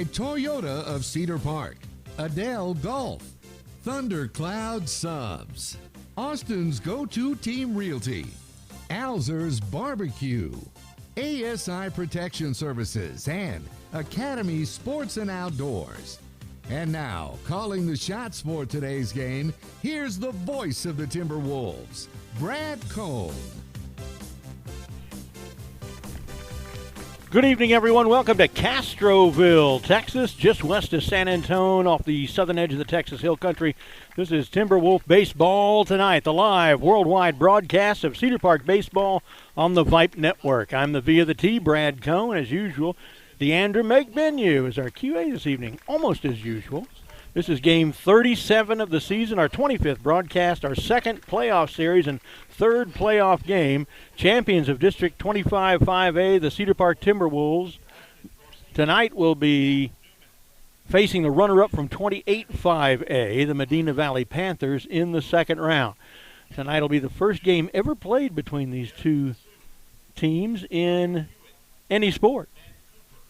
Toyota of Cedar Park, Adele Golf, Thundercloud Subs, Austin's go-to team realty, Alzer's Barbecue, ASI Protection Services, and Academy Sports and Outdoors. And now, calling the shots for today's game, here's the voice of the Timberwolves, Brad Cone. Good evening, everyone. Welcome to Castroville, Texas, just west of San Antonio, off the southern edge of the Texas Hill Country. This is Timberwolf Baseball Tonight, the live worldwide broadcast of Cedar Park Baseball on the Vype Network. I'm the V of the T, Brad Cone, as usual. Deandra McBenue is our QA this evening, almost as usual. This is game 37 of the season, our 25th broadcast, our second playoff series and third playoff game. Champions of District 25-5A, the Cedar Park Timberwolves, tonight will be facing the runner-up from 28-5A, the Medina Valley Panthers, in the second round. Tonight will be the first game ever played between these two teams in any sport.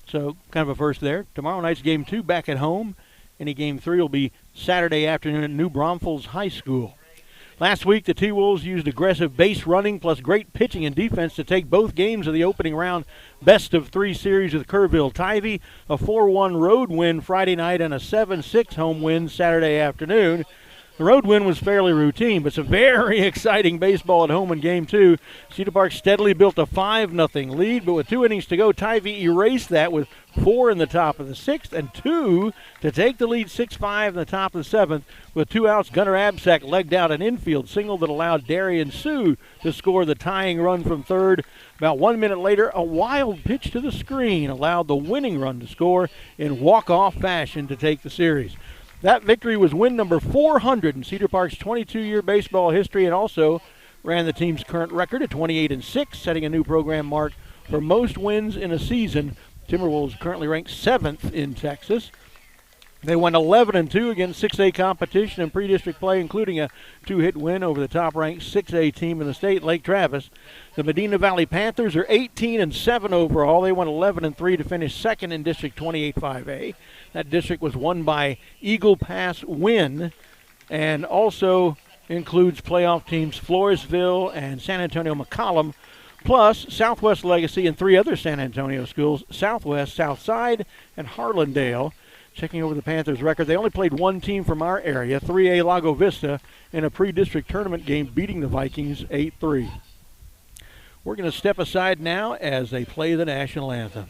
So, kind of a first there. Tomorrow night's game 2 back at home. Any game 3 will be Saturday afternoon at New Braunfels High School. Last week, the T-Wolves used aggressive base running plus great pitching and defense to take both games of the opening round best-of-3 series with Kerrville-Tivy, a 4-1 road win Friday night and a 7-6 home win Saturday afternoon. The road win was fairly routine, but some very exciting baseball at home in Game 2. Cedar Park steadily built a 5-0 lead, but with 2 innings to go, Tivy erased that with 4 in the top of the 6th and 2 to take the lead 6-5 in the top of the 7th. With 2 outs, Gunnar Absack legged out an infield single that allowed Darian Sue to score the tying run from third. About 1 minute later, a wild pitch to the screen allowed the winning run to score in walk-off fashion to take the series. That victory was win number 400 in Cedar Park's 22-year baseball history and also ran the team's current record at 28-6, setting a new program mark for most wins in a season. Timberwolves currently ranked 7th in Texas. They won 11-2 against 6A competition and pre-district play, including a 2-hit win over the top-ranked 6A team in the state, Lake Travis. The Medina Valley Panthers are 18-7 overall. They won 11-3 to finish second in District 28-5A. That district was won by Eagle Pass Win and also includes playoff teams Floresville and San Antonio McCollum, plus Southwest Legacy and 3 other San Antonio schools, Southwest, Southside, and Harlandale. Checking over the Panthers' record, they only played 1 team from our area, 3A Lago Vista, in a pre-district tournament game, beating the Vikings 8-3. We're going to step aside now as they play the national anthem.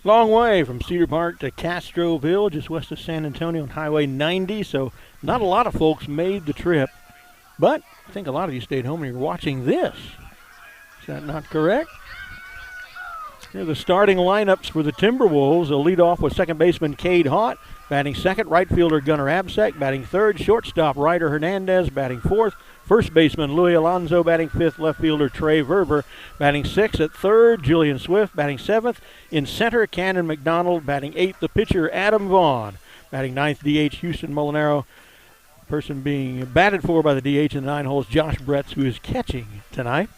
Long way from Cedar Park to Castroville, just west of San Antonio on Highway 90, so not a lot of folks made the trip. But I think a lot of you stayed home and you're watching this. Is that not correct? Here are the starting lineups for the Timberwolves. They'll lead off with second baseman Cade Haught, batting second, right fielder Gunnar Absack, batting third, shortstop Ryder Hernandez, batting fourth, first baseman Louis Alonso, batting fifth, left fielder Trey Verver, batting sixth, at third, Julian Swift, batting seventh, in center, Cannon McDonald, batting eighth, the pitcher Adam Vaughn, batting ninth, DH Houston Molinaro, Person being batted for by the DH in the 9 holes, Josh Bretz, who is catching tonight.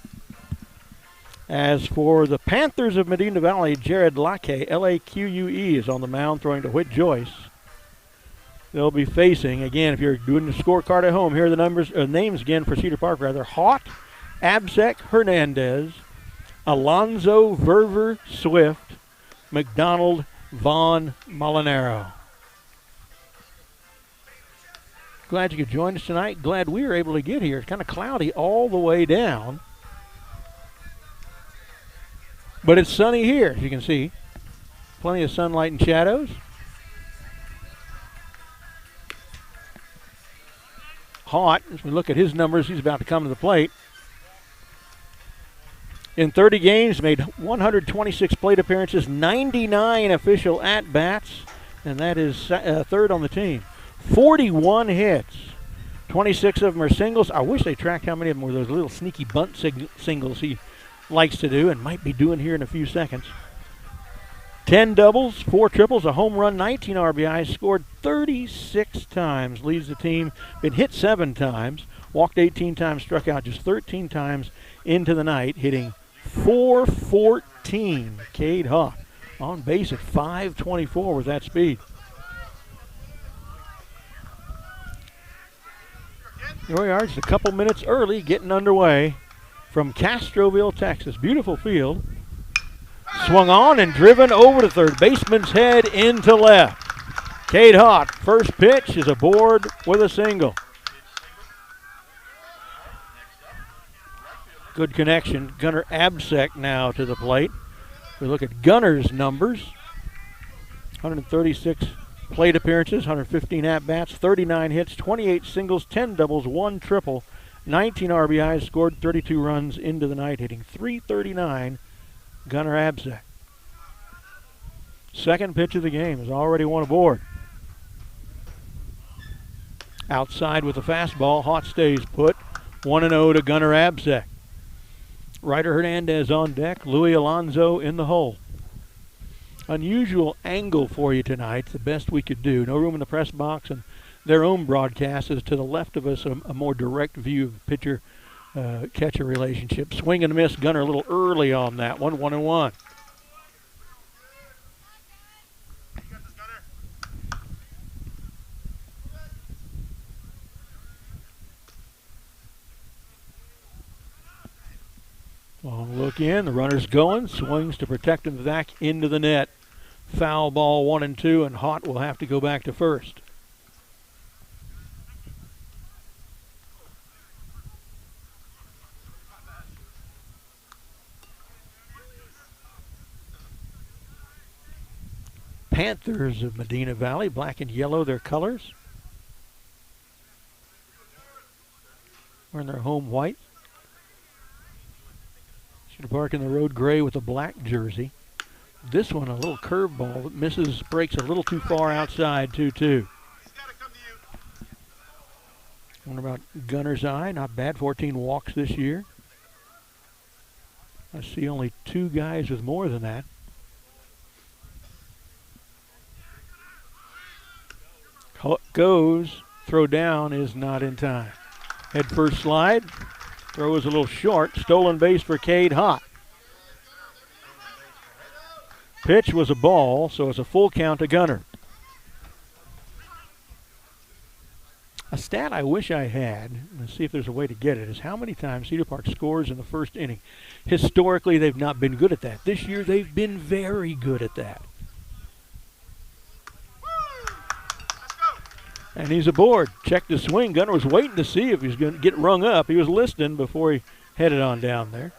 As for the Panthers of Medina Valley, Jared Lake, L-A-Q-U-E, is on the mound throwing to Whit Joyce. They'll be facing, again, if you're doing the scorecard at home, here are the names again for Cedar Park, rather. Haught, Absek, Hernandez, Alonzo, Verver, Swift, McDonald, Vaughn, Molinaro. Glad you could join us tonight. Glad we were able to get here. It's kind of cloudy all the way down. But it's sunny here, as you can see. Plenty of sunlight and shadows. Haught, as we look at his numbers, he's about to come to the plate. In 30 games, made 126 plate appearances, 99 official at-bats, and that is third on the team. 41 hits. 26 of them are singles. I wish they tracked how many of them were those little sneaky bunt singles he likes to do and might be doing here in a few seconds. 10 doubles, 4 triples, a home run, 19 RBIs, scored 36 times, leads the team, been hit 7 times, walked 18 times, struck out just 13 times into the night, hitting .414. Cade Haught on base at .524 with that speed. Here we are, just a couple minutes early, getting underway from Castroville, Texas. Beautiful field. Swung on and driven over to third. Baseman's head into left. Cade Haught, first pitch, is aboard with a single. Good connection. Gunnar Absek now to the plate. We look at Gunner's numbers. 136 plate appearances, 115 at-bats, 39 hits, 28 singles, 10 doubles, 1 triple, 19 RBIs, scored 32 runs into the night, hitting .339, Gunnar Absek. Second pitch of the game is already one aboard. Outside with a fastball, Haught stays put, 1-0 to Gunnar Absek. Ryder Hernandez on deck, Louis Alonzo in the hole. Unusual angle for you tonight, the best we could do. No room in the press box, and their own broadcast is to the left of us, a more direct view of pitcher-catcher relationship. Swing and miss, Gunner a little early on that one, 1-1. Long look in, the runner's going, swings to protect him back into the net. Foul ball 1-2, and Haught will have to go back to first. Panthers of Medina Valley, black and yellow their colors. Wearing their home white. Cedar Park in the road gray with a black jersey. This one, a little curveball that misses, breaks a little too far outside, 2-2. Wonder about Gunner's eye, not bad, 14 walks this year. I see only 2 guys with more than that. Goes, throw down is not in time. Head first slide, throw is a little short, stolen base for Cade Haught. Pitch was a ball, so it's a full count to Gunner. A stat I wish I had, let's see if there's a way to get it, is how many times Cedar Park scores in the first inning. Historically, they've not been good at that. This year, they've been very good at that. And he's aboard. Checked the swing. Gunner was waiting to see if he was going to get rung up. He was listening before he headed on down there.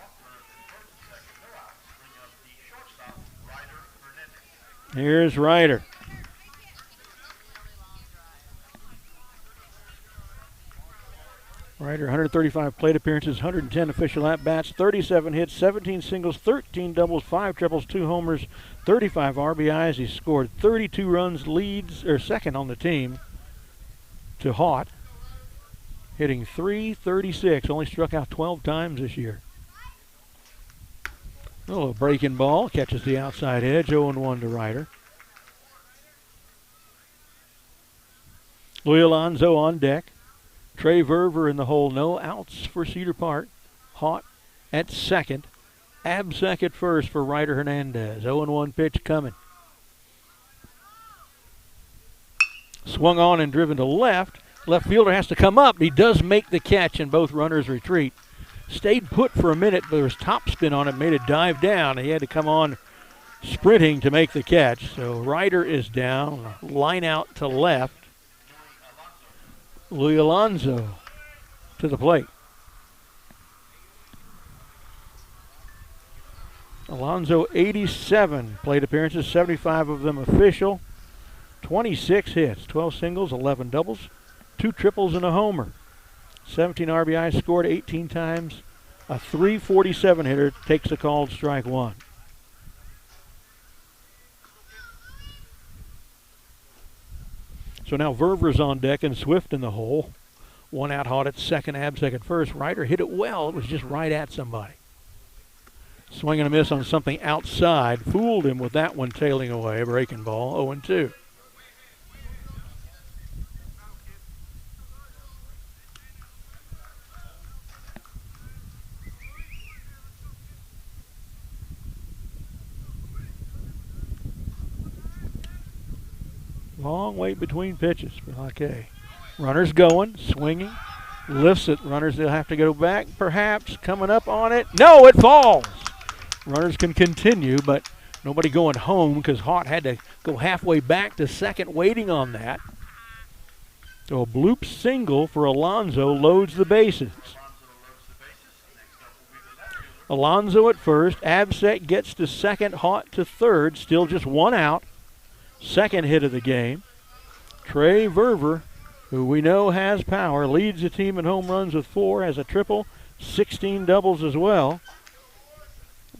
Here's Ryder. Ryder, 135 plate appearances, 110 official at-bats, 37 hits, 17 singles, 13 doubles, 5 triples, 2 homers, 35 RBIs. He scored 32 runs, leads, or second on the team to Haught, hitting .336, only struck out 12 times this year. A little breaking ball, catches the outside edge, 0-1 to Ryder. Louis Alonzo on deck. Trey Verver in the hole. No outs for Cedar Park. Haught at second. Absek at first for Ryder Hernandez. 0-1 pitch coming. Swung on and driven to left. Left fielder has to come up. He does make the catch, and both runners retreat. Stayed put for a minute, but there was topspin on it, made it dive down. He had to come on sprinting to make the catch. So Ryder is down. Line out to left. Louis Alonso to the plate. Alonso, 87 plate appearances, 75 of them official. 26 hits, 12 singles, 11 doubles, 2 triples, and a homer. 17 RBIs scored 18 times. A .347 hitter takes a called strike one. So now Verver's on deck and Swift in the hole. One out, Haught at second, Absek at first. Ryder hit it well. It was just right at somebody. Swing and a miss on something outside. Fooled him with that one tailing away. Breaking ball, 0-2. Long wait between pitches for Lackey. Runners going, swinging, lifts it. Runners, they'll have to go back, perhaps. Coming up on it. No, it falls. Runners can continue, but nobody going home because Haught had to go halfway back to second waiting on that. So a bloop single for Alonso loads the bases. Alonso at first. Absek gets to second, Haught to third. Still just one out. Second hit of the game. Trey Verver, who we know has power, leads the team in home runs with 4, has a triple, 16 doubles as well.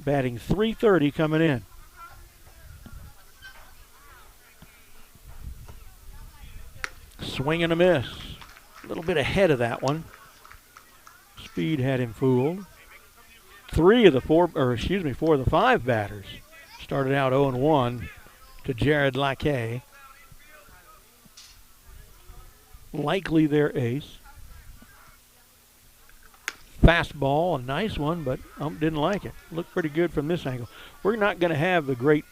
Batting .330 coming in. Swing and a miss. A little bit ahead of that one. Speed had him fooled. 4 of the 5 batters started out 0-1 to Jared Lackey. Likely their ace. Fastball, a nice one, but didn't like it. Looked pretty good from this angle. We're not going to have the great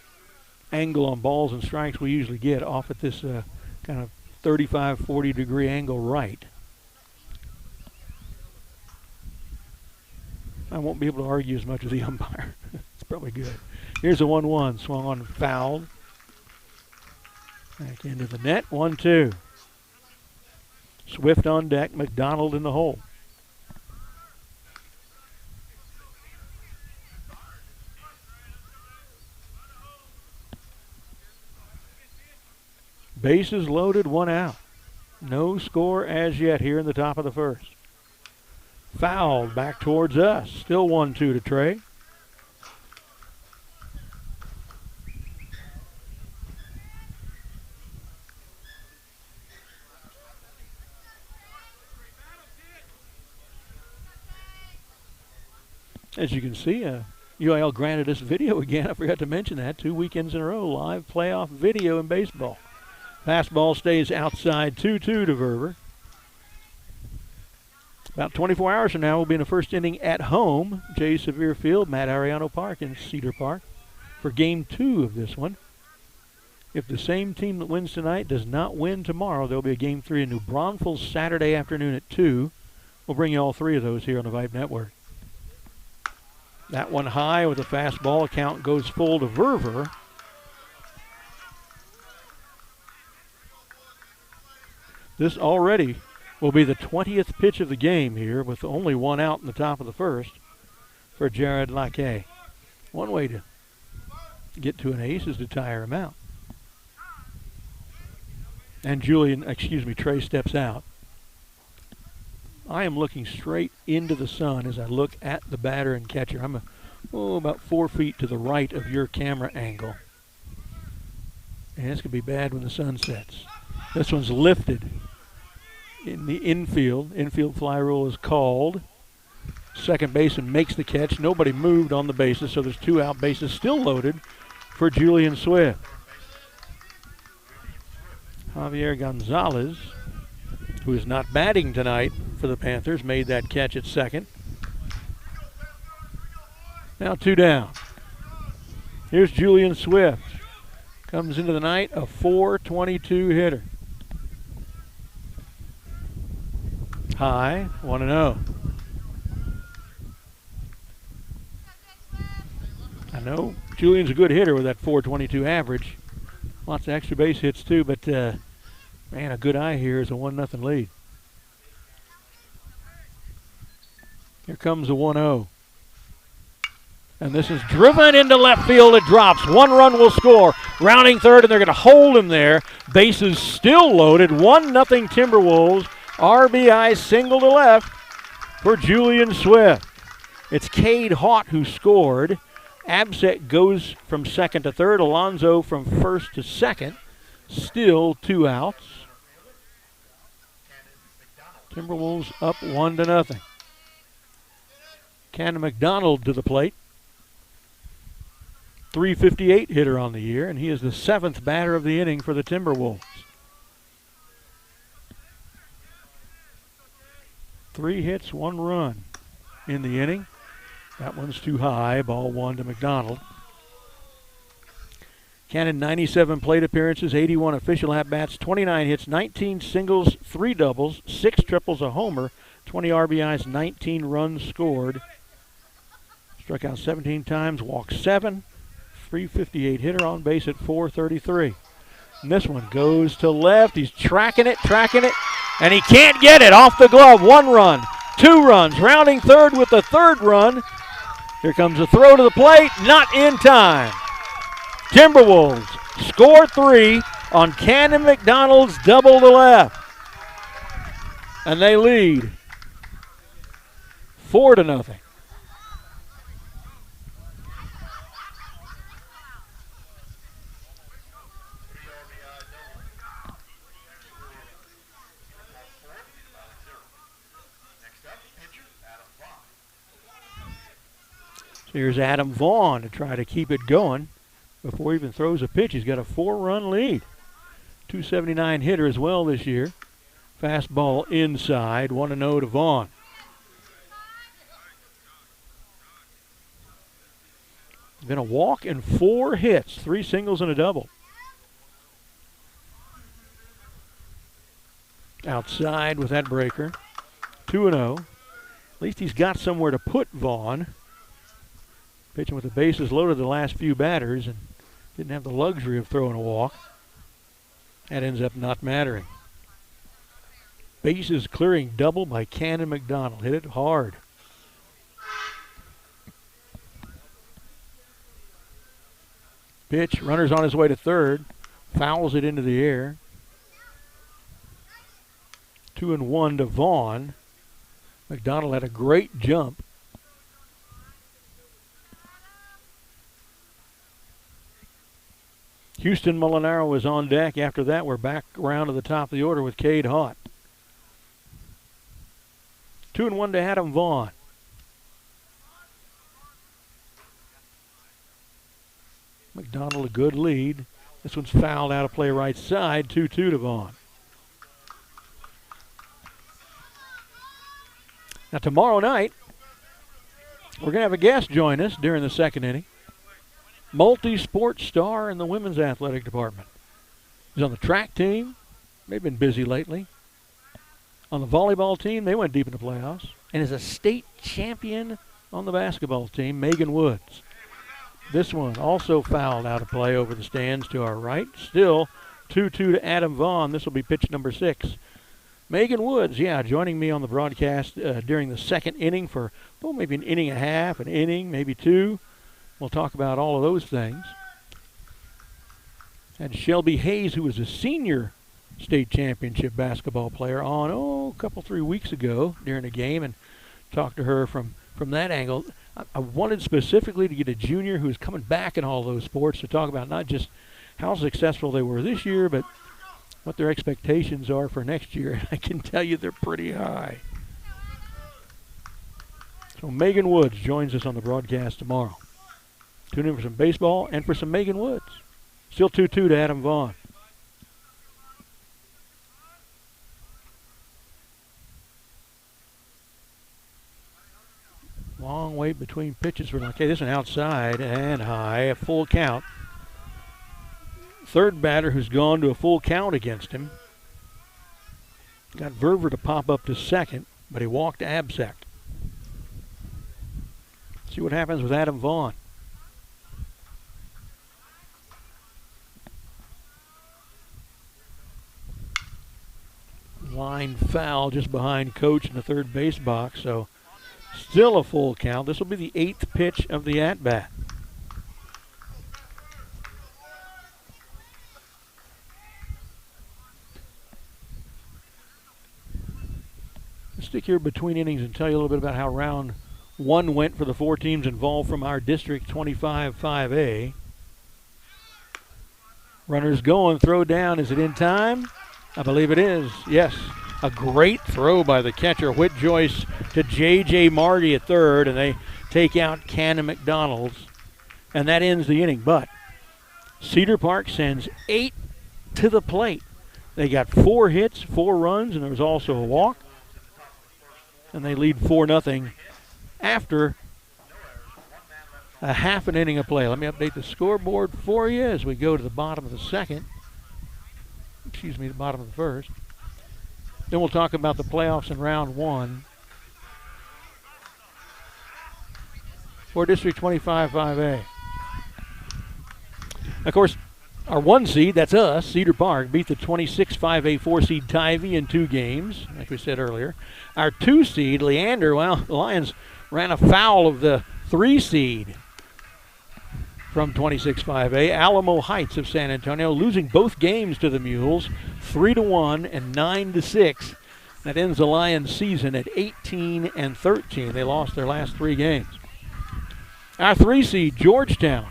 angle on balls and strikes we usually get off at this kind of 35, 40 degree angle right. I won't be able to argue as much as the umpire. It's probably good. Here's a 1-1, swung on and fouled. Back into the net, 1-2. Swift on deck, McDonald in the hole. Bases loaded, 1 out. No score as yet here in the top of the first. Fouled back towards us. Still 1-2 to Trey. As you can see, UIL granted us video again. I forgot to mention that. 2 weekends in a row, live playoff video in baseball. Fastball stays outside, 2-2 to Verver. About 24 hours from now, we'll be in the first inning at home, J. Sevier Field, Matt Ariano Park in Cedar Park, for Game 2 of this one. If the same team that wins tonight does not win tomorrow, there'll be a Game 3 in New Braunfels Saturday afternoon at 2. We'll bring you all 3 of those here on the Vype Network. That one high with a fastball. Count goes full to Verver. This already will be the 20th pitch of the game here with only 1 out in the top of the first for Jared Lackey. One way to get to an ace is to tire him out. And Trey steps out. I am looking straight into the sun as I look at the batter and catcher. I'm about 4 feet to the right of your camera angle. And it's going to be bad when the sun sets. This one's lifted in the infield. Infield fly rule is called. Second baseman makes the catch. Nobody moved on the bases, so there's 2 out, bases still loaded for Julian Swift. Javier Gonzalez who is not batting tonight for the Panthers, made that catch at second. Now 2 down. Here's Julian Swift. Comes into the night a .422 hitter. High, 1-0. I know Julian's a good hitter with that .422 average. Lots of extra base hits too, but man, a good eye here is a 1-0 lead. Here comes the 1-0. And this is driven into left field. It drops. 1 run will score. Rounding third, and they're going to hold him there. Bases still loaded. 1-0 Timberwolves. RBI single to left for Julian Swift. It's Cade Haught who scored. Absek goes from second to third. Alonzo from first to second. Still 2 outs. Timberwolves up 1-0. Cannon McDonald to the plate. .358 hitter on the year, and he is the 7th batter of the inning for the Timberwolves. 3 hits, 1 run in the inning. That one's too high. Ball 1 to McDonald. Cannon 97 plate appearances, 81 official at-bats, 29 hits, 19 singles, 3 doubles, 6 triples, a homer, 20 RBIs, 19 runs scored. Struck out 17 times, walked 7. .358 hitter, on base at .433. And this one goes to left. He's tracking it, and he can't get it. Off the glove. 1 run, 2 runs. Rounding third with the 3rd run. Here comes a throw to the plate. Not in time. Timberwolves score 3 on Cannon McDonald's double to left. And they lead 4-0. Here's Adam Vaughn to try to keep it going before he even throws a pitch. He's got a 4-run lead. .279 hitter as well this year. Fastball inside, 1-0 to Vaughn. Been a walk and 4 hits, 3 singles and a double. Outside with that breaker. 2-0. At least he's got somewhere to put Vaughn. Pitching with the bases loaded the last few batters and didn't have the luxury of throwing a walk. That ends up not mattering. Bases clearing double by Cannon McDonald. Hit it hard. Pitch, runner's on his way to third. Fouls it into the air. 2-1 to Vaughn. McDonald had a great jump. Houston Molinaro is on deck. After that, we're back around to the top of the order with Cade Haught. 2-1 to Adam Vaughn. McDonald a good lead. This one's fouled out of play right side. 2-2 to Vaughn. Now tomorrow night, we're going to have a guest join us during the 2nd inning. Multi-sport star in the women's athletic department. He's on the track team. They've been busy lately. On the volleyball team, they went deep in the playoffs. And is a state champion on the basketball team, Megan Woods. This one also fouled out of play over the stands to our right. Still 2-2 to Adam Vaughn. This will be pitch number 6. Megan Woods, joining me on the broadcast during the 2nd inning for, maybe an inning and a half, an inning, maybe 2. We'll talk about all of those things. And Shelby Hayes, who was a senior state championship basketball player, on a couple, 3 weeks ago during a game, and talked to her from that angle. I wanted specifically to get a junior who's coming back in all those sports to talk about not just how successful they were this year, but what their expectations are for next year. And I can tell you they're pretty high. So Megan Woods joins us on the broadcast tomorrow. Tune in for some baseball and for some Megan Woods. Still 2-2 to Adam Vaughn. wait between pitches. We're like, okay, this one outside and high, a full count. Third batter who's gone to a full count against him. Got Verver to pop up to second, but he walked Absek. See what happens with Adam Vaughn. Line foul just behind Coach in the third base box, so still a full count. This will be the 8th pitch of the at-bat. Let's stick here between innings and tell you a little bit about how round 1 went for the 4 teams involved from our District 25-5A. Runners going, throw down. Is it in time? I believe it is. Yes. A great throw by the catcher, Whit Joyce, to J.J. Marty at third, and they take out Cannon McDonald's, and that ends the inning. But Cedar Park sends 8 to the plate. They got 4 hits, 4 runs, and there was also a walk, and they lead 4-0 after a half an inning of play. Let me update the scoreboard for you as we go to the bottom of the second. The bottom of the first. Then we'll talk about the playoffs in round 1 for District 25-5A. Of course, our 1 seed, that's us, Cedar Park, beat the 26-5A 4 seed Tivy in 2 games, like we said earlier. Our 2 seed, Leander, well, the Lions ran afoul of the 3 seed from 26-5A, Alamo Heights of San Antonio, losing both games to the Mules, 3-1 and 9-6. That ends the Lions season at 18-13. They lost their last 3 games. Our 3 seed, Georgetown,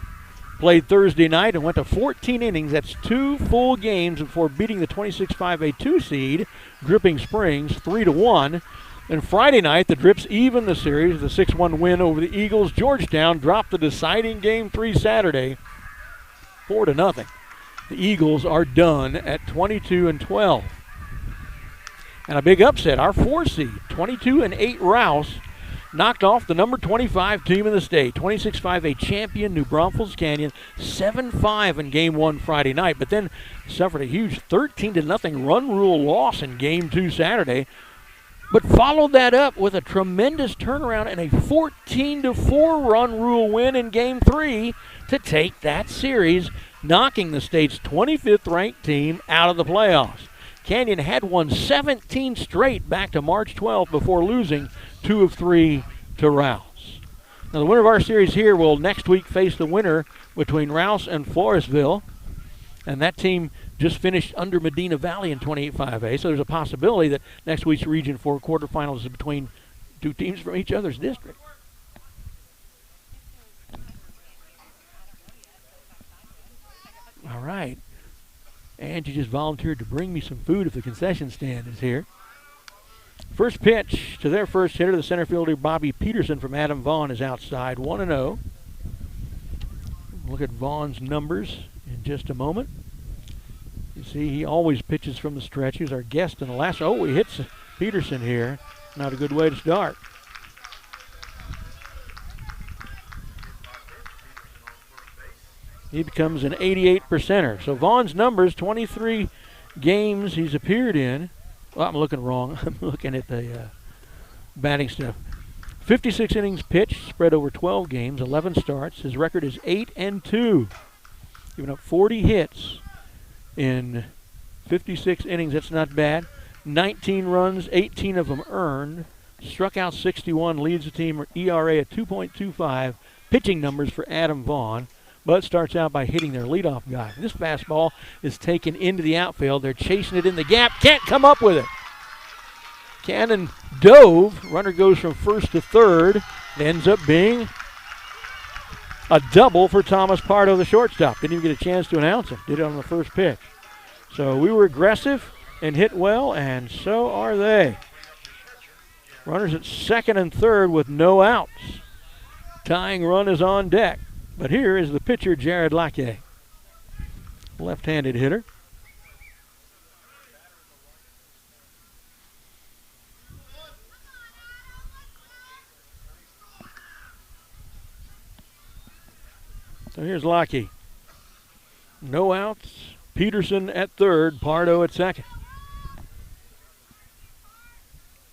played Thursday night and went to 14 innings. That's 2 full games before beating the 26-5A 2 seed, Dripping Springs, 3-1. And Friday night, the Drips even the series, the 6-1 win over the Eagles. Georgetown dropped the deciding Game 3 Saturday, 4-0. The Eagles are done at 22-12. And a big upset, our 4 seed, 22-8 Rouse, knocked off the number 25 team in the state, 26-5A champion New Braunfels Canyon, 7-5 in Game 1 Friday night, but then suffered a huge 13-0 run rule loss in Game 2 Saturday. But followed that up with a tremendous turnaround and a 14-4 run rule win in Game 3 to take that series, knocking the state's 25th ranked team out of the playoffs. Canyon had won 17 straight back to March 12th before losing 2 of 3 to Rouse. Now the winner of our series here will next week face the winner between Rouse and Floresville, and that team just finished under Medina Valley in 28-5A, so there's a possibility that next week's Region 4 quarterfinals is between 2 teams from each other's district. All right. Angie just volunteered to bring me some food if the concession stand is here. First pitch to their first hitter, the center fielder Bobby Peterson from Adam Vaughn is outside, 1-0. Look at Vaughn's numbers in just a moment. You see, he always pitches from the stretch. He's our guest in the last. Oh, he hits Peterson here. Not a good way to start. He becomes an 88%er. So Vaughn's numbers, 23 games he's appeared in. Well, I'm looking wrong. I'm looking at the batting stuff. 56 innings pitched, spread over 12 games, 11 starts. His record is 8-2. Giving up 40 hits in 56 innings. That's not bad. 19 runs, 18 of them earned. Struck out 61, leads the team. ERA at 2.25. Pitching numbers for Adam Vaughn. But starts out by hitting their leadoff guy. This fastball is taken into the outfield. They're chasing it in the gap. Can't come up with it. Cannon dove. Runner goes from first to third. It ends up being a double for Thomas Pardo, the shortstop. Didn't even get a chance to announce him. Did it on the first pitch. So we were aggressive and hit well, and so are they. Runners at second and third with no outs. Tying run is on deck. But here is the pitcher, Jared Lackey. Left-handed hitter. So here's Lockie. No outs. Peterson at third, Pardo at second.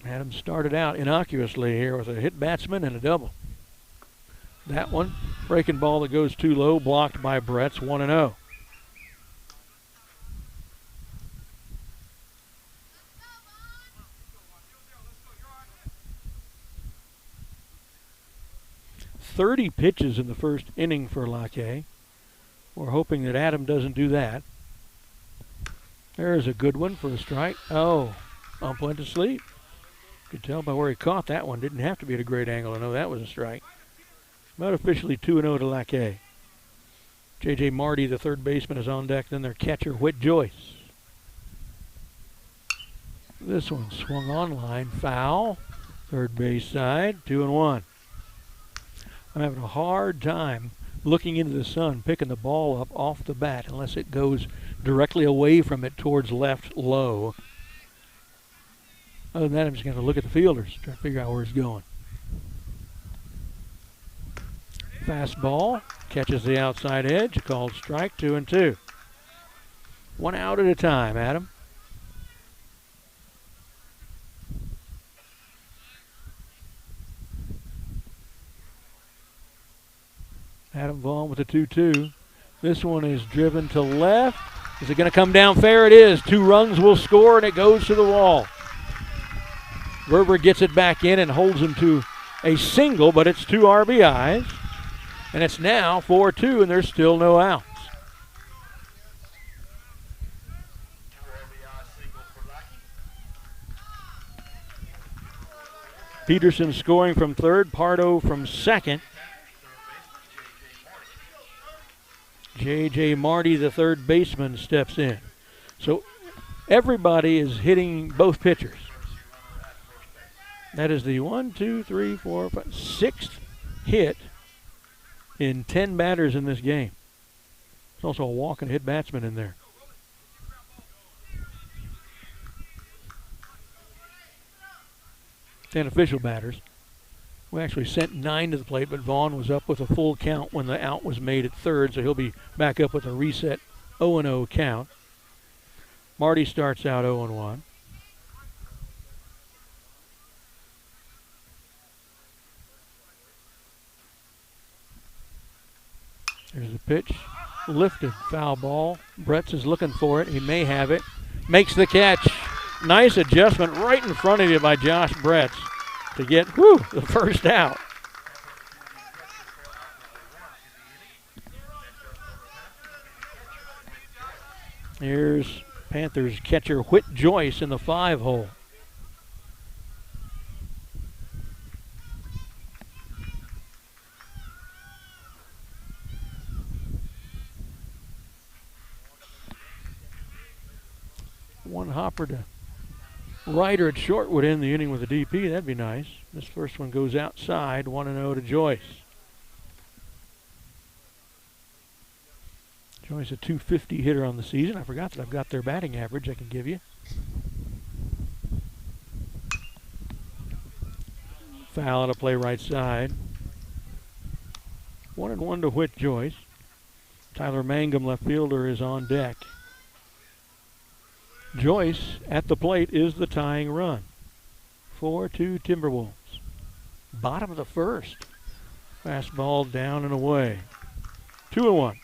Adams started out innocuously here with a hit batsman and a double. That one, breaking ball that goes too low, blocked by Brett's 1-0. "30 pitches in the first inning for Laquet. We're hoping that Adam doesn't do that. There's a good one for a strike. Oh, ump went to sleep. Could tell by where he caught that one. Didn't have to be at a great angle to know that was a strike. But officially 2-0 to Laquet. J.J. Marty, the third baseman, is on deck. Then their catcher, Whit Joyce. This one swung on line. Foul. Third base side. 2-1. I'm having a hard time looking into the sun, picking the ball up off the bat unless it goes directly away from it towards left low. Other than that, I'm just going to look at the fielders, try to figure out where it's going. Fastball, catches the outside edge, called strike, 2-2. 1 out at a time, Adam. Adam Vaughn with a 2-2. This one is driven to left. Is it going to come down fair? It is. 2 runs will score, and it goes to the wall. Verber gets it back in and holds him to a single, but it's 2 RBIs. And it's now 4-2, and there's still no outs. Peterson scoring from third, Pardo from second. J.J. Marty, the third baseman, steps in. So everybody is hitting both pitchers. That is the 6th hit in 10 batters in this game. There's also a walk and hit batsman in there. 10 official batters. We actually sent 9 to the plate, but Vaughn was up with a full count when the out was made at third, so he'll be back up with a reset 0-0 count. Marty starts out 0-1. There's a pitch, lifted, foul ball. Bretz is looking for it. He may have it. Makes the catch. Nice adjustment right in front of you by Josh Bretz to get, the first out. Here's Panthers catcher Whit Joyce in the 5-hole. One hopper to Ryder at short would end the inning with a DP. That'd be nice. This first one goes outside, 1-0 to Joyce. Joyce a .250 hitter on the season. I forgot that I've got their batting average I can give you. Foul to play right side. 1-1 to Whit Joyce. Tyler Mangum, left fielder, is on deck. Joyce at the plate is the tying run. 4-2 Timberwolves. Bottom of the first. Fastball down and away. 2-1.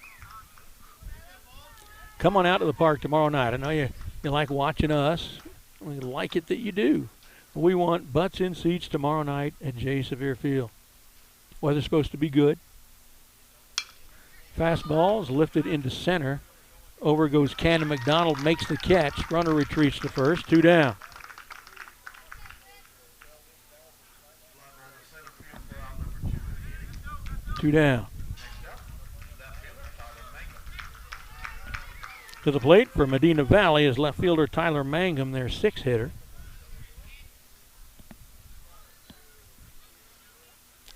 Come on out to the park tomorrow night. I know you like watching us. We like it that you do. We want butts in seats tomorrow night at J. Sevier Field. Weather's supposed to be good. Fastball is lifted into center. Over goes Cannon McDonald, makes the catch. Runner retreats to first, 2 down. Two down. To the plate for Medina Valley is left fielder Tyler Mangum, their 6th hitter.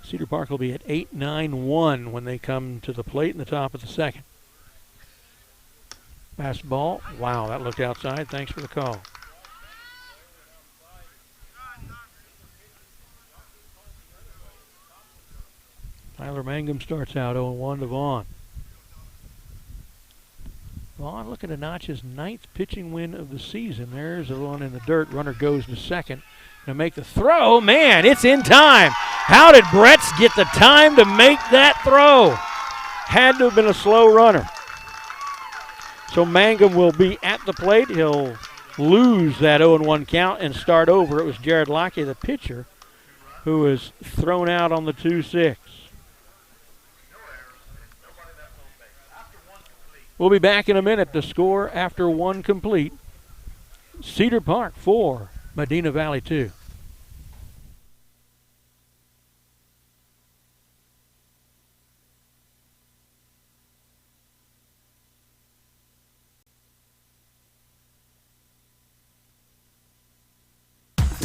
Cedar Park will be at 8-9-1 when they come to the plate in the top of the second. Fastball. Wow, that looked outside. Thanks for the call. Tyler Mangum starts out 0-1 to Vaughn. Vaughn looking to notch his 9th pitching win of the season. There's the one in the dirt. Runner goes to second. To make the throw. Man, it's in time. How did Bretz get the time to make that throw? Had to have been a slow runner. So Mangum will be at the plate. He'll lose that 0-1 count and start over. It was Jared Lockey, the pitcher, who was thrown out on the 2-6. We'll be back in a minute. The score after 1 complete. Cedar Park 4, Medina Valley 2.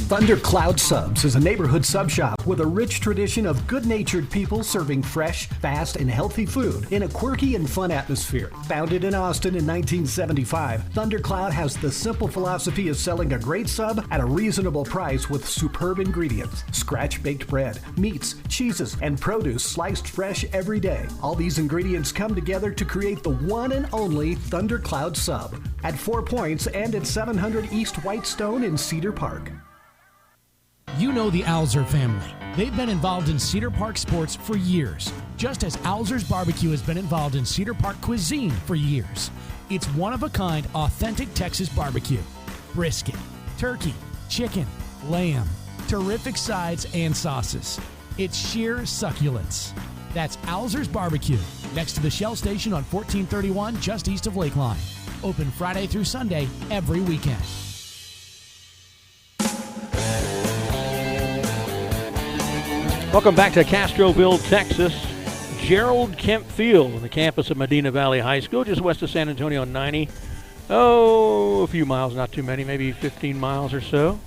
Thundercloud Subs is a neighborhood sub shop with a rich tradition of good-natured people serving fresh, fast, and healthy food in a quirky and fun atmosphere. Founded in Austin in 1975, Thundercloud has the simple philosophy of selling a great sub at a reasonable price with superb ingredients. Scratch-baked bread, meats, cheeses, and produce sliced fresh every day. All these ingredients come together to create the one and only Thundercloud Sub at 4 Points and at 700 East Whitestone in Cedar Park. You know the Alzer family. They've been involved in Cedar Park sports for years, just as Alzer's Barbecue has been involved in Cedar Park cuisine for years. It's one-of-a-kind, authentic Texas barbecue. Brisket, turkey, chicken, lamb, terrific sides and sauces. It's sheer succulence. That's Alzer's Barbecue, next to the Shell Station on 1431, just east of Lakeline. Open Friday through Sunday, every weekend. Welcome back to Castroville, Texas. Gerald Kemp Field on the campus of Medina Valley High School, just west of San Antonio on 90. Oh, a few miles, not too many, maybe 15 miles or so.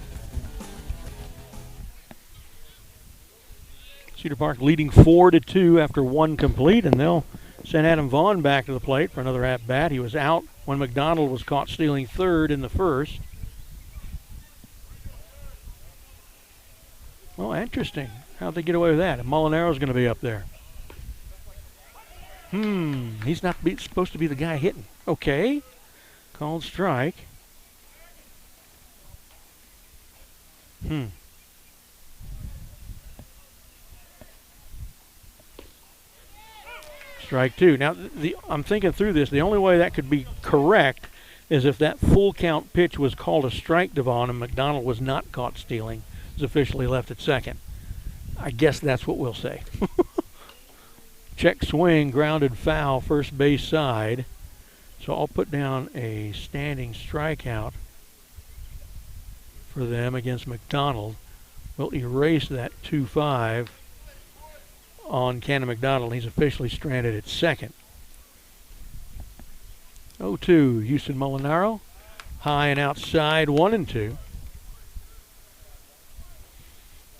Cedar Park leading 4-2 after 1 complete, and they'll send Adam Vaughn back to the plate for another at-bat. He was out when McDonald was caught stealing third in the first. Oh, interesting. How'd they get away with that? And Molinaro's going to be up there. He's not supposed to be the guy hitting. Okay. Called strike. Strike 2. Now, I'm thinking through this. The only way that could be correct is if that full count pitch was called a strike to Vaughn and McDonald was not caught stealing. Was officially left at second. I guess that's what we'll say. Check swing, grounded foul, first base side. So I'll put down a standing strikeout for them against McDonald. We'll erase that 2-5 on Cannon McDonald. He's officially stranded at second. 0-2, Houston Molinaro. High and outside, 1-2.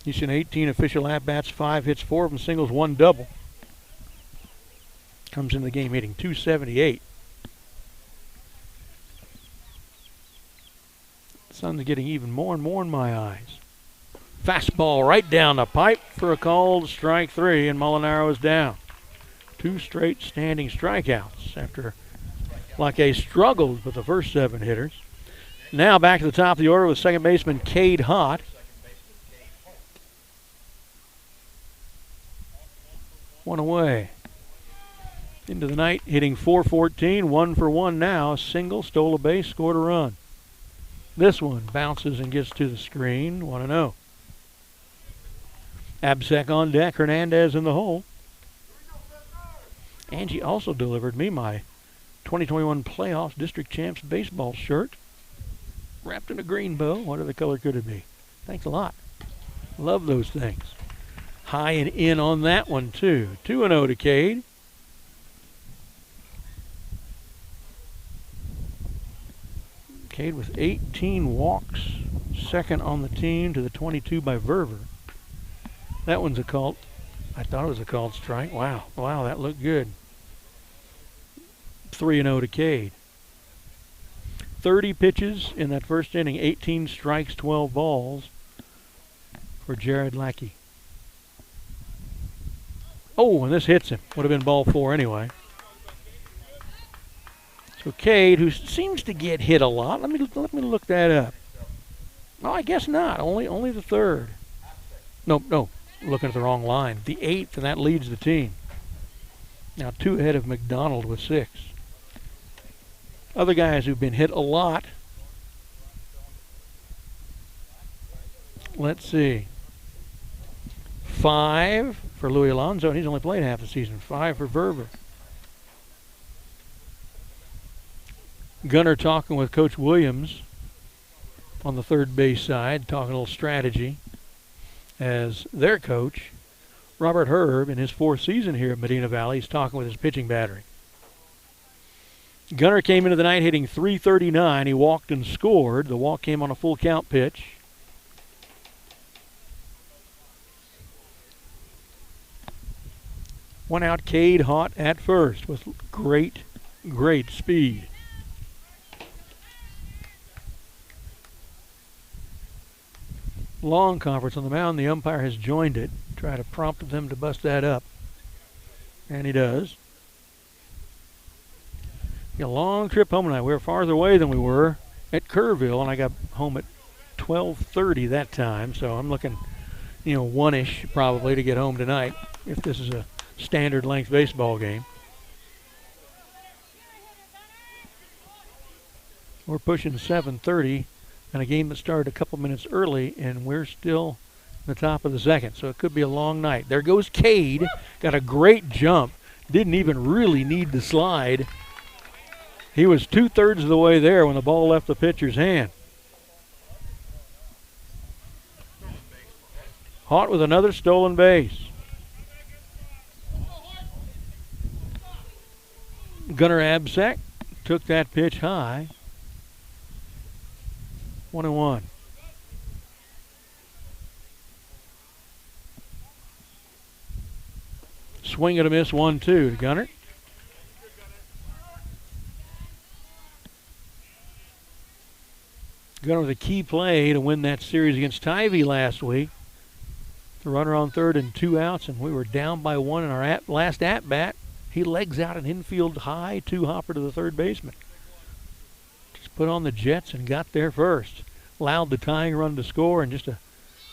Houston 18 official at-bats, 5 hits, 4 of them singles, 1 double. Comes into the game hitting .278. Sun's getting even more and more in my eyes. Fastball right down the pipe for a called strike 3, and Molinaro is down. 2 straight standing strikeouts after Lacquet struggled with the first 7 hitters. Now back to the top of the order with second baseman Cade Hott. 1 away. Into the night, hitting .414, 1 for 1 now. Single, stole a base, scored a run. This one bounces and gets to the screen, 1-0. Absek on deck, Hernandez in the hole. Angie also delivered me my 2021 Playoffs District Champs baseball shirt, wrapped in a green bow. What other color could it be? Thanks a lot. Love those things. High and in on that one, too. 2-0 to Cade. Cade with 18 walks. Second on the team to the 22 by Verver. That one's a called. I thought it was a called strike. Wow, that looked good. 3-0 to Cade. 30 pitches in that first inning. 18 strikes, 12 balls for Jared Lackey. Oh, and this hits him. Would have been ball 4 anyway. So Cade, who seems to get hit a lot. Let me look that up. Oh, I guess not. Only the third. No, looking at the wrong line. The 8th, and that leads the team. Now 2 ahead of McDonald with 6. Other guys who've been hit a lot. Let's see. 5 for Louis Alonso, and he's only played half the season. 5 for Verver. Gunnar talking with Coach Williams on the third base side, talking a little strategy, as their coach, Robert Herb, in his 4th season here at Medina Valley, is talking with his pitching battery. Gunnar came into the night hitting .339. He walked and scored. The walk came on a full count pitch. One out, Cade Haught at first with great speed. Long conference on the mound. The umpire has joined it. Try to prompt them to bust that up. And he does. A long trip home tonight. We were farther away than we were at Kerrville, and I got home at 12:30 that time. So I'm looking, 1-ish probably to get home tonight if this is a standard length baseball game. We're pushing 7:30 and a game that started a couple minutes early, and we're still in the top of the second, so it could be a long night. There goes Cade. Got a great jump. Didn't even really need to slide. He was 2/3 of the way there when the ball left the pitcher's hand. Haught with another stolen base. Gunnar Absack took that pitch high. 1-1. Swing and a miss, 1-2 to Gunnar. Gunnar with a key play to win that series against Tivy last week. The runner on third and 2 outs, and we were down by 1 in our last at-bat. He legs out an infield high 2-hopper to the third baseman. Just put on the Jets and got there first. Allowed the tying run to score, and just a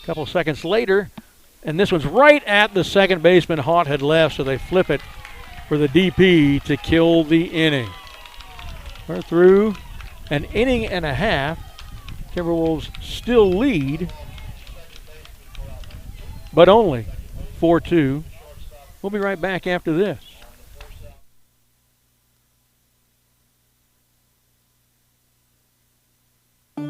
couple seconds later, and this one's right at the second baseman. Haught had left, so they flip it for the DP to kill the inning. We're through an inning and a half. Timberwolves still lead, but only 4-2. We'll be right back after this.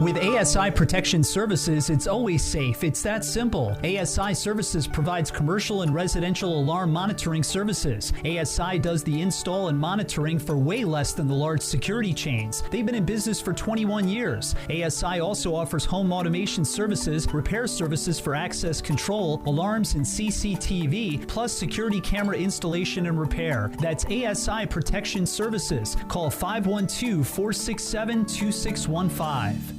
With ASI Protection Services, it's always safe. It's that simple. ASI Services provides commercial and residential alarm monitoring services. ASI does the install and monitoring for way less than the large security chains. They've been in business for 21 years. ASI also offers home automation services, repair services for access control, alarms and CCTV, plus security camera installation and repair. That's ASI Protection Services. Call 512-467-2615.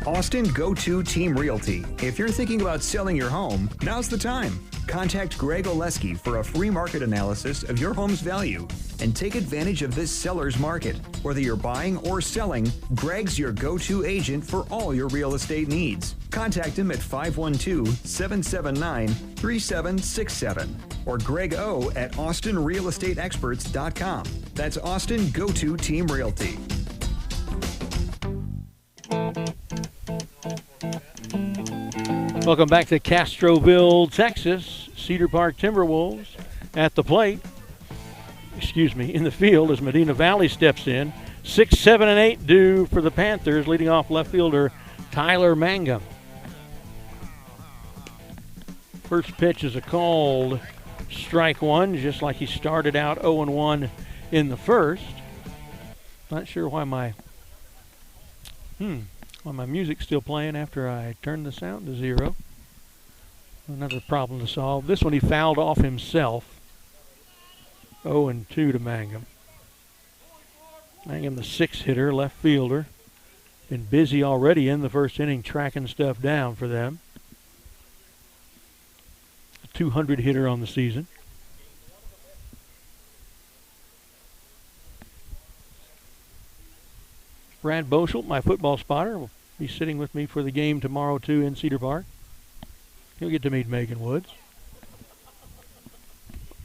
Austin Go-To Team Realty. If you're thinking about selling your home, now's the time. Contact Greg Oleski for a free market analysis of your home's value and take advantage of this seller's market. Whether you're buying or selling, Greg's your go-to agent for all your real estate needs. Contact him at 512-779-3767 or Greg O at AustinRealEstateExperts.com. That's Austin Go-To Team Realty. Welcome back to Castroville, Texas. Cedar Park Timberwolves at the plate. In the field as Medina Valley steps in. 6, 7, and 8 due for the Panthers, leading off left fielder Tyler Mangum. First pitch is a called strike one, just like he started out 0-1 in the first. Not sure why my music's still playing after I turned the sound to 0. Another problem to solve. This one he fouled off himself. 0-2 to Mangum. Mangum, the 6-hitter, left fielder. Been busy already in the first inning tracking stuff down for them. A 200 hitter on the season. Brad Boschel, my football spotter, will be sitting with me for the game tomorrow, too, in Cedar Park. He'll get to meet Megan Woods.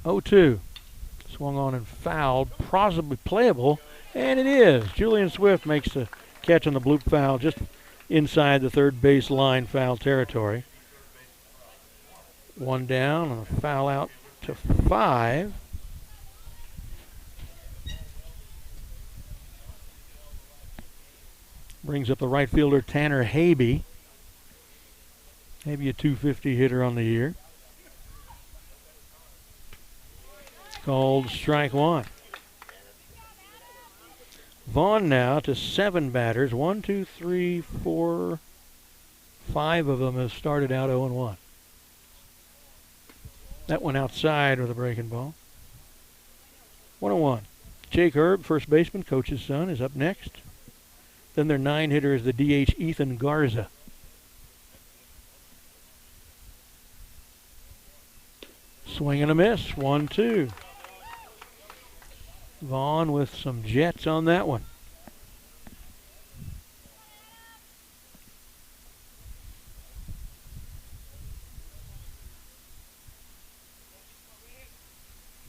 0-2. Swung on and fouled, possibly playable, and it is. Julian Swift makes the catch on the bloop foul just inside the third base line foul territory. One down and a foul out to 5. Brings up the right fielder Tanner Habe. Maybe a 250 hitter on the year. Called strike 1. Vaughn now to 7 batters. 1, 2, 3, 4, 5 of them have started out 0-1. That one outside with a breaking ball. 1-1. Jake Herb, first baseman, coach's son, is up next. Then their 9 hitter is the DH Ethan Garza. Swing and a miss. 1-2. Vaughn with some jets on that one.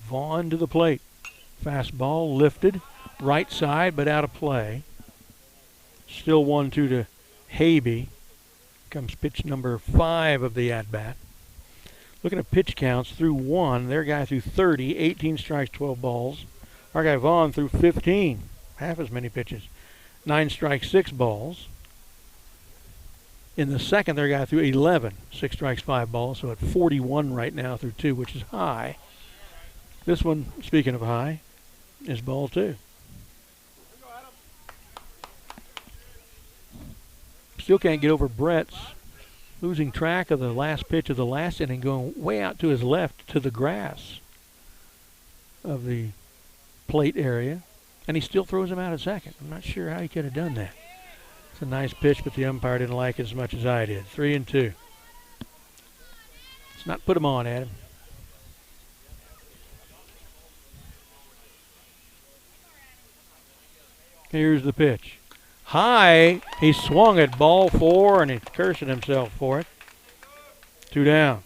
Vaughn to the plate. Fastball lifted. Right side, but out of play. Still 1-2 to Habe. Comes pitch number 5 of the at-bat. Looking at pitch counts, through 1. Their guy threw 30, 18 strikes, 12 balls. Our guy Vaughn threw 15, half as many pitches. 9 strikes, 6 balls. In the second, their guy threw 11, 6 strikes, 5 balls. So at 41 right now through 2, which is high. This one, speaking of high, is ball 2. Still can't get over Brett's losing track of the last pitch of the last inning, going way out to his left to the grass of the plate area, and he still throws him out at second. I'm not sure how he could have done that. It's a nice pitch, but the umpire didn't like it as much as I did. 3-2. Let's not put him on, Adam. Here's the pitch. High. He swung at ball 4, and he's cursing himself for it. 2 down.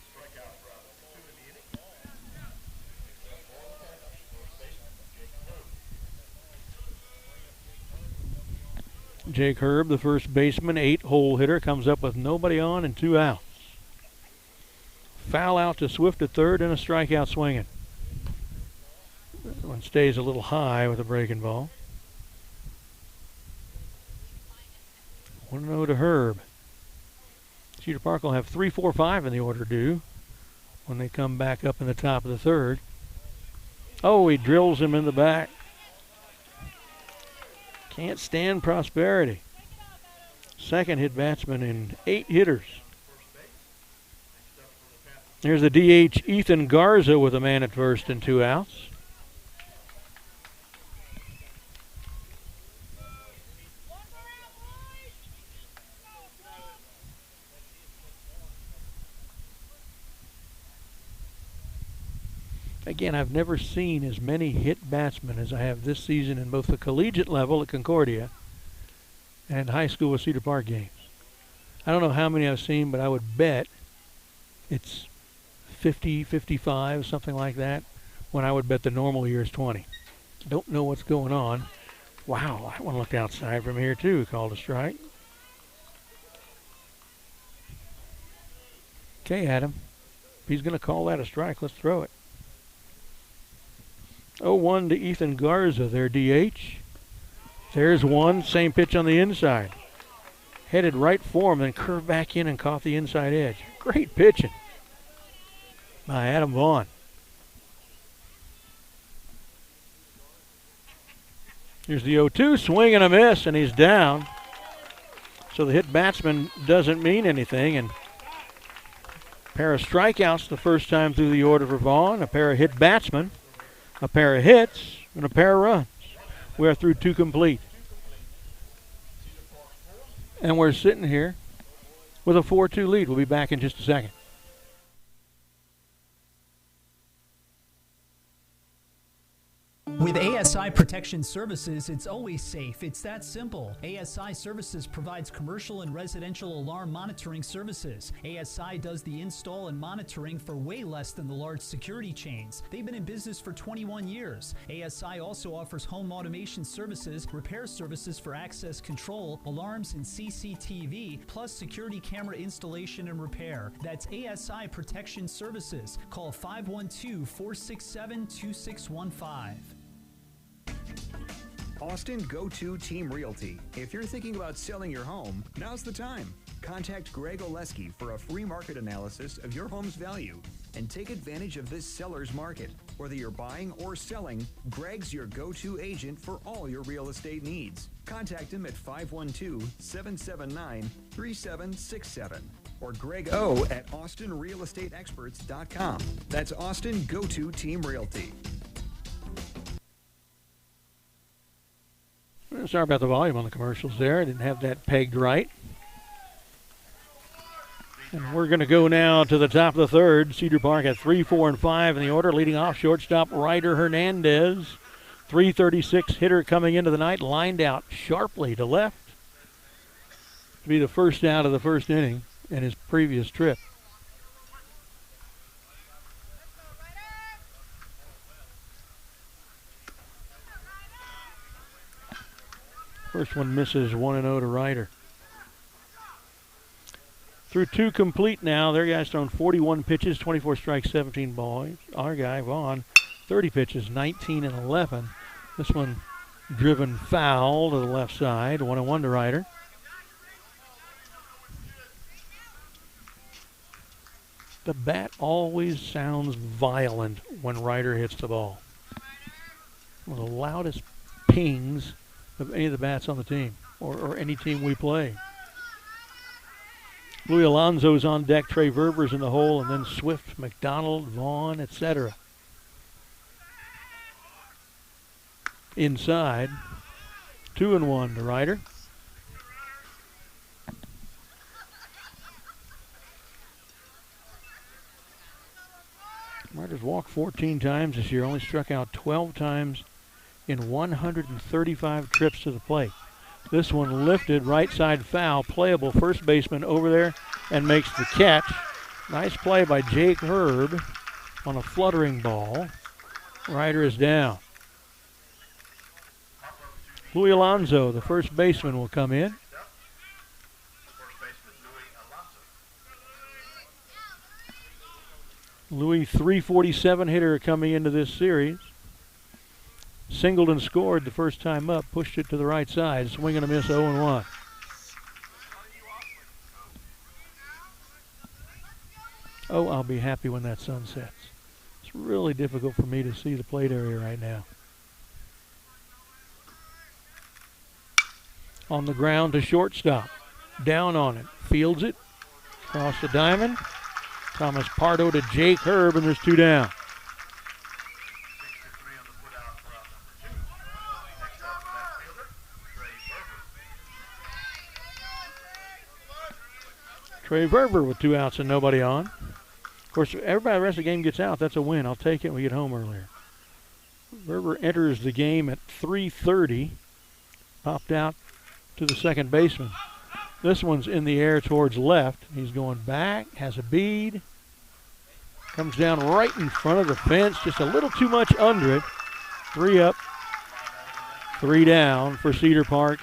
Jake Herb, the first baseman, 8-hole hitter, comes up with nobody on and 2 outs. Foul out to Swift at third and a strikeout swinging. That one stays a little high with a breaking ball. 1-0 to Herb. Cedar Park will have 3, 4, 5 in the order due when they come back up in the top of the third. Oh, he drills him in the back. Can't stand prosperity. Second hit batsman in 8 hitters. There's the DH Ethan Garza with a man at first and 2 outs. Again, I've never seen as many hit batsmen as I have this season in both the collegiate level at Concordia and high school with Cedar Park games. I don't know how many I've seen, but I would bet it's 50, 55, something like that, when I would bet the normal year is 20. Don't know what's going on. Wow, that one looked outside from here too, called a strike. Okay, Adam, if he's going to call that a strike, let's throw it. 0-1 to Ethan Garza, their DH. There's one, same pitch on the inside. Headed right for him, then curved back in and caught the inside edge. Great pitching by Adam Vaughn. Here's the 0-2, swing and a miss, and he's down. So the hit batsman doesn't mean anything, and a pair of strikeouts the first time through the order for Vaughn, a pair of hit batsmen, a pair of hits, and a pair of runs. We are through 2 complete. And we're sitting here with a 4-2 lead. We'll be back in just a second. With ASI Protection Services, it's always safe. It's that simple. ASI Services provides commercial and residential alarm monitoring services. ASI does the install and monitoring for way less than the large security chains. They've been in business for 21 years. ASI also offers home automation services, repair services for access control, alarms, and CCTV, plus security camera installation and repair. That's ASI Protection Services. Call 512-467-2615. Austin Go-To Team Realty. If you're thinking about selling your home, now's the time. Contact Greg Oleski for a free market analysis of your home's value and take advantage of this seller's market. Whether you're buying or selling, Greg's your go-to agent for all your real estate needs. Contact him at 512-779-3767 or Greg O at AustinRealEstateExperts.com. That's Austin Go-To Team Realty. Sorry about the volume on the commercials there. I didn't have that pegged right. And we're going to go now to the top of the third. Cedar Park at 3, 4, and 5 in the order. Leading off shortstop Ryder Hernandez. 336 hitter coming into the night. Lined out sharply to left to be the first out of the first inning in his previous trip. First one misses 1-0 to Ryder. Through 2 complete now. Their guy's thrown 41 pitches, 24 strikes, 17 balls. Our guy, Vaughn, 30 pitches, 19 and 11. This one driven foul to the left side. 1-1 to Ryder. The bat always sounds violent when Ryder hits the ball. One of the loudest pings of any of the bats on the team, or any team we play. Louis Alonso's on deck, Trey Verber's in the hole, and then Swift, McDonald, Vaughn, etc. Inside, 2-1 to Ryder. Ryder's walked 14 times this year, only struck out 12 times in 135 trips to the plate. This one lifted, right side foul, playable. First baseman over there and makes the catch. Nice play by Jake Herb on a fluttering ball. Ryder is down. Louis Alonso, the first baseman, will come in. Louis, 347 hitter coming into this series. Singled and scored the first time up, pushed it to the right side. Swing and a miss, 0-1. Oh, I'll be happy when that sun sets. It's really difficult for me to see the plate area right now. On the ground to shortstop. Down on it. Fields it. Across the diamond. Thomas Pardo to Jake Herb, and there's 2 down. Trey Verber with 2 outs and nobody on. Of course, everybody the rest of the game gets out. That's a win. I'll take it when we get home earlier. Verber enters the game at 3:30. Popped out to the second baseman. This one's in the air towards left. He's going back, has a bead. Comes down right in front of the fence, just a little too much under it. 3 up, 3 down for Cedar Park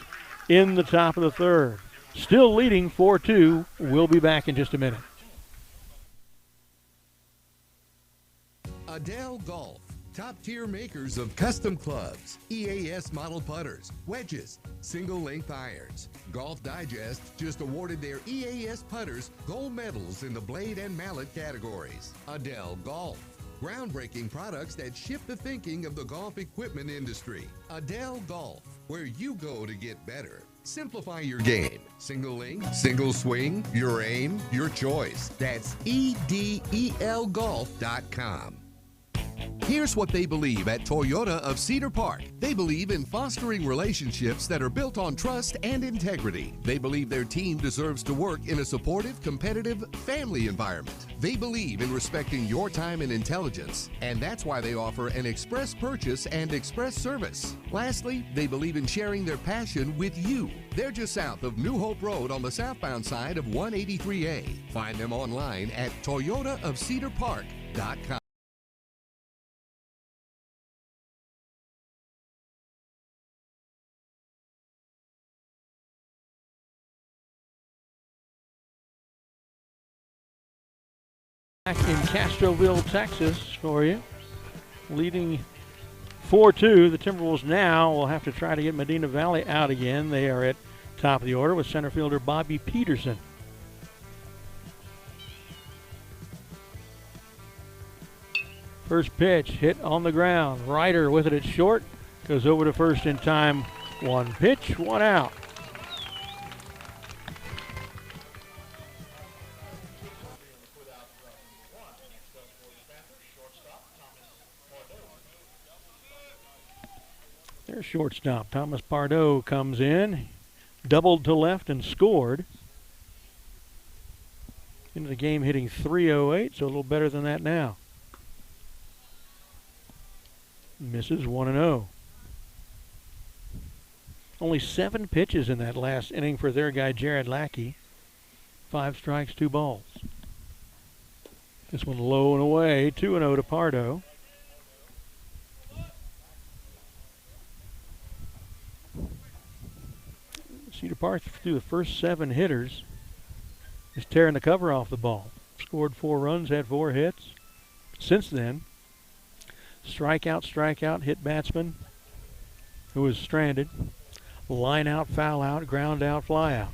in the top of the third. Still leading 4-2. We'll be back in just a minute. Adele Golf, top-tier makers of custom clubs, EAS model putters, wedges, single-length irons. Golf Digest just awarded their EAS putters gold medals in the blade and mallet categories. Adele Golf, groundbreaking products that shift the thinking of the golf equipment industry. Adele Golf, where you go to get better. Simplify your game. Single length, single swing, your aim, your choice. That's EDELGolf.com. Here's what they believe at Toyota of Cedar Park. They believe in fostering relationships that are built on trust and integrity. They believe their team deserves to work in a supportive, competitive, family environment. They believe in respecting your time and intelligence, and that's why they offer an express purchase and express service. Lastly, they believe in sharing their passion with you. They're just south of New Hope Road on the southbound side of 183A. Find them online at toyotaofcedarpark.com. Back in Castroville, Texas for you. Leading 4-2. The Timberwolves now will have to try to get Medina Valley out again. They are at top of the order with center fielder Bobby Peterson. First pitch hit on the ground. Ryder with it at short. Goes over to first in time. One pitch, one out. Their shortstop, Thomas Pardo, comes in, doubled to left and scored. Into the game hitting .308, so a little better than that now. Misses 1-0. Only 7 pitches in that last inning for their guy, Jared Lackey. 5 strikes, 2 balls. This one low and away, 2-0 to Pardo. Cedar Park, through the first 7 hitters, is tearing the cover off the ball. Scored 4 runs, had 4 hits. Since then, strikeout, hit batsman who was stranded. Line out, foul out, ground out, fly out.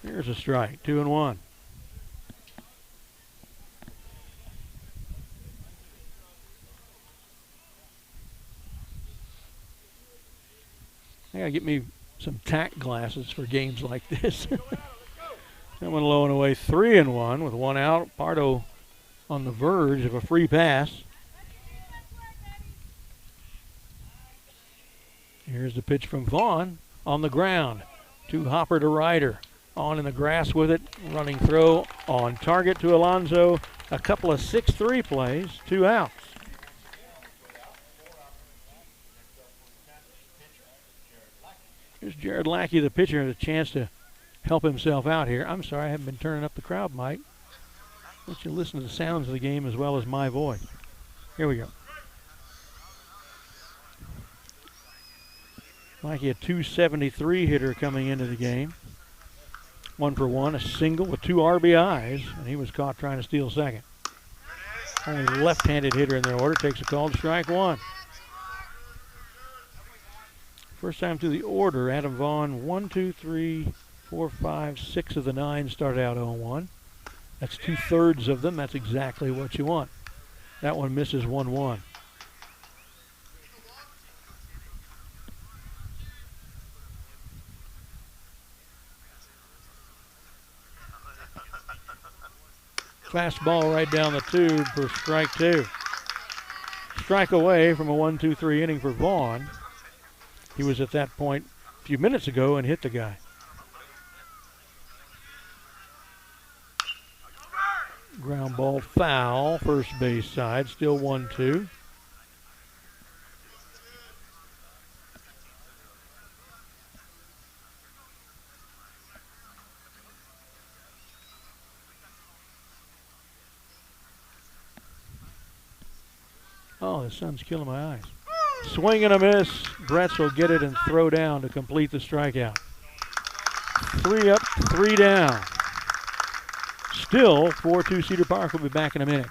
Here's a strike, 2-1. I gotta get me some tack glasses for games like this. That one low and away, 3-1 with 1 out. Pardo on the verge of a free pass. Here's the pitch from Vaughn on the ground. To Hopper to Ryder. On in the grass with it. Running throw on target to Alonso. A couple of 6-3 plays, 2 outs. Here's Jared Lackey, the pitcher, has a chance to help himself out here. I'm sorry, I haven't been turning up the crowd mic. Let you listen to the sounds of the game as well as my voice. Here we go. Lackey, a .273 hitter coming into the game. 1 for 1, a single with 2 RBIs, and he was caught trying to steal second. Only left-handed hitter in their order takes a call to strike 1. First time through the order, Adam Vaughn, 1, 2, 3, 4, 5, 6 of the 9 started out 0-1. That's 2/3 of them. That's exactly what you want. That one misses 1-1. Fastball right down the tube for strike 2. Strike away from a 1-2-3 inning for Vaughn. He was at that point a few minutes ago and hit the guy. Ground ball foul, first base side, still 1-2. Oh, the sun's killing my eyes. Swing and a miss. Bretz will get it and throw down to complete the strikeout. 3 up, 3 down. Still 4-2 Cedar Park. Will be back in a minute.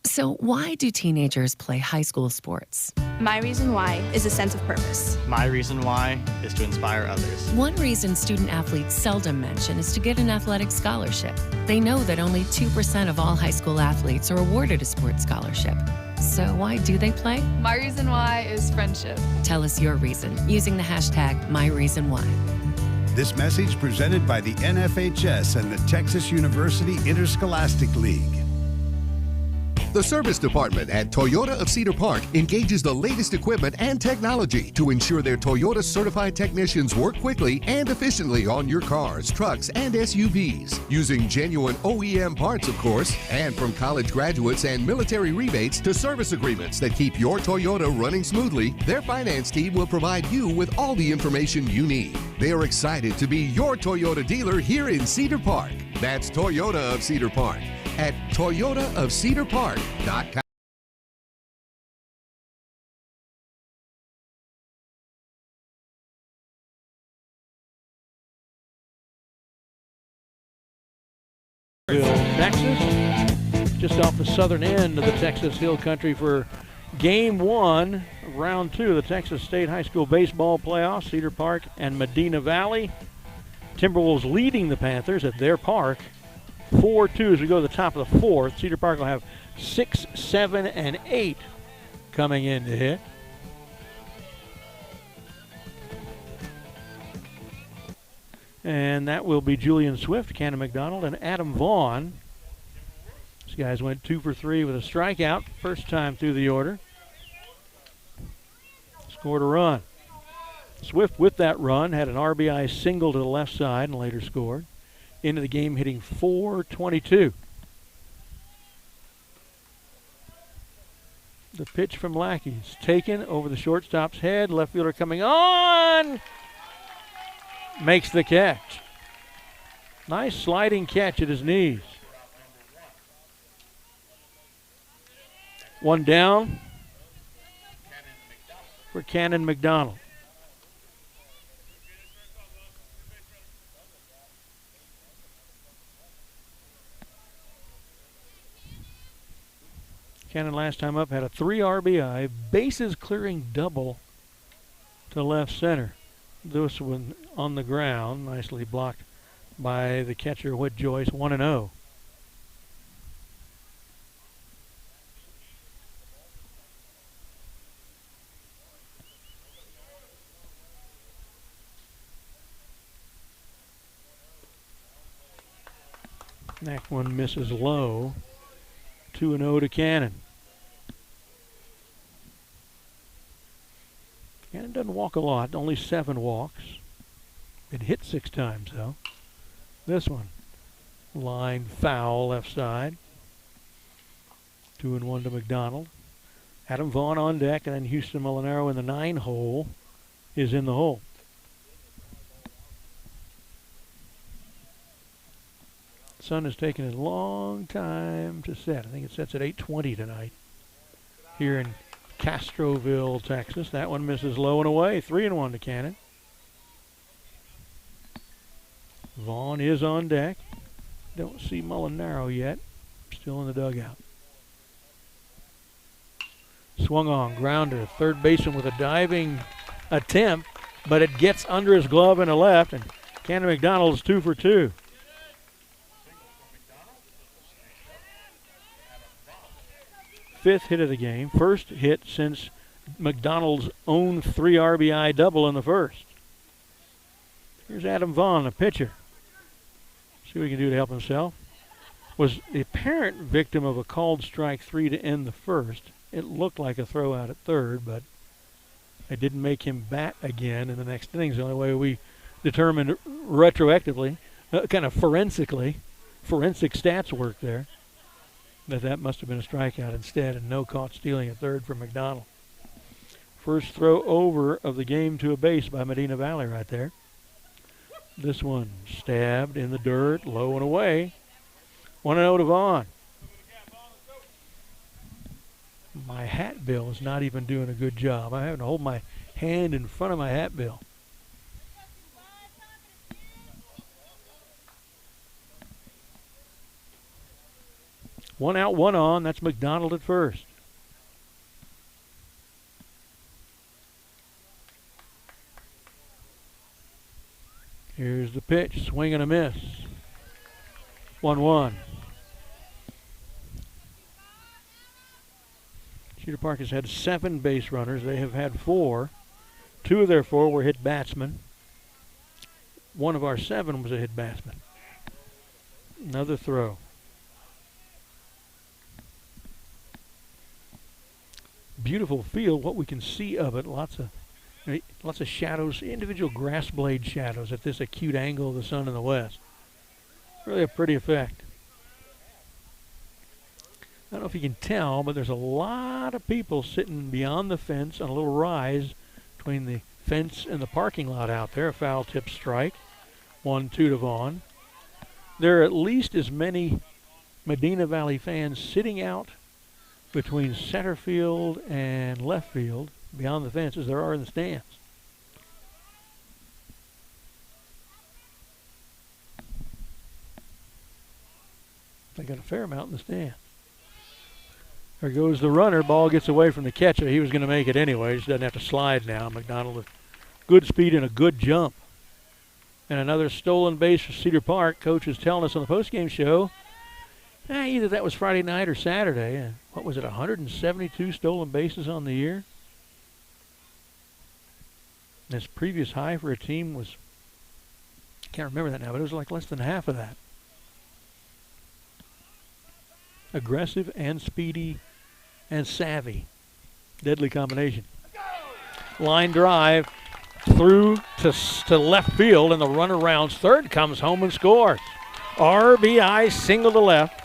So why do teenagers play high school sports? My reason why is a sense of purpose. My reason why is to inspire others. One reason student athletes seldom mention is to get an athletic scholarship. They know that only 2% of all high school athletes are awarded a sports scholarship. So why do they play? My reason why is friendship. Tell us your reason using the hashtag #MyReasonWhy. This message presented by the NFHS and the Texas University Interscholastic League. The service department at Toyota of Cedar Park engages the latest equipment and technology to ensure their Toyota certified technicians work quickly and efficiently on your cars, trucks, and SUVs. Using genuine OEM parts, of course, and from college graduates and military rebates to service agreements that keep your Toyota running smoothly, their finance team will provide you with all the information you need. They are excited to be your Toyota dealer here in Cedar Park. That's Toyota of Cedar Park at toyotaofcedarpark.com. Texas, just off the southern end of the Texas Hill Country for Game 1, Round 2 of the Texas State High School Baseball Playoffs. Cedar Park and Medina Valley. Timberwolves leading the Panthers at their park 4-2 as we go to the top of the fourth. Cedar Park will have 6, 7, and 8 coming in to hit. And that will be Julian Swift, Cannon McDonald, and Adam Vaughn. These guys went 2 for 3 with a strikeout, first time through the order. Scored a run. Swift, with that run, had an RBI single to the left side and later scored. Into the game hitting .422. The pitch from Lackey is taken over the shortstop's head. Left fielder coming on. Makes the catch. Nice sliding catch at his knees. One down for Cannon McDonald. Cannon last time up had a 3 RBI, bases clearing double to left center. This one on the ground, nicely blocked by the catcher Whit Joyce, 1-0. Next one misses low. 2-0 to Cannon. Cannon doesn't walk a lot, only 7 walks. Been hit 6 times though. This one, line foul left side. 2-1 to McDonald. Adam Vaughn on deck, and then Houston Molinaro in the 9 hole is in the hole. Sun has taken a long time to set. I think it sets at 8:20 tonight here in Castroville, Texas. That one misses low and away. 3-1 to Cannon. Vaughn is on deck. Don't see Molinaro yet. Still in the dugout. Swung on, grounder. Third baseman with a diving attempt, but it gets under his glove in the left, and Cannon McDonald's 2 for 2. Fifth hit of the game. First hit since McDonald's own 3 RBI double in the first. Here's Adam Vaughn, the pitcher. See what he can do to help himself. Was the apparent victim of a called strike 3 to end the first. It looked like a throw out at third, but it didn't make him bat again in the next innings. The only way we determined retroactively, kind of forensically, forensic stats work there, that must have been a strikeout instead, and no caught stealing at third for McDonald. First throw over of the game to a base by Medina Valley right there. This one stabbed in the dirt, low and away. 1-0 to Vaughn. My hat bill is not even doing a good job. I'm having to hold my hand in front of my hat bill. One out, one on. That's McDonald at first. Here's the pitch. Swing and a miss. 1-1. Cedar Park has had 7 base runners. They have had 4. 2 of their 4 were hit batsmen. one of our 7 was a hit batsman. Another throw. Beautiful field, what we can see of it, lots of shadows, individual grass blade shadows at this acute angle of the sun in the west. Really a pretty effect. I don't know if you can tell, but there's a lot of people sitting beyond the fence on a little rise between the fence and the parking lot out there. A foul tip strike. 1-2 to Vaughn. There are at least as many Medina Valley fans sitting out between center field and left field beyond the fence as there are in the stands. They got a fair amount in the stands. There goes the runner. Ball gets away from the catcher. He was going to make it anyway. Just doesn't have to slide now. McDonald with good speed and a good jump. And another stolen base for Cedar Park. Coach was telling us on the postgame show, either that was Friday night or Saturday. What was it, 172 stolen bases on the year? This previous high for a team was, I can't remember that now, but it was like less than half of that. Aggressive and speedy and savvy. Deadly combination. Line drive through to left field, and the runner rounds third, comes home and scores. RBI single to left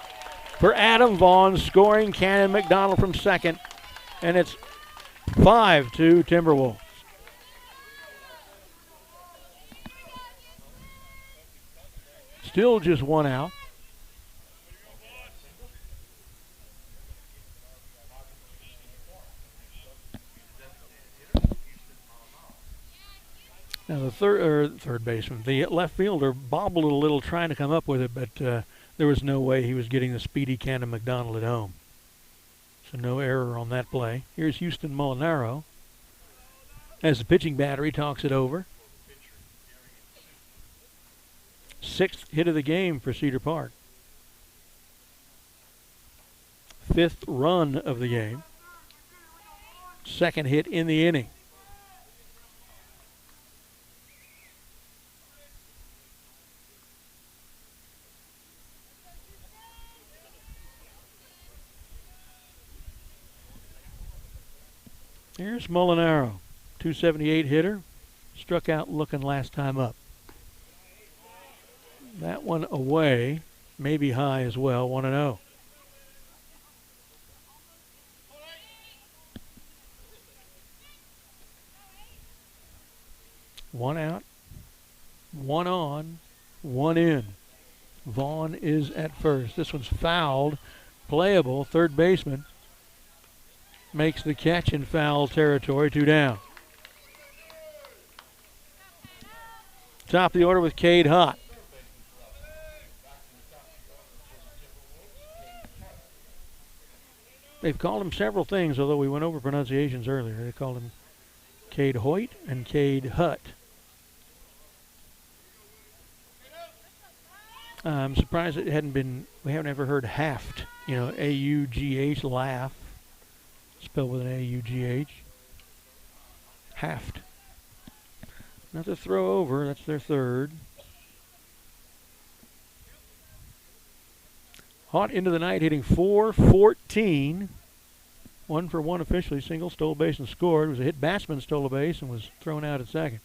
for Adam Vaughn, scoring Cannon McDonald from second, and it's 5-2 Timberwolves. Still just one out. Now the third baseman, the left fielder, bobbled a little trying to come up with it, but there was no way he was getting the speedy Cannon McDonald at home. So no error on that play. Here's Houston Molinaro as the pitching battery talks it over. 6th hit of the game for Cedar Park. 5th run of the game. 2nd hit in the inning. Here's Molinaro, 278 hitter, struck out looking last time up. That one away, maybe high as well, 1-0. One out, one on, one in. Vaughn is at first. This one's fouled, playable, third baseman makes the catch in foul territory, 2 down. Top of the order with Cade Hott. They've called him several things, although we went over pronunciations earlier. They called him Cade Hoyt and Cade Hutt. I'm surprised it hadn't been, we haven't ever heard Haft, A-U-G-H, laugh. Spelled with an A-U-G-H. Haft. Another throw over. That's their third. Hott into the night, hitting .414. 1 for 1 officially. Single, stole a base and scored. It was a hit batsman, stole a base and was thrown out at second.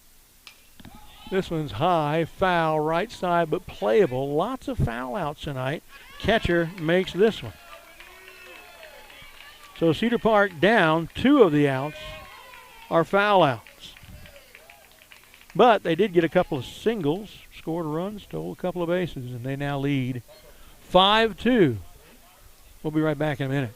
This one's high, foul, right side, but playable. Lots of foul outs tonight. Catcher makes this one. So Cedar Park down. 2 of the outs are foul outs. But they did get a couple of singles, scored a run, stole a couple of bases, and they now lead 5-2. We'll be right back in a minute.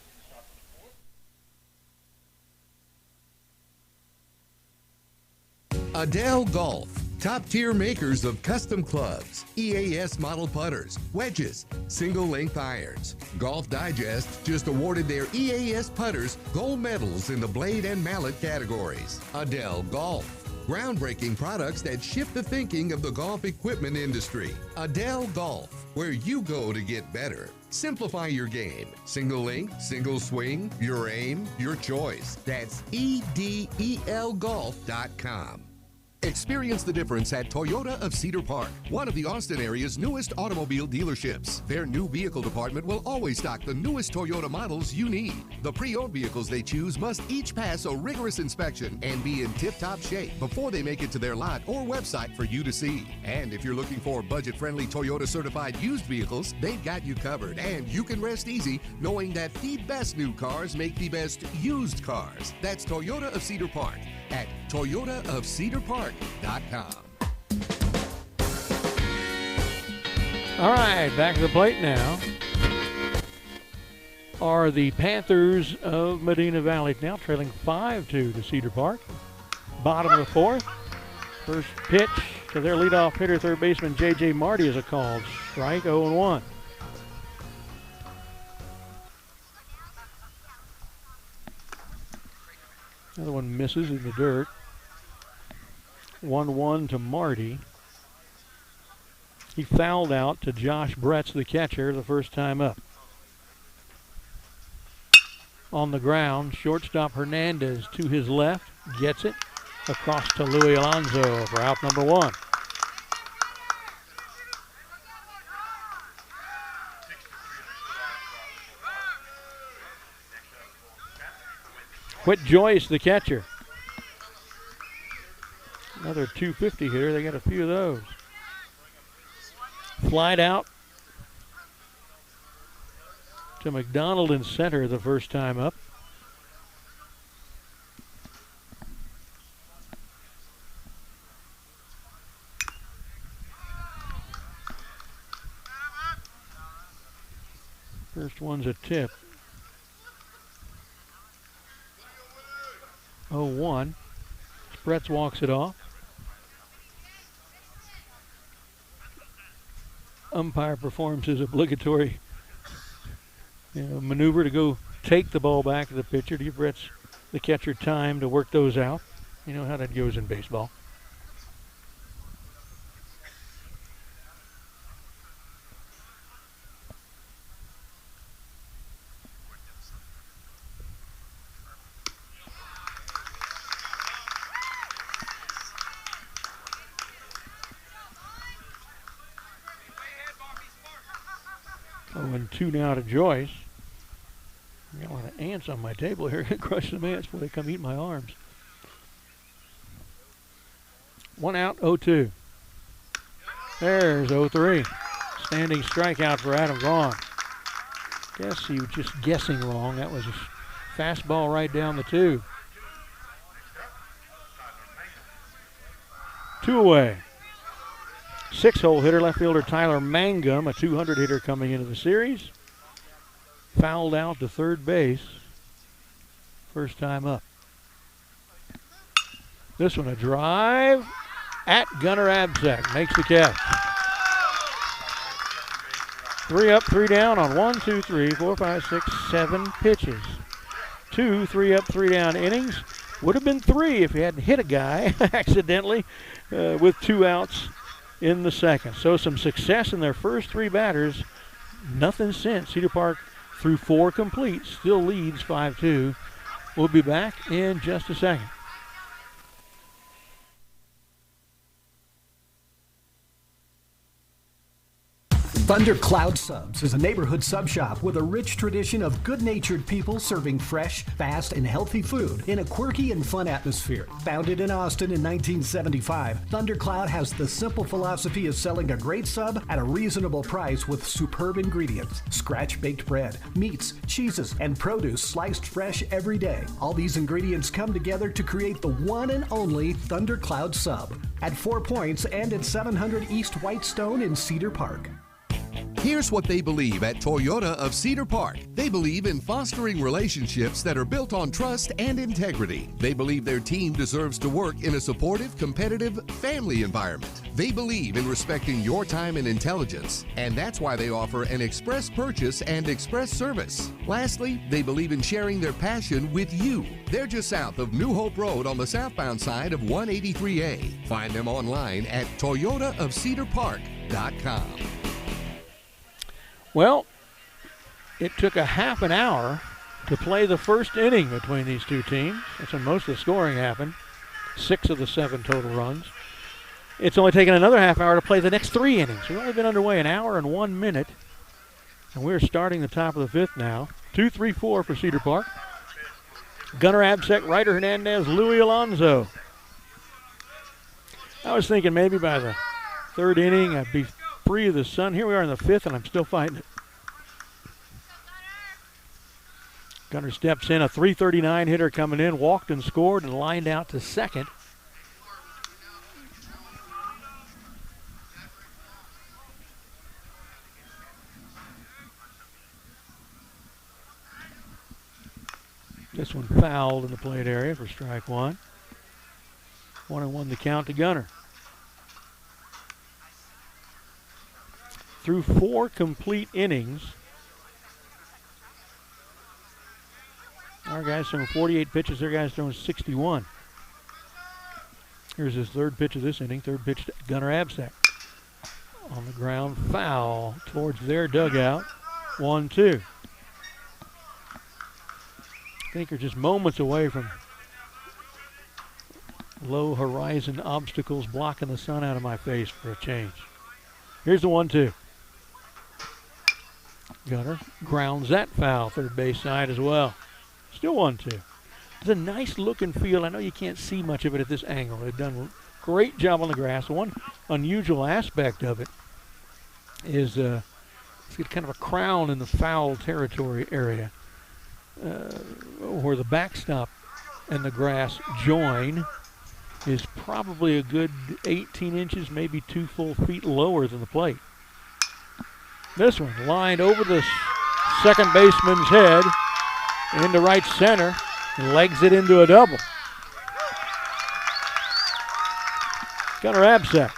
Adele Golf. Top-tier makers of custom clubs, EAS model putters, wedges, single-length irons. Golf Digest just awarded their EAS putters gold medals in the blade and mallet categories. Adele Golf. Groundbreaking products that shift the thinking of the golf equipment industry. Adele Golf, where you go to get better. Simplify your game. Single length, single swing, your aim, your choice. That's EDELGolf.com. Experience the difference at Toyota of Cedar Park, one of the Austin area's newest automobile dealerships. Their new vehicle department will always stock the newest Toyota models you need. The pre-owned vehicles they choose must each pass a rigorous inspection and be in tip-top shape before they make it to their lot or website for you to see. And if you're looking for budget-friendly Toyota certified used vehicles, they've got you covered. And you can rest easy knowing that the best new cars make the best used cars. That's Toyota of Cedar Park at toyotaofcedarpark.com. All right, back to the plate now are the Panthers of Medina Valley, now trailing 5-2 to Cedar Park. Bottom of the fourth. First pitch to their leadoff hitter, third baseman J.J. Marty, is a called strike, 0-1. Another one misses in the dirt. 1-1 to Marty. He fouled out to Josh Bretz, the catcher, the first time up. On the ground, shortstop Hernandez to his left, gets it across to Louis Alonso for out number one. Whit Joyce, the catcher. Another 250 hitter. They got a few of those. Flied out to McDonald in center the first time up. First one's a tip. 0-1. Spretz walks it off. Umpire performs his obligatory maneuver to go take the ball back to the pitcher to give Bretz, the catcher, time to work those out. You know how that goes in baseball. And 2 now to Joyce. I got a lot of ants on my table here. Crush some ants before they come eat my arms. 1 out, 0-2. There's 0-3. Standing strikeout for Adam Vaughn. Guess he was just guessing wrong. That was a fastball right down the tube. 2 away. 6-hole hitter, left fielder Tyler Mangum, a 200 hitter coming into the series. Fouled out to third base. First time up. This one a drive at Gunnar Abzak. Makes the catch. 3 up, 3 down on 1, 2, 3, 4, 5, 6, 7 pitches. 2 3 up, 3 down innings. Would have been 3 if he hadn't hit a guy accidentally with 2 outs in the second. So some success in their first 3 batters. Nothing since. Cedar Park through 4 complete. Still leads 5-2. We'll be back in just a second. Thunder Cloud Subs is a neighborhood sub shop with a rich tradition of good-natured people serving fresh, fast, and healthy food in a quirky and fun atmosphere. Founded in Austin in 1975, Thunder Cloud has the simple philosophy of selling a great sub at a reasonable price with superb ingredients, scratch-baked bread, meats, cheeses, and produce sliced fresh every day. All these ingredients come together to create the one and only Thunder Cloud Sub at 4 Points and at 700 East Whitestone in Cedar Park. Here's what they believe at Toyota of Cedar Park. They believe in fostering relationships that are built on trust and integrity. They believe their team deserves to work in a supportive, competitive, family environment. They believe in respecting your time and intelligence, and that's why they offer an express purchase and express service. Lastly, they believe in sharing their passion with you. They're just south of New Hope Road on the southbound side of 183A. Find them online at toyotaofcedarpark.com. Well, it took a half an hour to play the first inning between these two teams. That's when most of the scoring happened. 6 of the 7 total runs. It's only taken another half hour to play the next 3 innings. We've only been underway an hour and 1 minute. And we're starting the top of the 5th now. 2-3-4 for Cedar Park. Gunnar Absek, Ryder Hernandez, Louis Alonso. I was thinking maybe by the 3rd inning I'd be free of the sun. Here we are in the 5th, and I'm still fighting it. Gunnar steps in, a .339 hitter coming in, walked and scored and lined out to second. This one fouled in the plate area for strike 1. 1-1 the count to Gunnar. Through 4 complete innings, our guy's throwing 48 pitches, their guy's throwing 61. Here's his 3rd pitch of this inning, 3rd pitch to Gunnar Absek. On the ground, foul towards their dugout. 1-2. I think are just moments away from low horizon obstacles blocking the sun out of my face for a change. Here's the 1-2. Gunnar grounds that foul, 3rd base side as well. Still 1-2. It's a nice look and feel. I know you can't see much of it at this angle. They've done a great job on the grass. One unusual aspect of it is it's got kind of a crown in the foul territory area. Where the backstop and the grass join is probably a good 18 inches, maybe 2 full feet lower than the plate. This one lined over the second baseman's head into right center and legs it into a double. Gunnar Absek.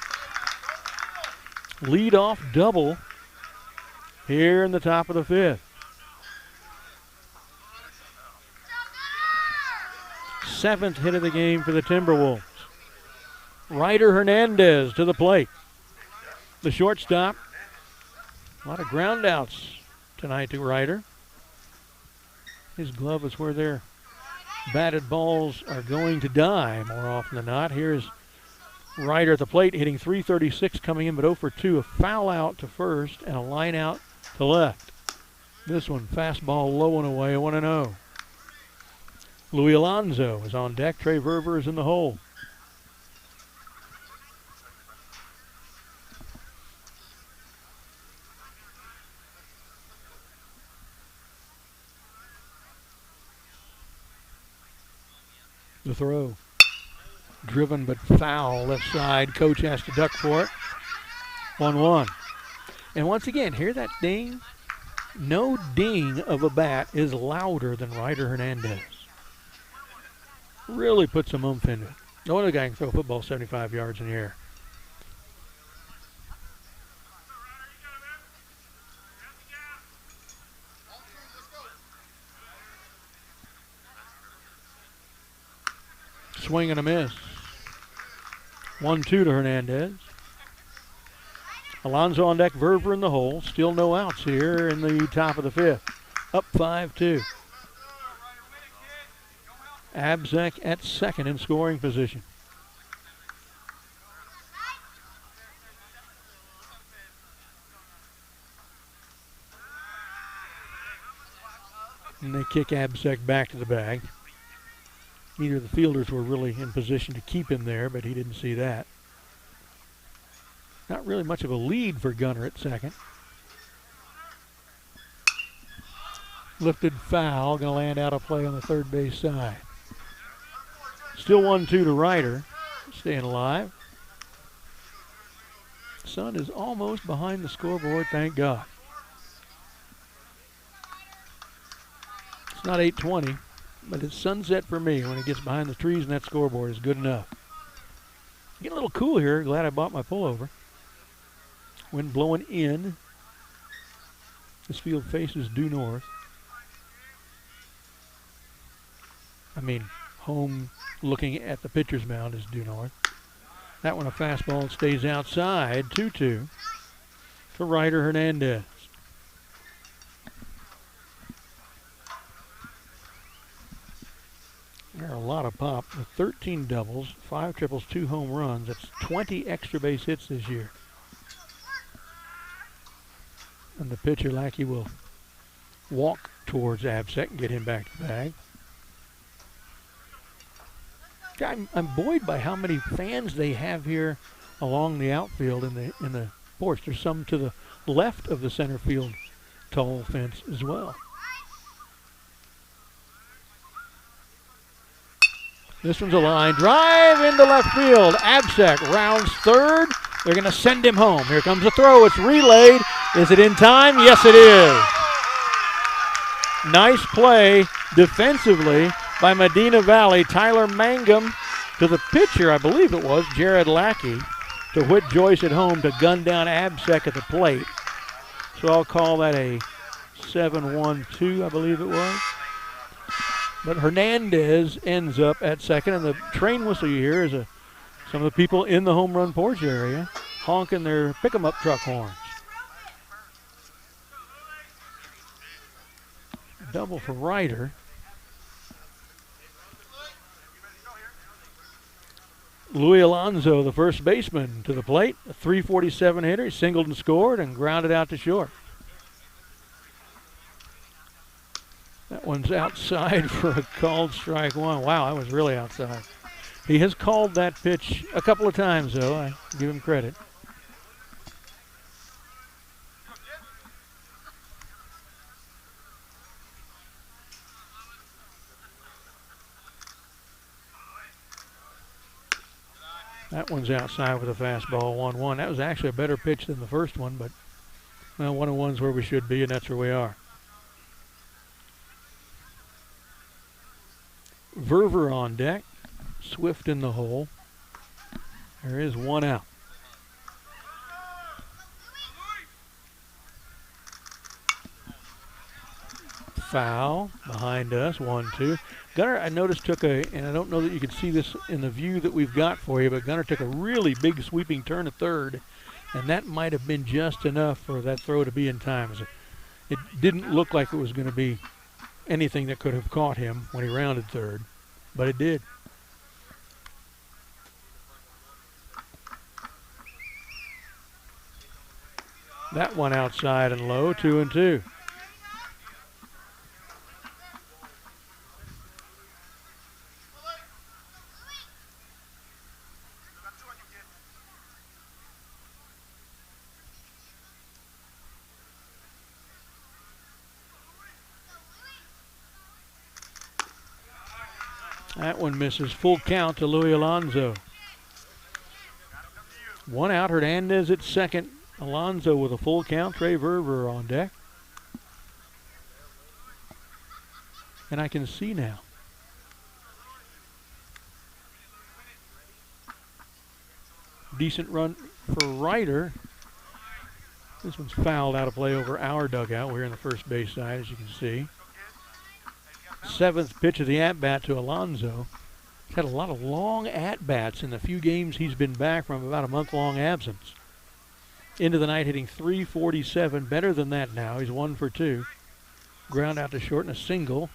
Lead-off double here in the top of the 5th. 7th hit of the game for the Timberwolves. Ryder Hernandez to the plate. The shortstop. A lot of ground outs tonight to Ryder. His glove is where their batted balls are going to die more often than not. Here's Ryder at the plate hitting .336 coming in, but 0 for 2. A foul out to first and a line out to left. This one fastball low and away, 1-0. Louis Alonso is on deck. Trey Verver is in the hole. The throw. Driven but foul left side. Coach has to duck for it. 1-1. And once again, hear that ding? No ding of a bat is louder than Ryder Hernandez. Really put some oomph into it. No other guy can throw a football 75 yards in the air. Swing and a miss. 1-2 to Hernandez. Alonso on deck, Verver in the hole. Still no outs here in the top of the 5th. Up 5-2. Absek at second in scoring position. And they kick Absek back to the bag. Neither of the fielders were really in position to keep him there, but he didn't see that. Not really much of a lead for Gunnar at second. Lifted foul, going to land out of play on the 3rd base side. Still 1-2 to Ryder, staying alive. Sun is almost behind the scoreboard, thank God. It's not 8:20, but it's sunset for me. When it gets behind the trees and that scoreboard is good enough. Getting a little cool here, glad I bought my pullover. Wind blowing in. This field faces due north. I mean, home looking at the pitcher's mound is due north. That one a fastball stays outside. 2-2 to Ryder Hernandez. There are a lot of pop with 13 doubles, 5 triples, 2 home runs. That's 20 extra base hits this year. And the pitcher, Lackey, will walk towards Absek and get him back to the bag. I'm buoyed by how many fans they have here along the outfield in the porch. There's some to the left of the center field tall fence as well. This one's a line drive into left field. Absek rounds third. They're going to send him home. Here comes the throw. It's relayed. Is it in time? Yes, it is. Nice play defensively by Medina Valley. Tyler Mangum to the pitcher, I believe it was, Jared Lackey, to Whit Joyce at home to gun down Absek at the plate. So I'll call that a 7-1-2, I believe it was. But Hernandez ends up at second, and the train whistle you hear is some of the people in the home run porch area honking their pick-em-up truck horns. Double for Ryder. Louis Alonso, the first baseman, to the plate. A .347 hitter. He singled and scored and grounded out to short. That one's outside for a called strike one. Wow, that was really outside. He has called that pitch a couple of times, though. I give him credit. That one's outside with a fastball, 1-1. That was actually a better pitch than the first one, but well, 1-1's where we should be, and that's where we are. Verver on deck. Swift in the hole. There is one out. Foul behind us, 1-2. Gunnar, I noticed, took and I don't know that you can see this in the view that we've got for you, but Gunnar took a really big sweeping turn to third, and that might have been just enough for that throw to be in time. It didn't look like it was going to be anything that could have caught him when he rounded third, but it did. That one outside and low, 2-2. That one misses. Full count to Louis Alonso. One out. Hernandez at second. Alonso with a full count. Trey Verver on deck. And I can see now. Decent run for Ryder. This one's fouled out of play over our dugout. We're in the first base side, as you can see. Seventh pitch of the at-bat to Alonso. He's had a lot of long at-bats in the few games he's been back from about a month-long absence. Into the night hitting .347, better than that now. He's 1 for 2. Ground out to short and a single,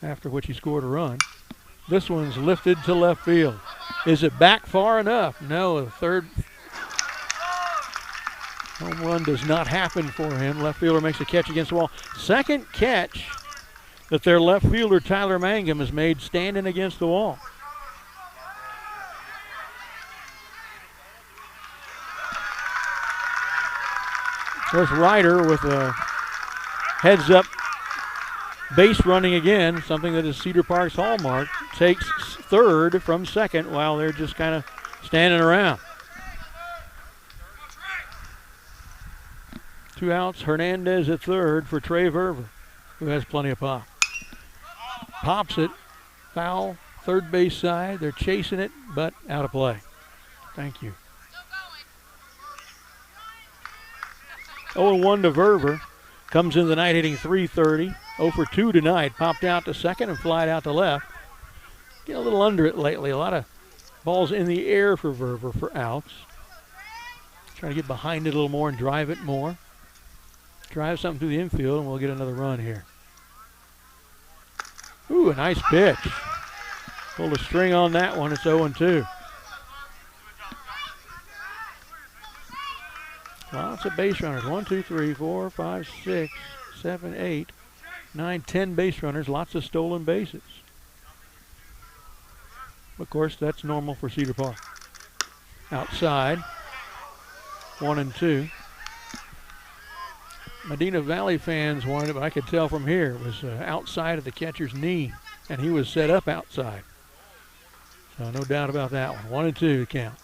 after which he scored a run. This one's lifted to left field. Is it back far enough? No, the third home run does not happen for him. Left fielder makes a catch against the wall. Second catch that their left fielder, Tyler Mangum, has made standing against the wall. There's Ryder with a heads-up base running again, something that is Cedar Park's hallmark. Takes third from second while they're just kind of standing around. 2 outs, Hernandez at third for Trey Verver, who has plenty of pop. Pops it, foul, third base side. They're chasing it, but out of play. Thank you. 0-1 to Verver. Comes in the night hitting .330. 0 for 2 tonight. Popped out to second and flied out to left. Get a little under it lately. A lot of balls in the air for Verver for outs. Trying to get behind it a little more and drive it more. Drive something through the infield and we'll get another run here. Ooh, a nice pitch. Pulled a string on that one. It's 0-2. Lots of base runners. 1, 2, 3, 4, 5, 6, 7, 8, 9, 10 base runners. Lots of stolen bases. Of course, that's normal for Cedar Park. Outside, 1 and 2. Medina Valley fans wanted it, but I could tell from here it was outside of the catcher's knee, and he was set up outside. So no doubt about that one. 1 and 2 to count.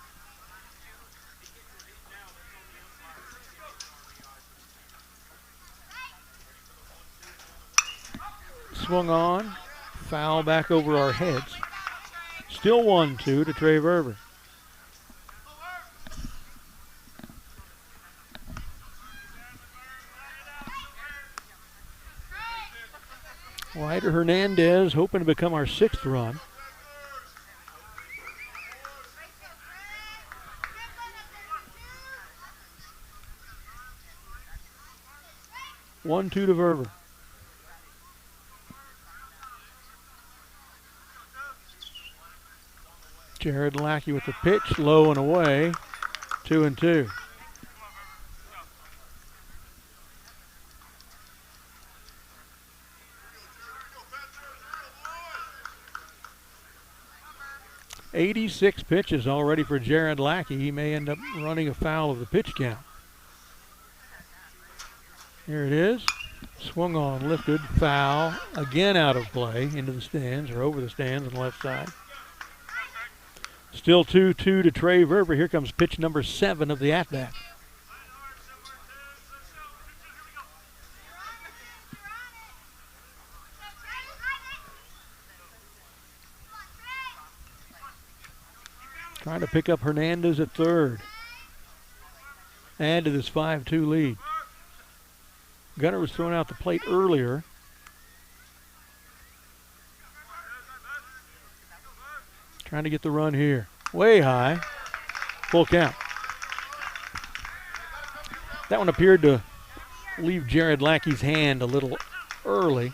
Swung on, foul back over our heads. Still 1-2 to Trey Verver. Ryder Hernandez hoping to become our 6th run. One, 2 to Verver. Jared Lackey with the pitch, low and away, 2 and 2. "86 pitches already for Jared Lackey. He may end up running afoul of the pitch count. Here it is. Swung on, lifted, foul, again out of play, into the stands, or over the stands on the left side. Still 2-2 to Trey Verver. Here comes pitch number 7 of the at-bat. Trying to pick up Hernandez at third. Add to this 5-2 lead. Gunner was thrown out the plate earlier. Trying to get the run here. Way high. Full count. That one appeared to leave Jared Lackey's hand a little early.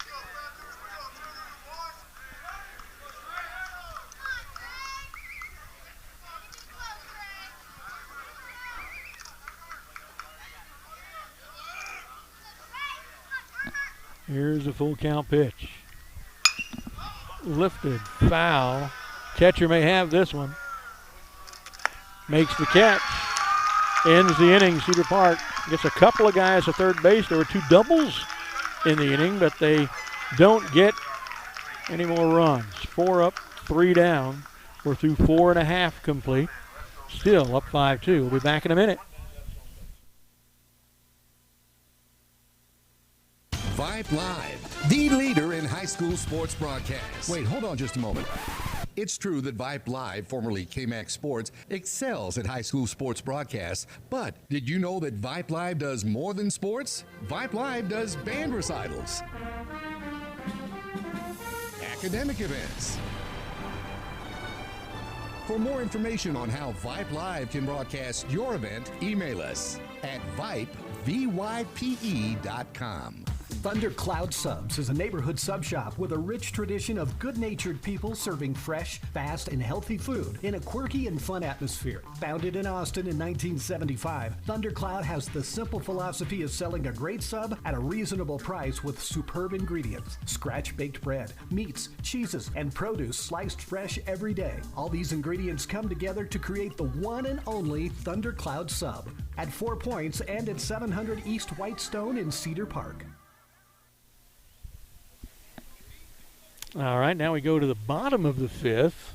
Here's a full count pitch. Lifted, foul. Catcher may have this one. Makes the catch. Ends the inning. Cedar Park gets a couple of guys to third base. There were 2 doubles in the inning, but they don't get any more runs. 4 up, 3 down. We're through 4.5 complete. Still up 5-2. We'll be back in a minute. Vype Live, the leader in high school sports broadcasts. Wait, hold on just a moment. It's true that Vype Live, formerly KMAX Sports, excels at high school sports broadcasts. But did you know that Vype Live does more than sports? Vype Live does band recitals, academic events. For more information on how Vype Live can broadcast your event, email us at vype.com. Thundercloud Subs is a neighborhood sub shop with a rich tradition of good-natured people serving fresh, fast, and healthy food in a quirky and fun atmosphere. Founded in Austin in 1975, Thundercloud has the simple philosophy of selling a great sub at a reasonable price with superb ingredients. Scratch-baked bread, meats, cheeses, and produce sliced fresh every day. All these ingredients come together to create the one and only Thundercloud Sub at 4 Points and at 700 East Whitestone in Cedar Park. All right, now we go to the bottom of the 5th.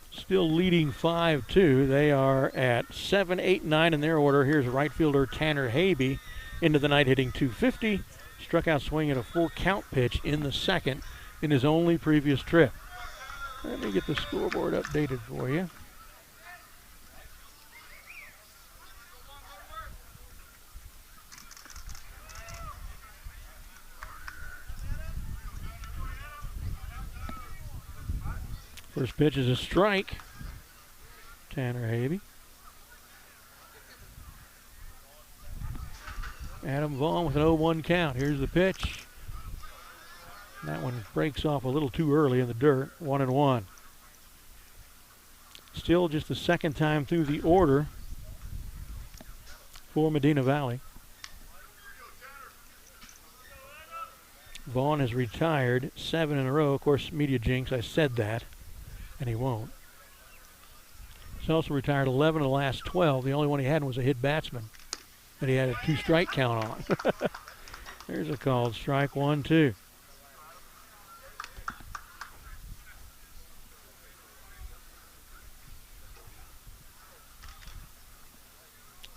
Still leading 5-2. They are at 7, 8, 9 in their order. Here's right fielder Tanner Habe into the night hitting .250. Struck out swinging a full count pitch in the 2nd in his only previous trip. Let me get the scoreboard updated for you. First pitch is a strike. Tanner Habe. Adam Vaughn with an 0-1 count. Here's the pitch. That one breaks off a little too early in the dirt. 1-1. Still just the second time through the order for Medina Valley. Vaughn has retired 7 in a row. Of course, media jinx, I said that, and he won't. He's also retired 11 of the last 12. The only one he had was a hit batsman that he had a 2-strike count on. There's a called strike 1-2.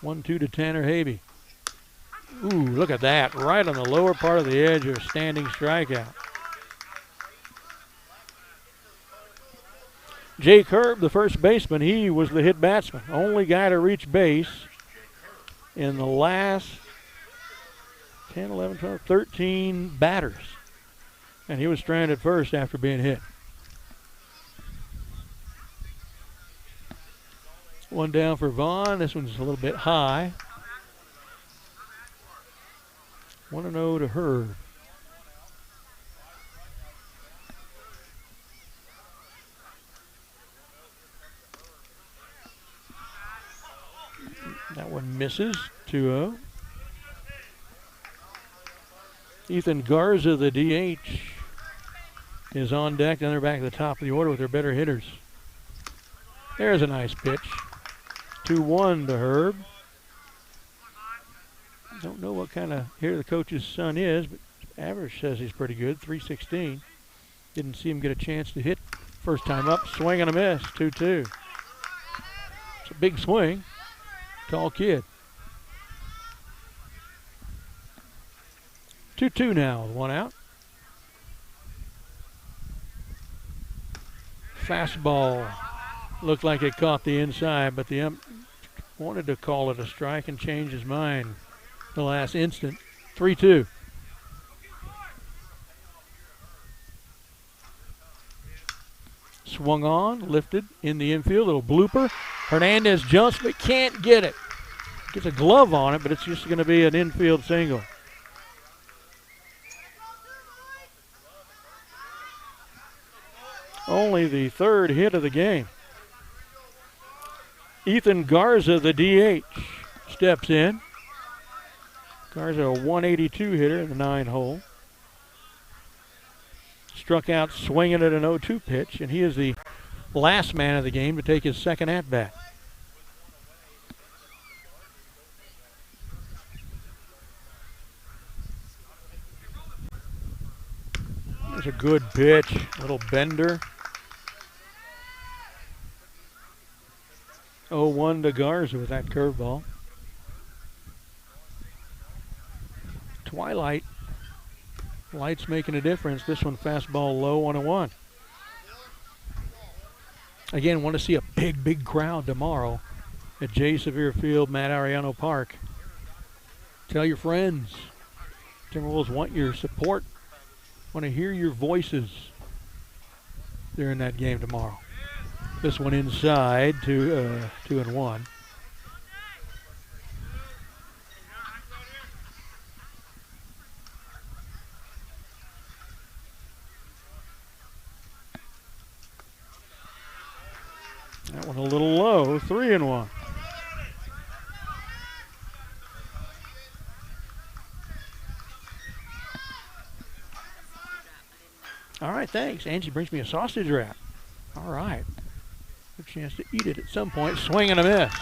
One, 2 to Tanner Habe. Ooh, look at that. Right on the lower part of the edge of a standing strikeout. Jake Herb, the first baseman, he was the hit batsman. Only guy to reach base in the last 10, 11, 12, 13 batters. And he was stranded first after being hit. One down for Vaughn. This one's a little bit high. 1-0 to Herb. That one misses. 2-0. Ethan Garza, the DH, is on deck. Then they're back at the top of the order with their better hitters. There's a nice pitch. 2-1 to Herb. Don't know what kind of hitter the coach's son is, but average says he's pretty good, 316. Didn't see him get a chance to hit first time up. Swing and a miss, 2-2. It's a big swing. Tall kid. 2-2 now with one out. Fastball looked like it caught the inside, but the ump wanted to call it a strike and changed his mind the last instant. 3-2. Swung on, lifted in the infield, little blooper. Hernandez jumps but can't get it. Gets a glove on it, but it's just going to be an infield single. Only the third hit of the game. Ethan Garza, the DH, steps in. Garza, a 182 hitter in the 9-hole. Struck out swinging at an 0-2 pitch, and he is the last man of the game to take his second at-bat. There's a good pitch, little bender. 0-1 to Garza with that curveball. Twilight. Light's making a difference. This one fastball low, 1-1. Again, want to see a big crowd tomorrow at J. Sevier Field, Matt Ariano Park. Tell your friends. Timberwolves want your support. Want to hear your voices during that game tomorrow. This one inside, 2-1. That one a little low, 3-1. All right, thanks. Angie brings me a sausage wrap. All right. Good chance to eat it at some point. Swing and a miss.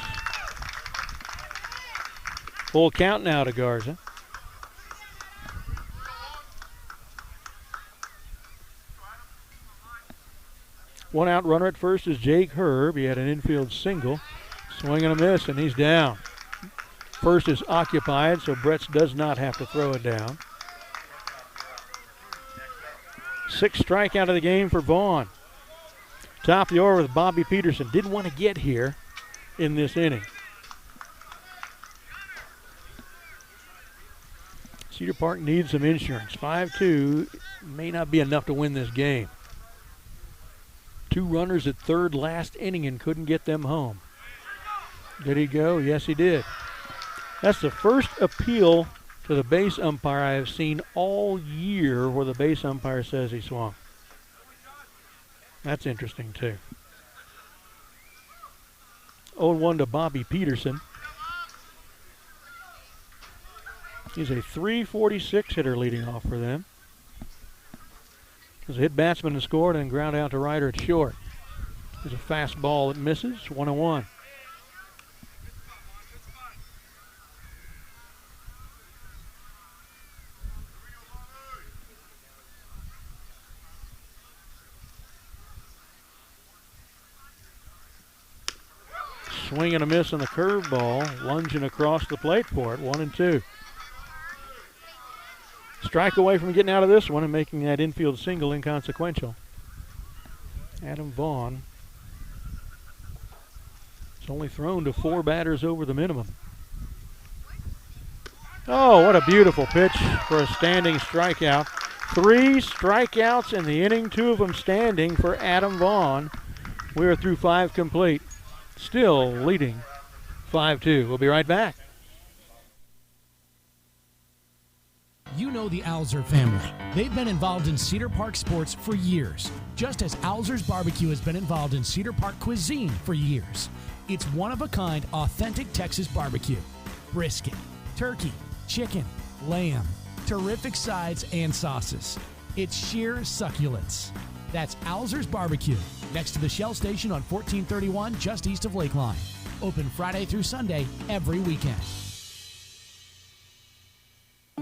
Full count now to Garza. One out runner at first is Jake Herb. He had an infield single. Swing and a miss, and he's down. First is occupied, so Bretz does not have to throw it down. 6th strikeout of the game for Vaughn. Top of the order with Bobby Peterson. Didn't want to get here in this inning. Cedar Park needs some insurance. 5-2 may not be enough to win this game. 2 runners at third last inning and couldn't get them home. Did he go? Yes, he did. That's the first appeal to to the base umpire I have seen all year where the base umpire says he swung. That's interesting, too. 0-1 to Bobby Peterson. He's a .346 hitter leading off for them. There's a hit batsman and scored and ground out to Ryder at short. There's a fast ball that misses, 1-1. Swing and a miss on the curveball, lunging across the plate for it, 1-2. Strike away from getting out of this one and making that infield single inconsequential. Adam Vaughn. It's only thrown to 4 batters over the minimum. Oh, what a beautiful pitch for a standing strikeout. 3 strikeouts in the inning, 2 of them standing for Adam Vaughn. We are through 5 complete. Still leading 5-2. We'll be right back. You know the Alzer family. They've been involved in Cedar Park sports for years, just as Alzer's Barbecue has been involved in Cedar Park cuisine for years. It's one-of-a-kind, authentic Texas barbecue. Brisket, turkey, chicken, lamb, terrific sides and sauces. It's sheer succulence. That's Alzer's Barbecue, next to the Shell Station on 1431, just east of Lakeline. Open Friday through Sunday, every weekend.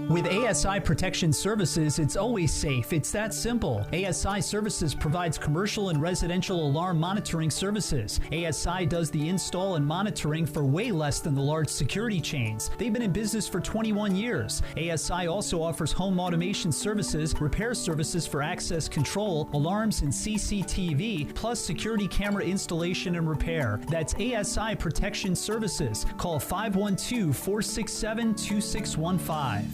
With ASI Protection Services, it's always safe. It's that simple. ASI Services provides commercial and residential alarm monitoring services. ASI does the install and monitoring for way less than the large security chains. They've been in business for 21 years. ASI also offers home automation services, repair services for access control, alarms, and CCTV, plus security camera installation and repair. That's ASI Protection Services. Call 512-467-2615.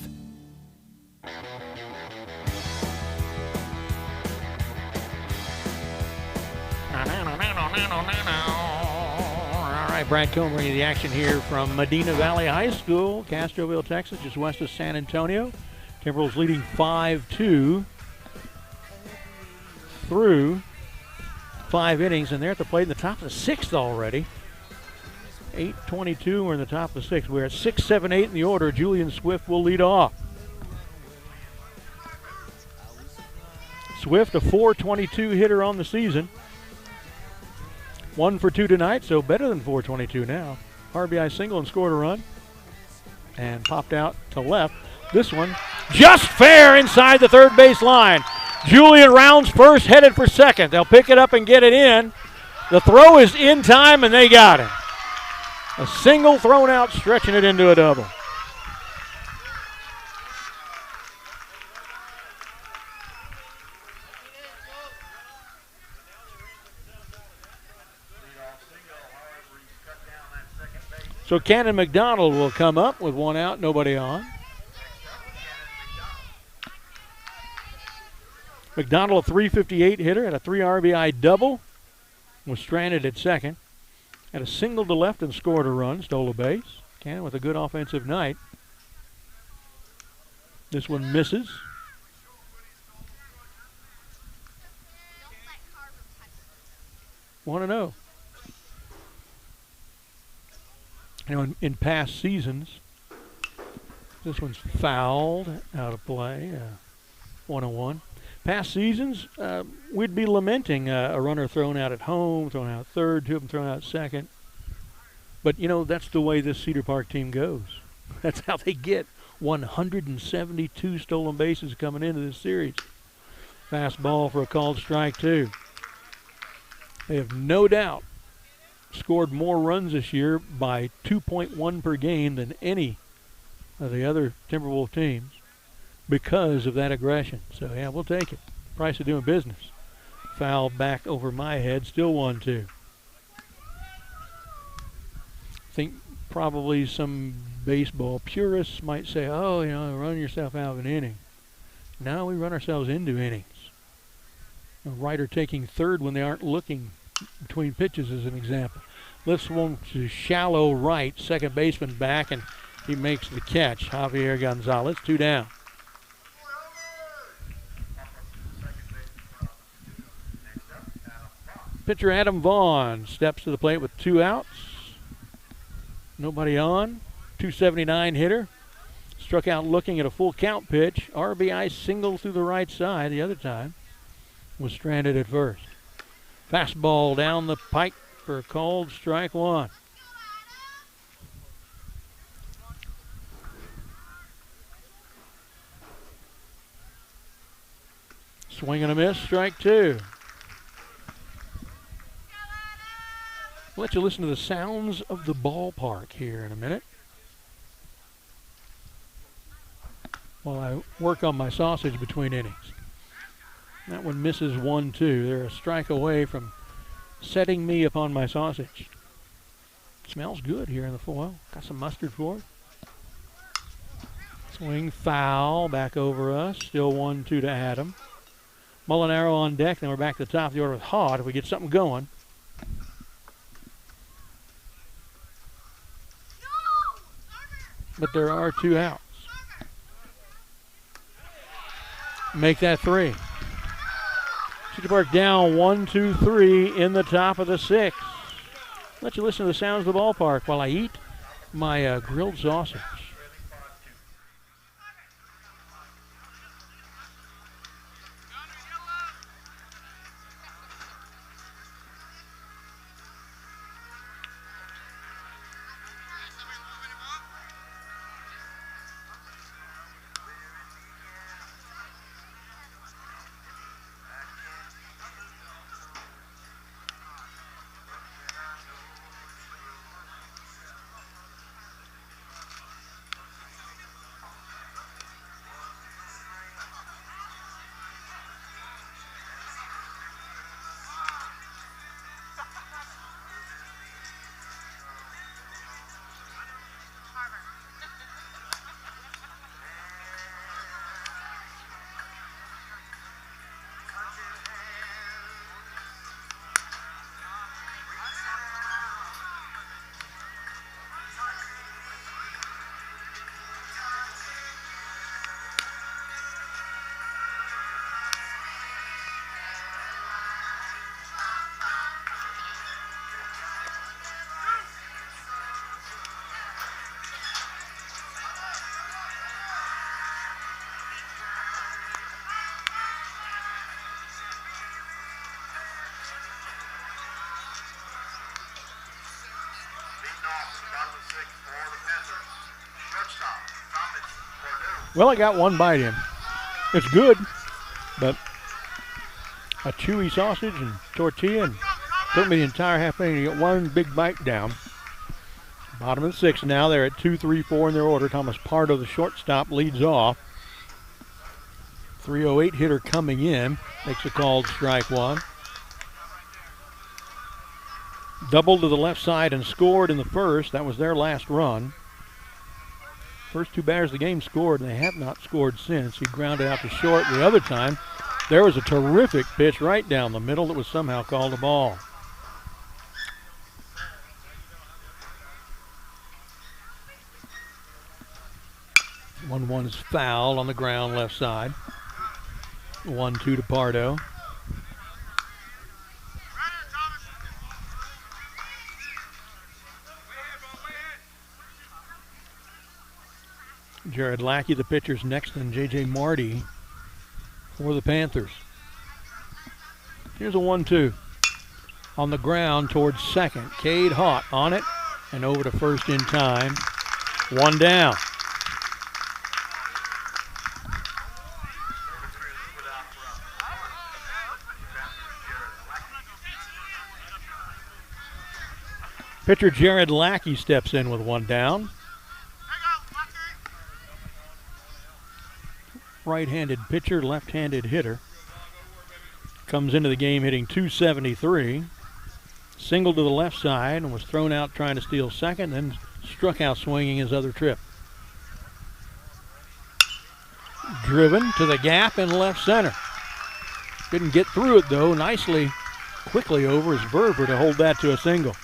All right, Brad Cohn bringing you the action here from Medina Valley High School, Castroville, Texas, just west of San Antonio. Timberwolves leading 5-2 through 5 innings, and they're at the plate in the top of the 6th already. 8:22, we're in the top of the 6th. We're at 6, 7, 8 in the order. Julian Swift will lead off. Swift, a .422 hitter on the season. 1 for 2 tonight, so better than .422 now. RBI single and scored a run. And popped out to left. This one just fair inside the third base line. Julian rounds first, headed for second. They'll pick it up and get it in. The throw is in time, and they got it. A single thrown out, stretching it into a double. So Cannon McDonald will come up with 1 out, nobody on. McDonald, a .358 hitter, had a 3 RBI double, was stranded at second. Had a single to left and scored a run, stole a base. Cannon with a good offensive night. This one misses. Want to know. You know, in past seasons, this one's fouled, out of play, 1-1. Past seasons, we'd be lamenting a runner thrown out at home, thrown out third, 2 of them thrown out second. But, you know, that's the way this Cedar Park team goes. That's how they get 172 stolen bases coming into this series. Fastball for a called strike, too. They have no doubt scored more runs this year by 2.1 per game than any of the other Timberwolf teams because of that aggression. So, yeah, we'll take it. Price of doing business. Foul back over my head, still 1-2. I think probably some baseball purists might say, oh, you know, run yourself out of an inning. Now we run ourselves into innings. A rider taking third when they aren't looking between pitches is an example. Lifts one to shallow right, second baseman back, and He makes the catch. Javier Gonzalez, 2 down. Pitcher Adam Vaughn steps to the plate with 2 outs. Nobody on. 279 hitter. Struck out looking at a full count pitch. RBI single through the right side the other time. Was stranded at first. Fastball down the pike for a called strike 1. Swing and a miss, strike 2. I'll let you listen to the sounds of the ballpark here in a minute while I work on my sausage between innings. That one misses 1-2. They're a strike away from setting me upon my sausage. Smells good here in the foil. Got some mustard for it. Swing foul back over us. Still 1-2 to Adam. Molinaro on deck. Then we're back to the top of the order with Haught if we get something going. But there are 2 outs. Make that 3. Cedar Park down 1-2-3 in the top of the 6th. Let you listen to the sounds of the ballpark while I eat my grilled sausage. Well, I got one bite in. It's good, but a chewy sausage and tortilla, and took me the entire half inning to get one big bite down. Bottom of the 6th now. They're at 2-3-4 in their order. Thomas Pardo, the shortstop, leads off. 308 hitter coming in. Makes a called strike 1. Doubled to the left side and scored in the first. That was their last run. First 2 batters of the game scored, and they have not scored since. He grounded out to short the other time. There was a terrific pitch right down the middle that was somehow called a ball. One is foul on the ground left side. 1-2 to Pardo. Jared Lackey, the pitcher's next, and J.J. Marty for the Panthers. Here's a 1-2. On the ground towards second. Cade Haught on it and over to first in time. 1 down. Pitcher Jared Lackey steps in with 1 down. Right-handed pitcher, left-handed hitter. Comes into the game hitting .273. Singled to the left side and was thrown out trying to steal second, then struck out swinging his other trip. Driven to the gap in left center. Didn't get through it though. Nicely, quickly over is Verver to hold that to a single.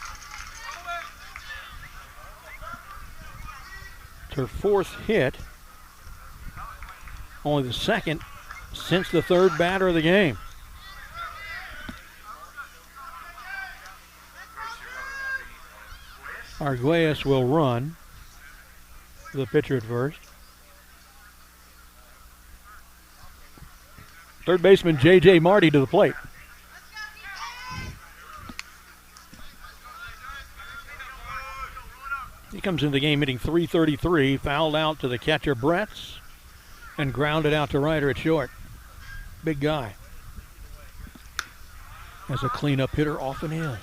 It's her 4th hit. Only the 2nd since the 3rd batter of the game. Arguelles will run. The pitcher at first. Third baseman J.J. Marty to the plate. He comes into the game hitting .333, fouled out to the catcher Bretz, and grounded out to Ryder at short. Big guy. As a cleanup hitter often is.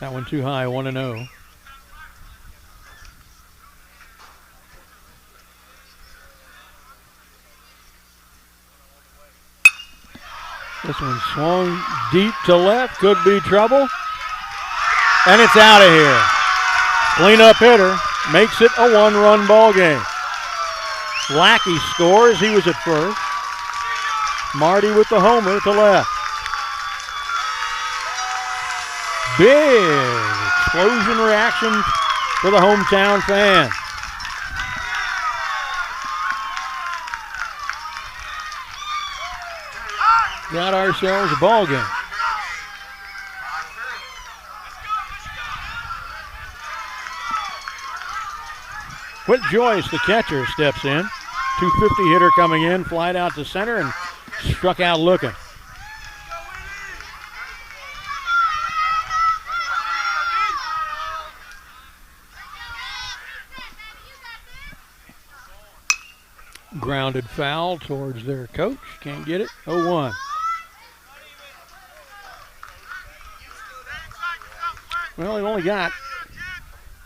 That one too high, 1-0. This one swung deep to left, could be trouble. And it's out of here. Cleanup hitter makes it a 1-run ball game. Lackey scores, he was at first. Marty with the homer to left. Big explosion reaction for the hometown fans. Got ourselves a ball game. Whit Joyce, the catcher, steps in. 250 hitter coming in, flied out to center and struck out looking. Grounded foul towards their coach. Can't get it. 0-1. Well, they've only got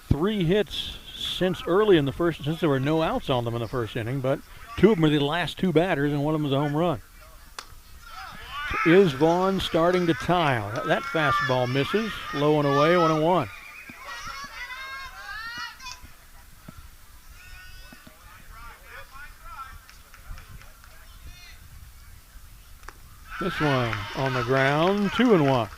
3 hits since early in the first, since there were no outs on them in the first inning, but 2 of them are the last 2 batters, and one of them is a home run. So is Vaughn starting to tile? That fastball misses. Low and away, 1-1. This one on the ground, 2-1.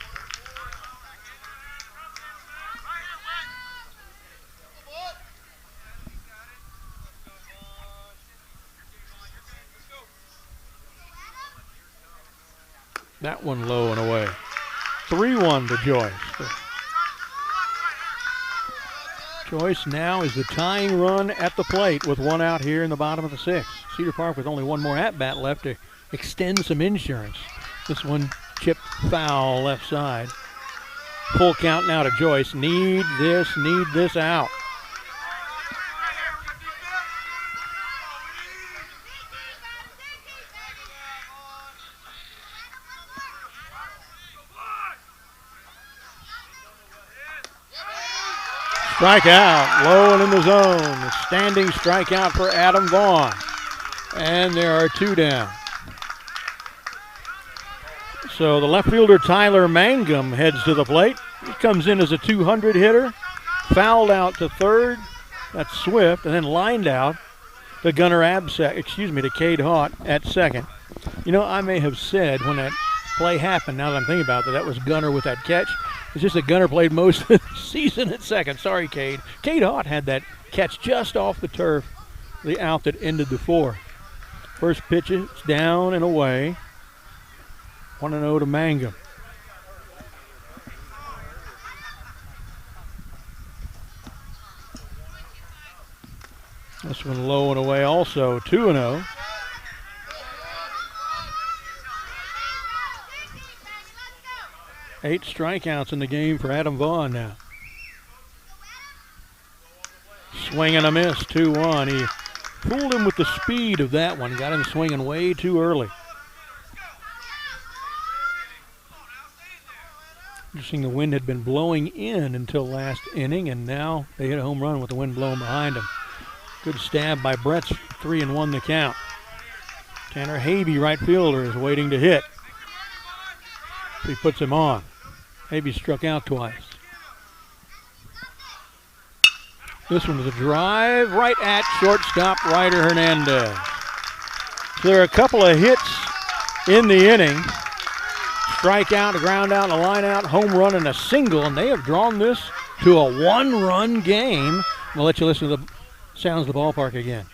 That one low and away. 3-1 to Joyce. Joyce now is the tying run at the plate with 1 out here in the bottom of the 6th. Cedar Park with only 1 more at-bat left to extend some insurance. This one chipped foul left side. Full count now to Joyce. Need this out. Strikeout, low and in the zone. A standing strikeout for Adam Vaughn. And there are 2 down. So the left fielder Tyler Mangum heads to the plate. He comes in as a 200 hitter. Fouled out to third. That's Swift. And then lined out to to Cade Haught at second. You know, I may have said when that play happened, now that I'm thinking about it, that was Gunner with that catch. It's just that Gunner played most of the season at second. Sorry, Cade. Cade Haught had that catch just off the turf, the out that ended the 4th. First pitch is down and away. 1-0 to Mangum. This one low and away also, 2-0. Eight strikeouts in the game for Adam Vaughn now. Swing and a miss, 2-1. He fooled him with the speed of that one. Got him swinging way too early. Interesting, the wind had been blowing in until last inning, and now they hit a home run with the wind blowing behind them. Good stab by Bretz, 3-1 the count. Tanner Habe, right fielder, is waiting to hit. He puts him on. Habe struck out twice. This one was a drive right at shortstop Ryder Hernandez. So there are a couple of hits in the inning. Strikeout, a ground out, a line out, home run, and a single, and they have drawn this to a 1-run game. I'll let you listen to the sounds the ballpark again.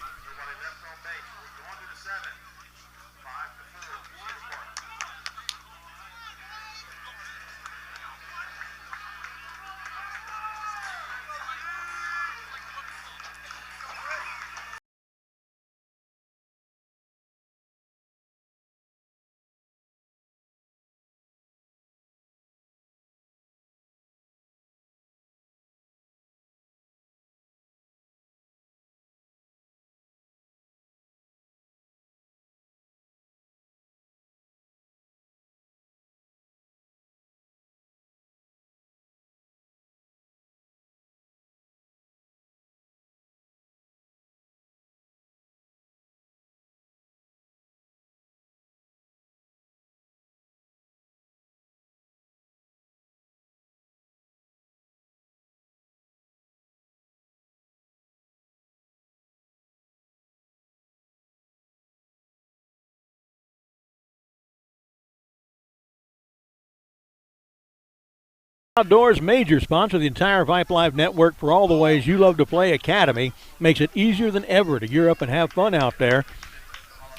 Outdoors, major sponsor of the entire Vype Live network for all the ways you love to play. Academy makes it easier than ever to gear up and have fun out there.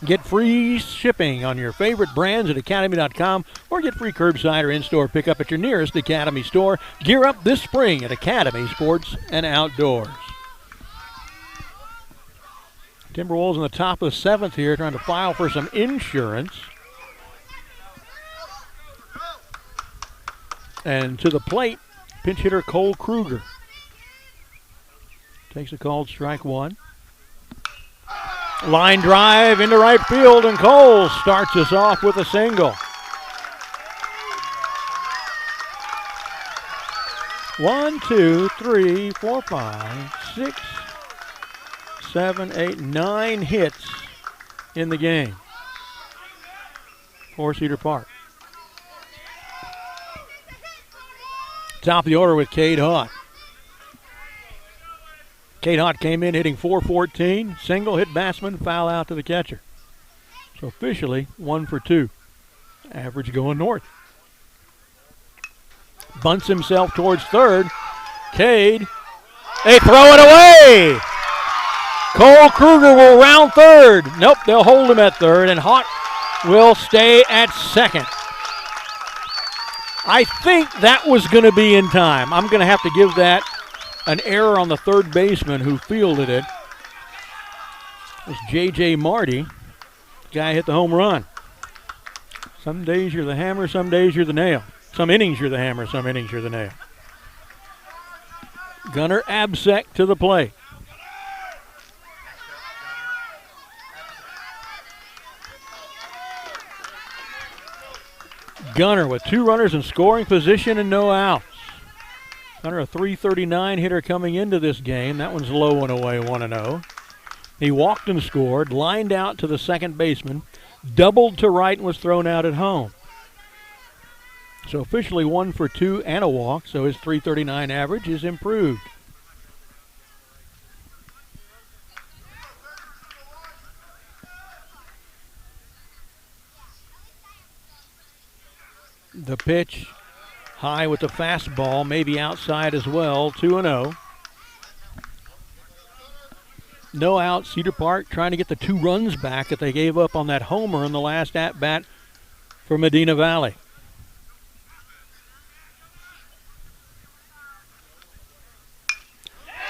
Get free shipping on your favorite brands at academy.com or get free curbside or in-store pickup at your nearest Academy store. Gear up this spring at Academy Sports and Outdoors. Timberwolves in the top of the 7th here trying to file for some insurance. And to the plate, pinch hitter Cole Kruger. Takes a called strike one. Line drive into right field, and Cole starts us off with a single. 1, 2, 3, 4, 5, 6, 7, 8, 9 hits in the game for Cedar Park. Top of the order with Cade Hott. Cade Hott came in hitting .414. Single, hit batsman, foul out to the catcher. So officially 1 for 2. Average going north. Bunts himself towards third. Cade, they throw it away. Cole Kruger will round third. Nope, they'll hold him at third, and Hott will stay at second. I think that was going to be in time. I'm going to have to give that an error on the third baseman who fielded it. It was J.J. Marty. Guy hit the home run. Some days you're the hammer, some days you're the nail. Some innings you're the hammer, some innings you're the nail. Gunnar Absek to the plate. Gunnar with 2 runners in scoring position and no outs. Gunnar, a .339 hitter coming into this game. That one's low and away, 1-0. He walked and scored, lined out to the second baseman, doubled to right and was thrown out at home. So officially 1 for 2 and a walk, so his .339 average is improved. The pitch high with the fastball, maybe outside as well, 2-0. No out, Cedar Park trying to get the 2 runs back that they gave up on that homer in the last at-bat for Medina Valley.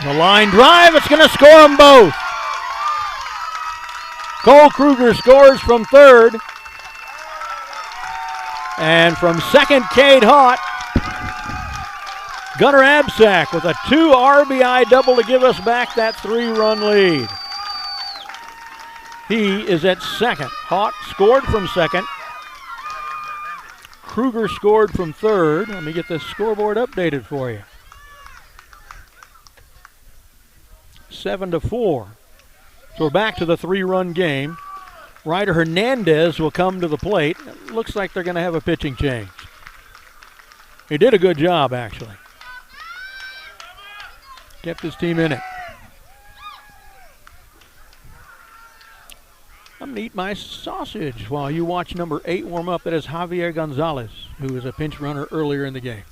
The line drive, it's going to score them both. Cole Kruger scores from third. And from second, Cade Hott. Gunnar Absack with a 2 RBI double to give us back that 3-run lead. He is at second. Hott scored from second. Kruger scored from third. Let me get this scoreboard updated for you. 7-4. So we're back to the 3-run game. Ryder Hernandez will come to the plate. It looks like they're going to have a pitching change. He did a good job, actually. Kept his team in it. I'm going to eat my sausage while you watch number 8 warm up. That is Javier Gonzalez, who was a pinch runner earlier in the game.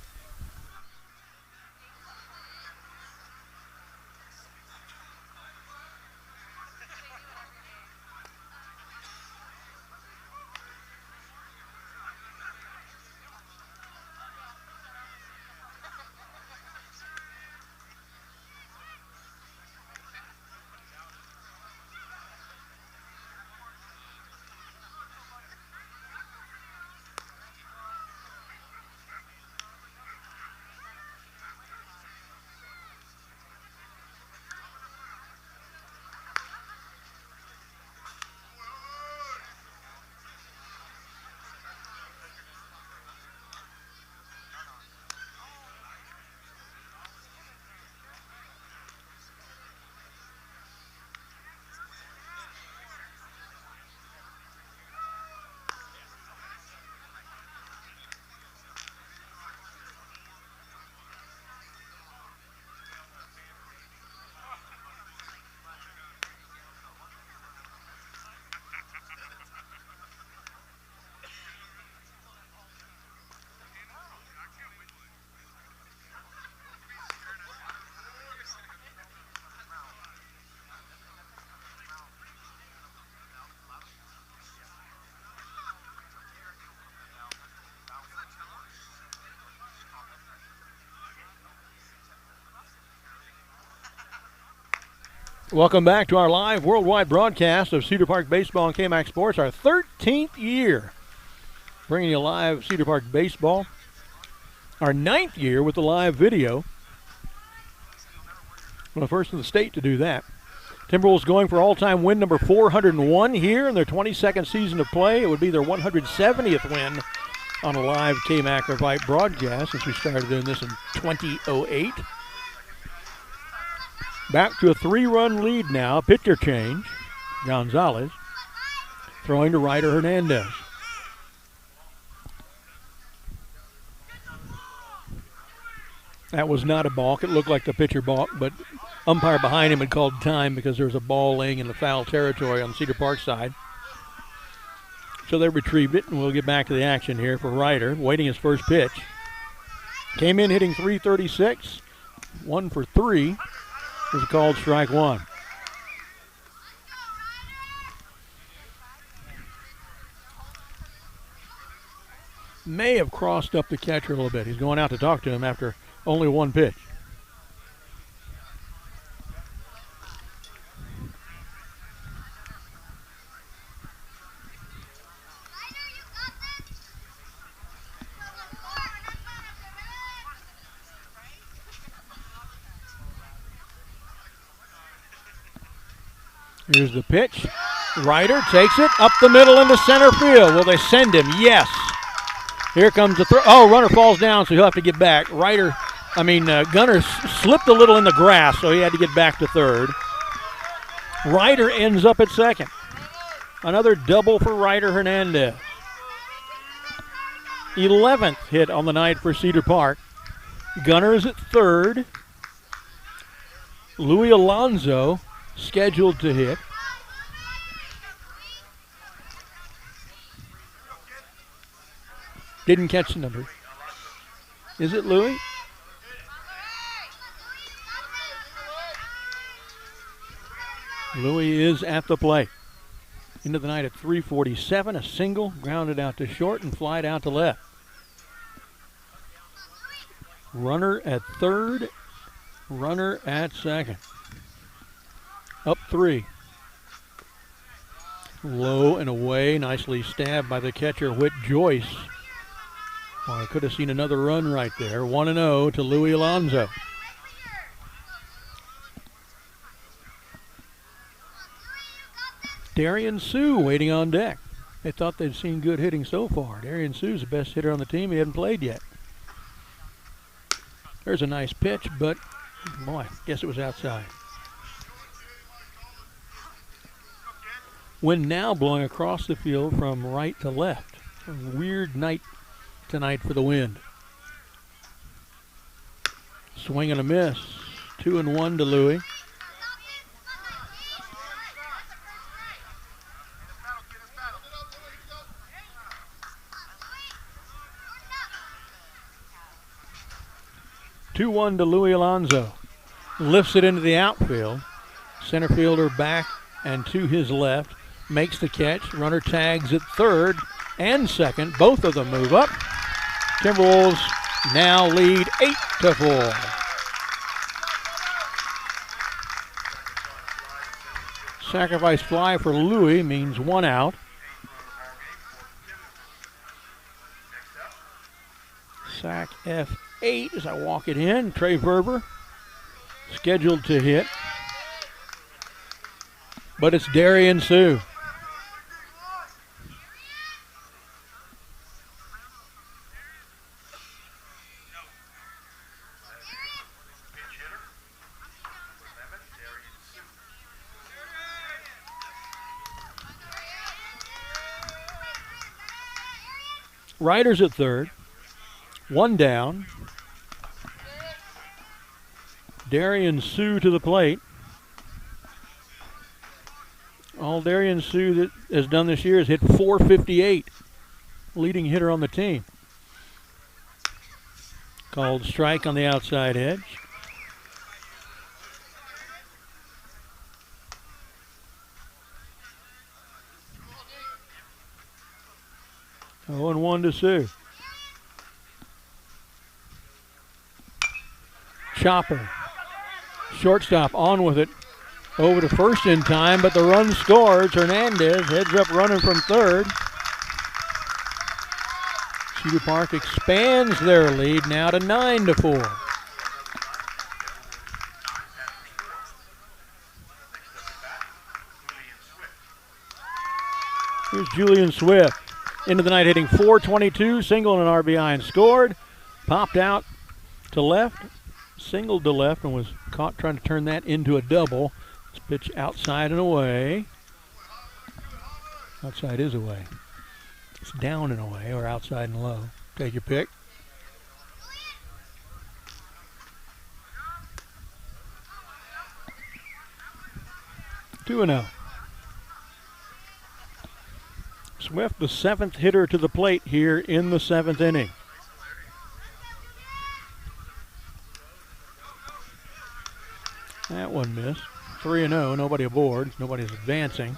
Welcome back to our live worldwide broadcast of Cedar Park Baseball and KMAX Sports, our 13th year bringing you live Cedar Park Baseball, our 9th year with the live video. Well, the first in the state to do that. Timberwolves going for all-time win number 401 here in their 22nd season of play. It would be their 170th win on a live KMAC or Vype broadcast since we started doing this in 2008. Back to a 3-run lead now. Pitcher change. Gonzalez throwing to Ryder Hernandez. That was not a balk. It looked like the pitcher balked, but umpire behind him had called time because there was a ball laying in the foul territory on Cedar Park side. So they retrieved it, and we'll get back to the action here for Ryder, waiting his first pitch. Came in hitting .336, 1 for 3. Was called strike one. May have crossed up the catcher a little bit. He's going out to talk to him after only one pitch. Here's the pitch. Ryder takes it up the middle into center field. Will they send him? Yes. Here comes the throw. Oh, runner falls down, so he'll have to get back. Gunner slipped a little in the grass, so he had to get back to third. Ryder ends up at second. Another double for Ryder Hernandez. 11th hit on the night for Cedar Park. Gunner is at third. Louis Alonso scheduled to hit. Didn't catch the number. Is it Louis? Louis is at the plate. Into the night at .347, a single, grounded out to short and flied out to left. Runner at third, runner at second. Up 3. Low and away, nicely stabbed by the catcher, Whit Joyce. Well, I could have seen another run right there. 1-0 to Louis Alonso. Darian Sue waiting on deck. They thought they'd seen good hitting so far. Darian Sue's the best hitter on the team. He hadn't played yet. There's a nice pitch, but, boy, I guess it was outside. Wind now blowing across the field from right to left. A weird night tonight for the wind. Swing and a miss. 2-1 to Louis. (2-1) to Louis Alonso. Lifts it into the outfield. Center fielder back and to his left. Makes the catch. Runner tags at third and second. Both of them move up. Timberwolves now lead 8-4. Sacrifice fly for Louis means 1 out. Sack F8 as I walk it in. Trey Verber scheduled to hit. But it's Darian Sue. Ryder's at third. 1 down. Darian Sue to the plate. All Darian Sue that has done this year is hit .458. Leading hitter on the team. Called strike on the outside edge. Oh, and 1 to Sue. Chopper. Shortstop on with it. over to first in time, but the run scores. Hernandez heads up running from third. Cedar Park expands their lead now to 9-4. Here's Julian Swift. Into the night hitting .422, single and an RBI and scored. Popped out to left, singled to left and was caught trying to turn that into a double. This pitch outside and away. Outside is away. It's down and away or outside and low. Take your pick. Two and 0. Swift, the 7th hitter to the plate here in the 7th inning. That one missed. 3-0, nobody aboard, nobody's advancing.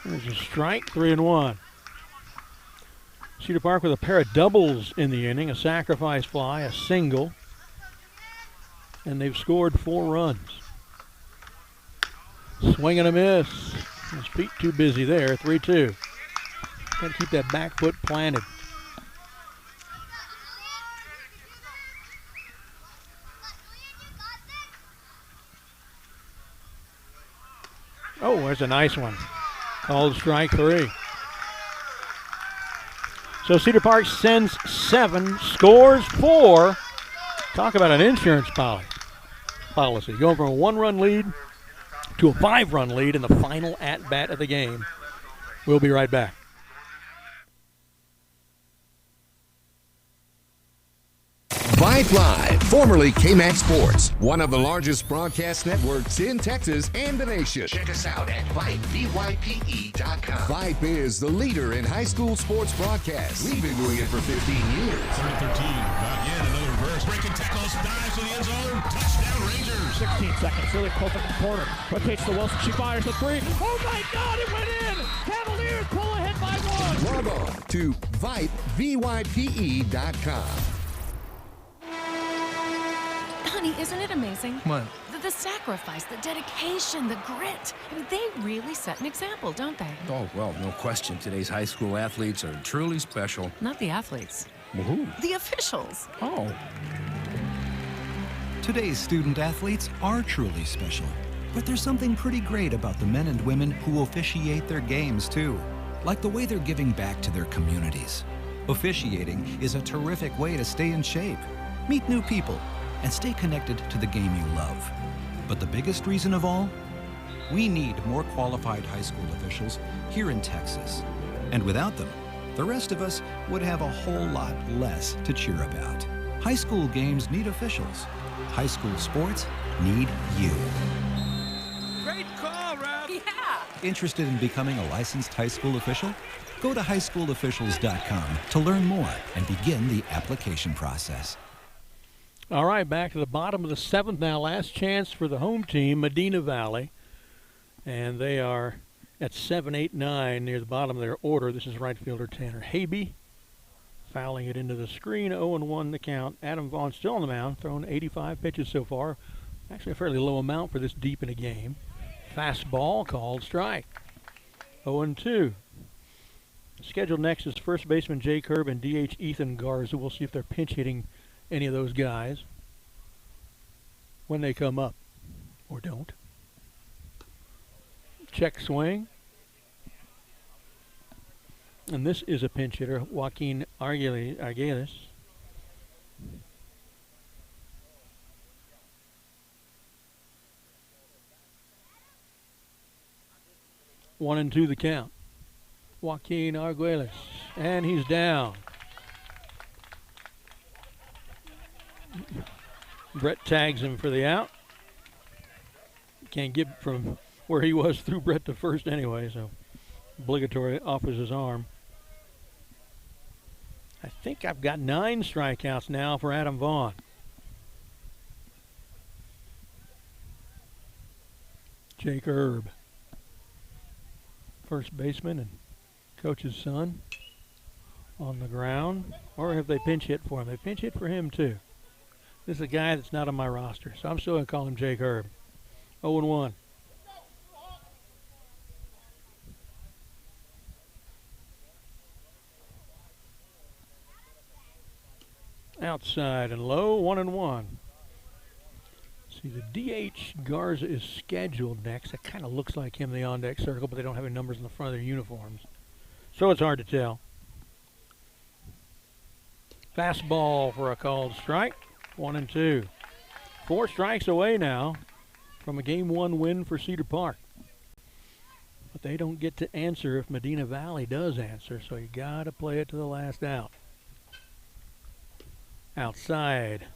There's a strike, 3-1. Cedar Park with a pair of doubles in the inning, a sacrifice fly, a single, and they've scored 4 runs. Swing and a miss. His feet too busy there, 3-2. Got to keep that back foot planted. Oh, there's a nice one. Called strike 3. So Cedar Park sends 7, scores 4. Talk about an insurance policy. Going from a 1-run lead to a 5-run lead in the final at-bat of the game. We'll be right back. Vype Live, formerly KMAX Sports, one of the largest broadcast networks in Texas and the nation. Check us out at Vype, VYPE.com. Vype is the leader in high school sports broadcasts. We've been doing it for 15 years. 13, back in, another reverse, breaking tackles, dives to the end zone, touchdown Rangers. 16 seconds, really close at the corner. Rotates to Wilson, she fires the 3. Oh my God, it went in! Cavaliers pull ahead by 1. Log on to Vype, VYPE.com. Honey, isn't it amazing? What? The sacrifice, the dedication, the grit. I mean, they really set an example, don't they? Oh, well, no question. Today's high school athletes are truly special. Not the athletes. Well, who? The officials. Oh. Today's student athletes are truly special. But there's something pretty great about the men and women who officiate their games, too. Like the way they're giving back to their communities. Officiating is a terrific way to stay in shape, meet new people, and stay connected to the game you love. But the biggest reason of all? We need more qualified high school officials here in Texas. And without them, the rest of us would have a whole lot less to cheer about. High school games need officials. High school sports need you. Great call, Ralph! Yeah! Interested in becoming a licensed high school official? Go to highschoolofficials.com to learn more and begin the application process. All right, back to the bottom of the 7th now. Last chance for the home team, Medina Valley. And they are at 7-8-9 near the bottom of their order. This is right fielder Tanner Habe. Fouling it into the screen, 0-1 the count. Adam Vaughn still on the mound, thrown 85 pitches so far. Actually a fairly low amount for this deep in a game. Fastball called strike. 0-2. Scheduled next is first baseman Jay Kerb and DH Ethan Garza. We'll see if they're pinch hitting any of those guys when they come up, or don't. Check swing. And this is a pinch hitter, Joaquin Arguelles. One and 2 the count. Joaquin Arguelles, and he's down. Brett tags him for the out. Can't get from where he was through Brett to first anyway, so obligatory offers his arm. I think I've got 9 strikeouts now for Adam Vaughn. Jake Erb, first baseman and coach's son, on the ground. Or have they pinch hit for him? They pinch hit for him too. This is a guy that's not on my roster, so I'm still going to call him Jake Erb. 0-1. Outside and low, 1-1. See, the DH Garza is scheduled next. That kind of looks like him in the on-deck circle, but they don't have any numbers in the front of their uniforms, so it's hard to tell. Fastball for a called strike, 1-2. 4 strikes away now from a Game 1 win for Cedar Park. But they don't get to answer if Medina Valley does answer, so you got to play it to the last out. Outside,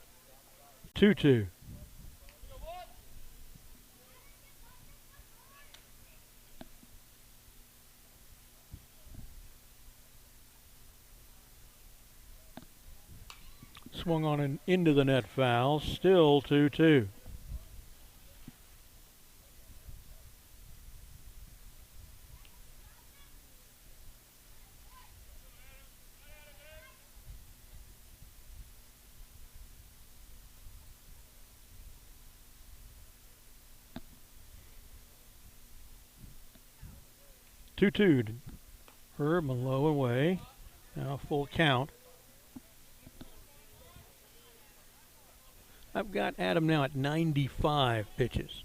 2-2. Swung on and into the net foul, still 2-2. Herb and low away. Now full count. I've got Adam now at 95 pitches.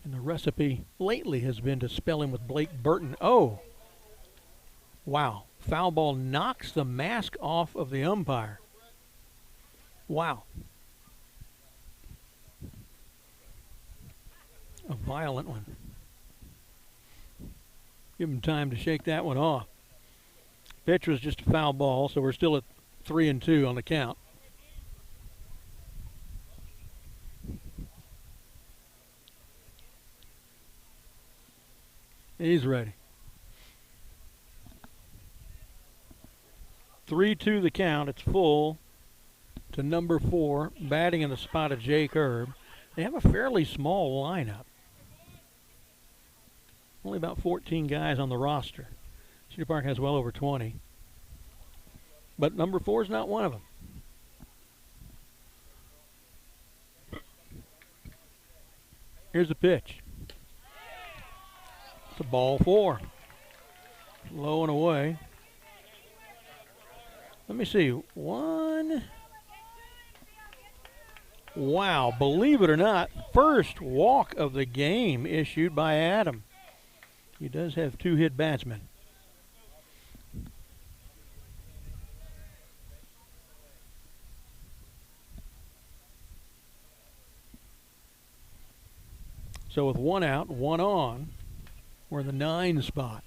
And the recipe lately has been to spell him with Blake Burton. Oh! Wow. Foul ball knocks the mask off of the umpire. Wow. A violent one. Give him time to shake that one off. Pitch was just a foul ball, so we're still at 3-2 on the count. He's ready. 3-2 the count. It's full to number 4, batting in the spot of Jake Erb. They have a fairly small lineup. Only about 14 guys on the roster. Cedar Park has well over 20. But number 4 is not one of them. Here's the pitch. It's a ball 4. Low and away. Let me see. 1. Wow, believe it or not, first walk of the game issued by Adam. He does have 2 hit batsmen. So with 1 out, 1 on, we're in the 9 spot.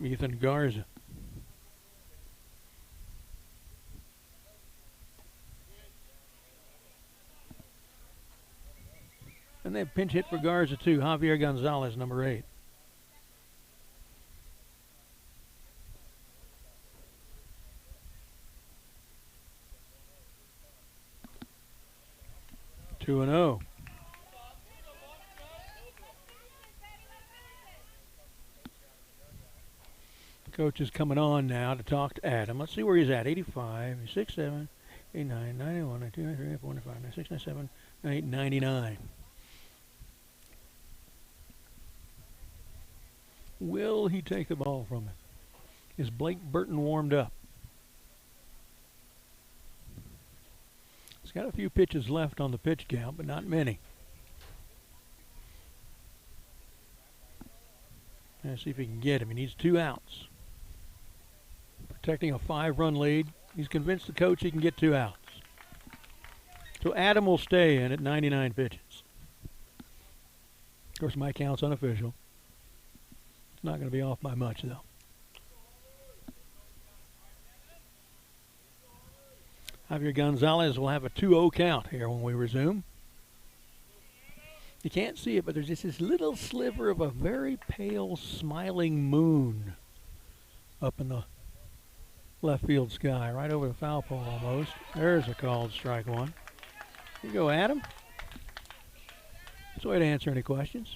Ethan Garza. And they pinch hit for Garza too. Javier Gonzalez, number 8. Two and 0. Coach is coming on now to talk to Adam. Let's see where he's at. 85, 67, 89, 91, 92, 93, 95, 96, 97, 98, 99. Will he take the ball from him? Is Blake Burton warmed up? He's got a few pitches left on the pitch count, but not many. Let's see if he can get him. He needs 2 outs. Protecting a 5-run lead. He's convinced the coach he can get 2 outs. So Adam will stay in at 99 pitches. Of course, my count's unofficial. It's not going to be off by much, though. Javier Gonzalez will have a 2-0 count here when we resume. You can't see it, but there's just this little sliver of a very pale, smiling moon up in the left field sky, right over the foul pole almost. There's a called strike 1. Here you go, Adam. That's a way to answer any questions.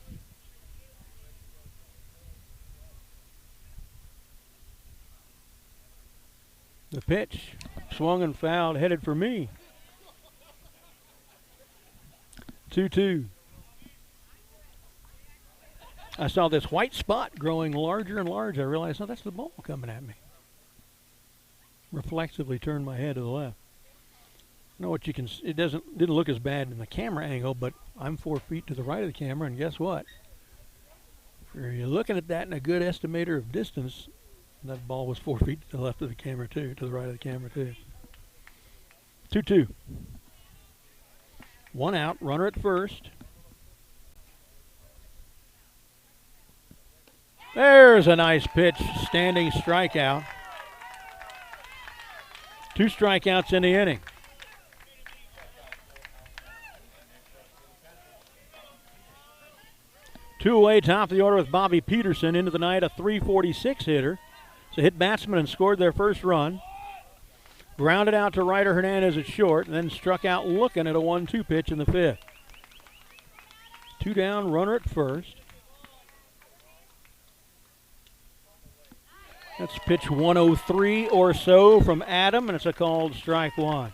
The pitch, swung and fouled, headed for me. 2-2. I saw this white spot growing larger and larger. I realized, oh, that's the ball coming at me. Reflexively turned my head to the left. I know what you can. It didn't look as bad in the camera angle, but I'm 4 feet to the right of the camera, and guess what? If you're looking at that in a good estimator of distance, that ball was 4 feet to the left of the camera too, to the right of the camera too. 2-2. One out, runner at first. There's a nice pitch, standing strikeout. 2 strikeouts in the inning. Two away, top of the order with Bobby Peterson. Into the night, a .346 hitter. So hit batsman and scored their first run. Grounded out to Ryder Hernandez at short, and then struck out looking at a 1-2 pitch in the fifth. 2 down, runner at first. That's pitch 103 or so from Adam, and it's a called strike one.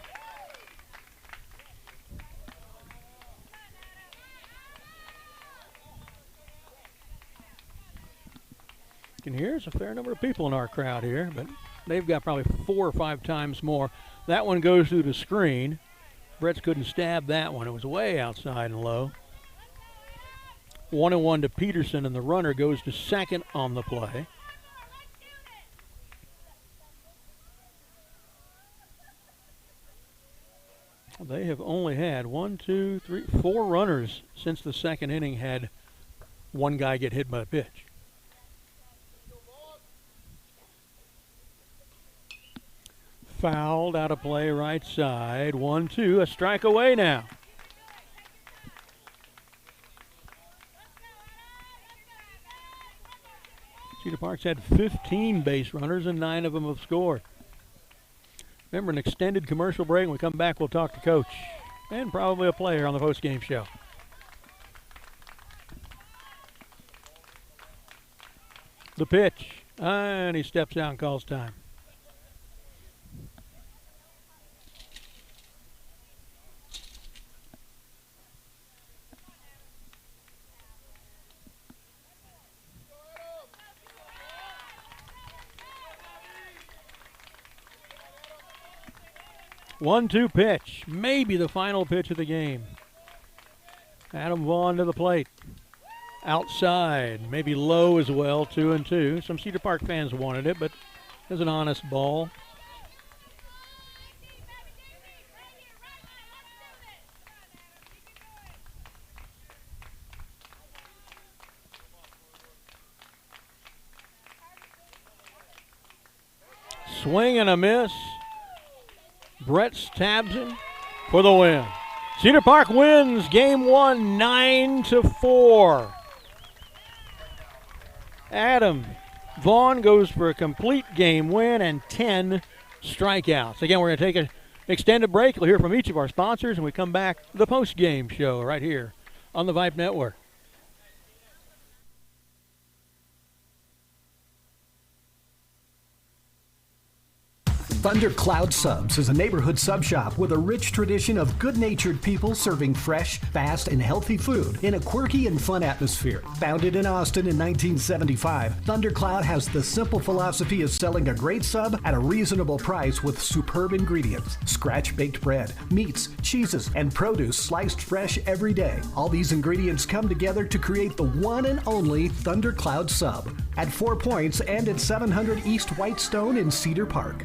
You can hear there's a fair number of people in our crowd here, but they've got probably 4 or 5 times more. That one goes through the screen. Bretts couldn't stab that one. It was way outside and low. 1-1 to Peterson, and the runner goes to second on the play. They have only had 4 runners since the second inning had one guy get hit by a pitch. Fouled, out of play, right side. 1-2, a strike away now. Cedar Park's had 15 base runners, and 9 of them have scored. Remember, an extended commercial break. When we come back, we'll talk to Coach and probably a player on the post-game show. The pitch, and he steps out and calls time. One-two pitch, maybe the final pitch of the game. Adam Vaughn to the plate. Outside, maybe low as well, 2-2. Some Cedar Park fans wanted it, but it's an honest ball. Swing and a miss. Brett stabs him for the win. Cedar Park wins game 1, 9-4. Adam Vaughn goes for a complete game win and 10 strikeouts. Again, we're going to take an extended break. We'll hear from each of our sponsors, and we come back to the post-game show right here on the Vype Network. Thundercloud Subs is a neighborhood sub shop with a rich tradition of good-natured people serving fresh, fast, and healthy food in a quirky and fun atmosphere. Founded in Austin in 1975, Thundercloud has the simple philosophy of selling a great sub at a reasonable price with superb ingredients. Scratch-baked bread, meats, cheeses, and produce sliced fresh every day. All these ingredients come together to create the one and only Thundercloud Sub at 4 Points and at 700 East Whitestone in Cedar Park.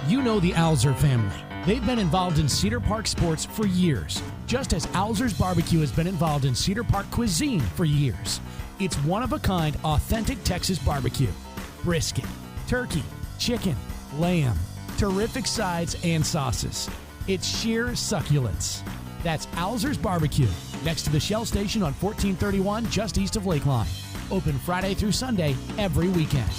You know the Alzer family. They've been involved in Cedar Park sports for years, just as Alzer's Barbecue has been involved in Cedar Park cuisine for years. It's one-of-a-kind, authentic Texas barbecue. Brisket, turkey, chicken, lamb, terrific sides and sauces. It's sheer succulence. That's Alzer's Barbecue, next to the Shell Station on 1431, just east of Lakeline. Open Friday through Sunday, every weekend.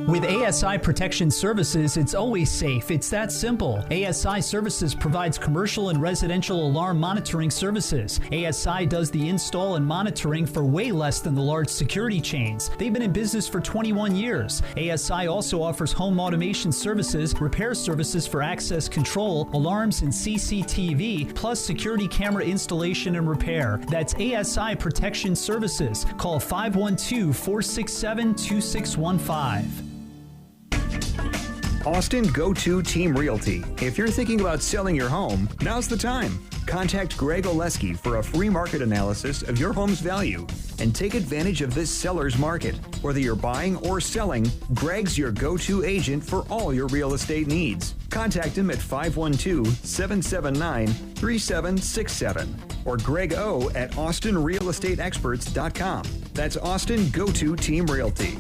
With ASI Protection Services, it's always safe. It's that simple. ASI Services provides commercial and residential alarm monitoring services. ASI does the install and monitoring for way less than the large security chains. They've been in business for 21 years. ASI also offers home automation services, repair services for access control, alarms and CCTV, plus security camera installation and repair. That's ASI Protection Services. Call 512-467-2615. Austin Go-To Team Realty. If you're thinking about selling your home, now's the time. Contact Greg Oleski for a free market analysis of your home's value and take advantage of this seller's market. Whether you're buying or selling, Greg's your go-to agent for all your real estate needs. Contact him at 512-779-3767 or Greg O at austinrealestateexperts.com. That's Austin Go-To Team Realty.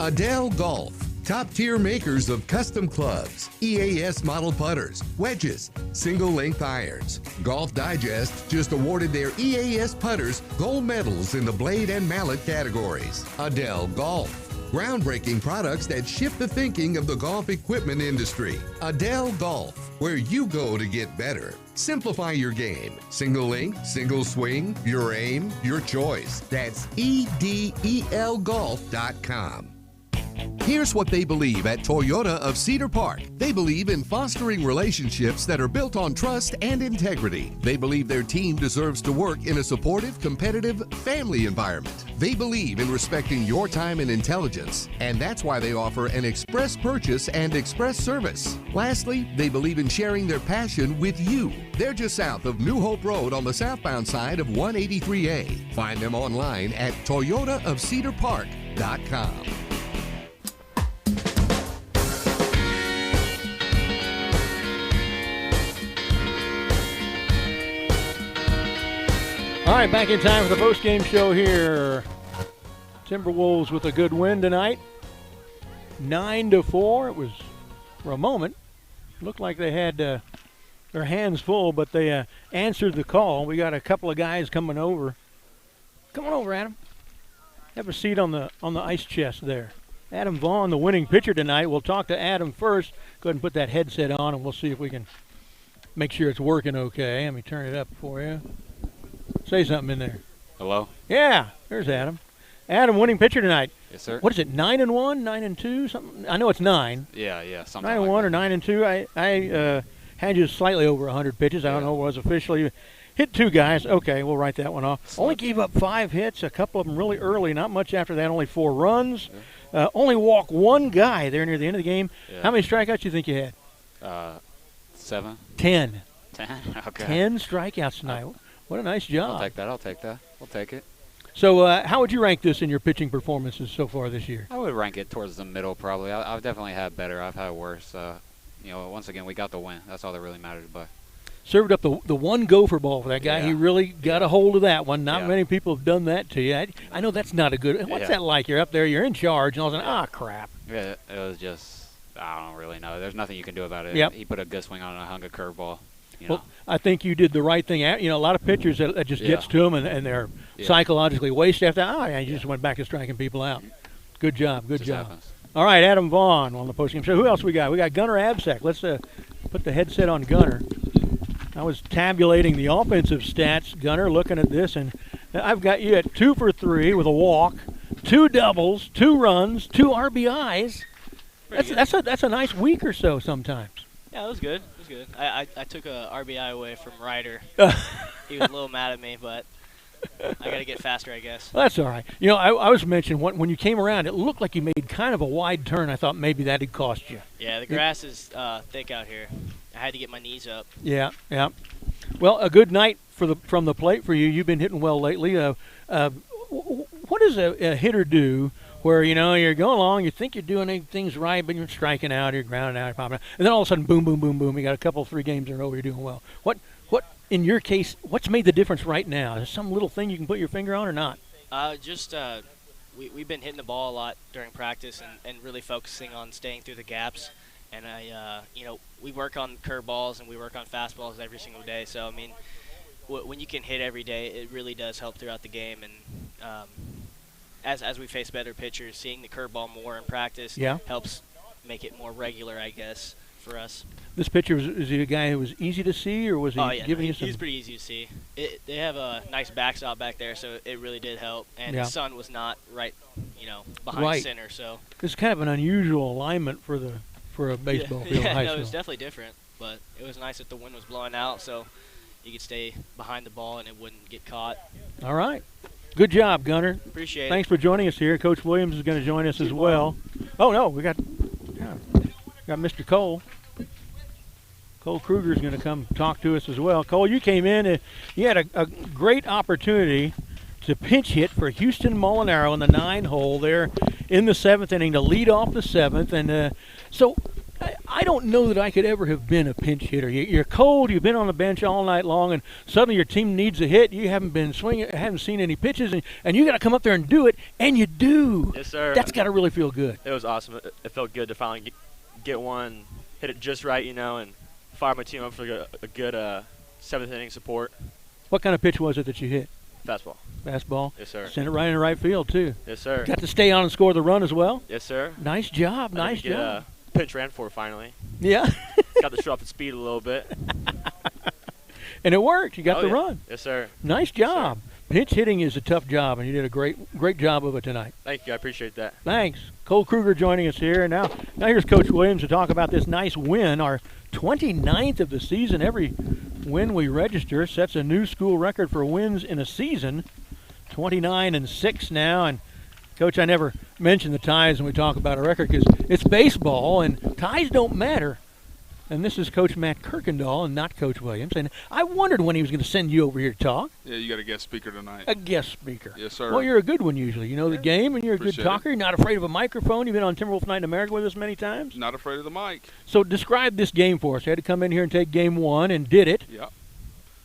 Adele Golf. Top-tier makers of custom clubs, EAS model putters, wedges, single-length irons. Golf Digest just awarded their EAS putters gold medals in the blade and mallet categories. Adele Golf. Groundbreaking products that shift the thinking of the golf equipment industry. Adele Golf, where you go to get better. Simplify your game. Single length, single swing, your aim, your choice. That's EDELGolf.com. Here's what they believe at Toyota of Cedar Park. They believe in fostering relationships that are built on trust and integrity. They believe their team deserves to work in a supportive, competitive, family environment. They believe in respecting your time and intelligence, and that's why they offer an express purchase and express service. Lastly, they believe in sharing their passion with you. They're just south of New Hope Road on the southbound side of 183A. Find them online at toyotaofcedarpark.com. All right, back in time for the post-game show here. Timberwolves with a good win tonight. 9-4. It was, for a moment, looked like they had their hands full, but they answered the call. We got a couple of guys coming over. Come on over, Adam. Have a seat on the ice chest there. Adam Vaughn, the winning pitcher tonight. We'll talk to Adam first. Go ahead and put that headset on, and we'll see if we can make sure it's working okay. Let me turn it up for you. Say something in there. Hello? Yeah, there's Adam. Adam, winning pitcher tonight. Yes, sir. What is it, 9-1, 9-2, something? I know it's 9. Yeah, something 9-1 like or 9-2. I had you slightly over 100 pitches. I don't know what it was officially. Hit 2 guys. Okay, we'll write that one off. Only gave up 5 hits, a couple of them really early. Not much after that, only 4 runs. Yeah. Only walked 1 guy there near the end of the game. Yeah. How many strikeouts do you think you had? 7. 10. 10? Okay. 10 strikeouts tonight. What a nice job. I'll take that. We'll take it. So how would you rank this in your pitching performances so far this year? I would rank it towards the middle probably. I've definitely had better. I've had worse. Once again, we got the win. That's all that really matters. But served up the one gopher ball for that guy. Yeah. He really got a hold of that one. Not many people have done that to you. I know that's not a good – what's that like? You're up there, you're in charge, and all of a sudden, crap. Yeah, it was just – I don't really know. There's nothing you can do about it. Yep. He put a good swing on it and hung a curveball. Well, I think you did the right thing. A lot of pitchers that just gets to them and they're psychologically wasted after. You just went back to striking people out. Good job. Good job. Happens. All right, Adam Vaughn on the postgame show. Who else we got? We got Gunnar Absack. Let's put the headset on Gunnar. I was tabulating the offensive stats, Gunnar, looking at this, and I've got you at 2 for 3 with a walk, 2 doubles, 2 runs, 2 RBIs. That's a nice week or so sometimes. Yeah, it was good. I took a RBI away from Ryder. He was a little mad at me, but I got to get faster, I guess. Well, that's all right. I was mentioning when you came around, it looked like you made kind of a wide turn. I thought maybe that had cost you. Yeah, the grass is thick out here. I had to get my knees up. Yeah. Well, a good night from the plate for you. You've been hitting well lately. What does a hitter do where, you're going along, you think you're doing things right, but you're striking out, you're grounding out, you're popping out, and then all of a sudden, boom, boom, boom, boom, you got a couple, 3 games in a row, you're doing well. What, in your case, what's made the difference right now? Is there some little thing you can put your finger on or not? We've been hitting the ball a lot during practice and really focusing on staying through the gaps. And we work on curveballs and we work on fastballs every single day. So, I mean, when you can hit every day, it really does help throughout the game. And as we face better pitchers, seeing the curveball more in practice helps make it more regular, I guess, for us. This pitcher, is he a guy who was easy to see, or was he giving you some? He's pretty easy to see. They have a nice backstop back there, so it really did help. And the sun was not right, behind center. So it's kind of an unusual alignment for a baseball field. Yeah, no, it was definitely different, but it was nice that the wind was blowing out, so you could stay behind the ball and it wouldn't get caught. All right. Good job, Gunner. Appreciate it. Thanks for joining us here. Coach Williams is going to join us as well. Oh, no, we got Mr. Cole. Cole Kruger is going to come talk to us as well. Cole, you came in and you had a great opportunity to pinch hit for Houston Molinaro in the 9-hole there in the 7th inning to lead off the 7th. And so I don't know that I could ever have been a pinch hitter. You're cold, you've been on the bench all night long, and suddenly your team needs a hit. You haven't been swinging, haven't seen any pitches, and you got to come up there and do it, and you do. Yes, sir. That's got to really feel good. It was awesome. It felt good to finally get one, hit it just right, and fire my team up for a good 7th inning support. What kind of pitch was it that you hit? Fastball. Fastball? Yes, sir. Sent it right in the right field, too. Yes, sir. Got to stay on and score the run as well? Yes, sir. Nice job, nice job. Pinch ran for finally. Yeah. Got to show off the speed a little bit. And it worked. You got the run. Yes, sir. Nice job. Yes, pinch hitting is a tough job, and you did a great job of it tonight. Thank you. I appreciate that. Thanks. Cole Kruger joining us here. Now here's Coach Williams to talk about this nice win, our 29th of the season. Every win we register sets a new school record for wins in a season. 29-6 now, and Coach, I never mention the ties when we talk about a record because it's baseball and ties don't matter. And this is Coach Matt Kirkendall and not Coach Williams. And I wondered when he was going to send you over here to talk. Yeah, you got a guest speaker tonight. A guest speaker. Yes, sir. Well, you're a good one usually. You know the game and you're a good talker. You're not afraid of a microphone. You've been on Timberwolf Night in America with us many times. Not afraid of the mic. So describe this game for us. You had to come in here and take game one and did it. Yeah.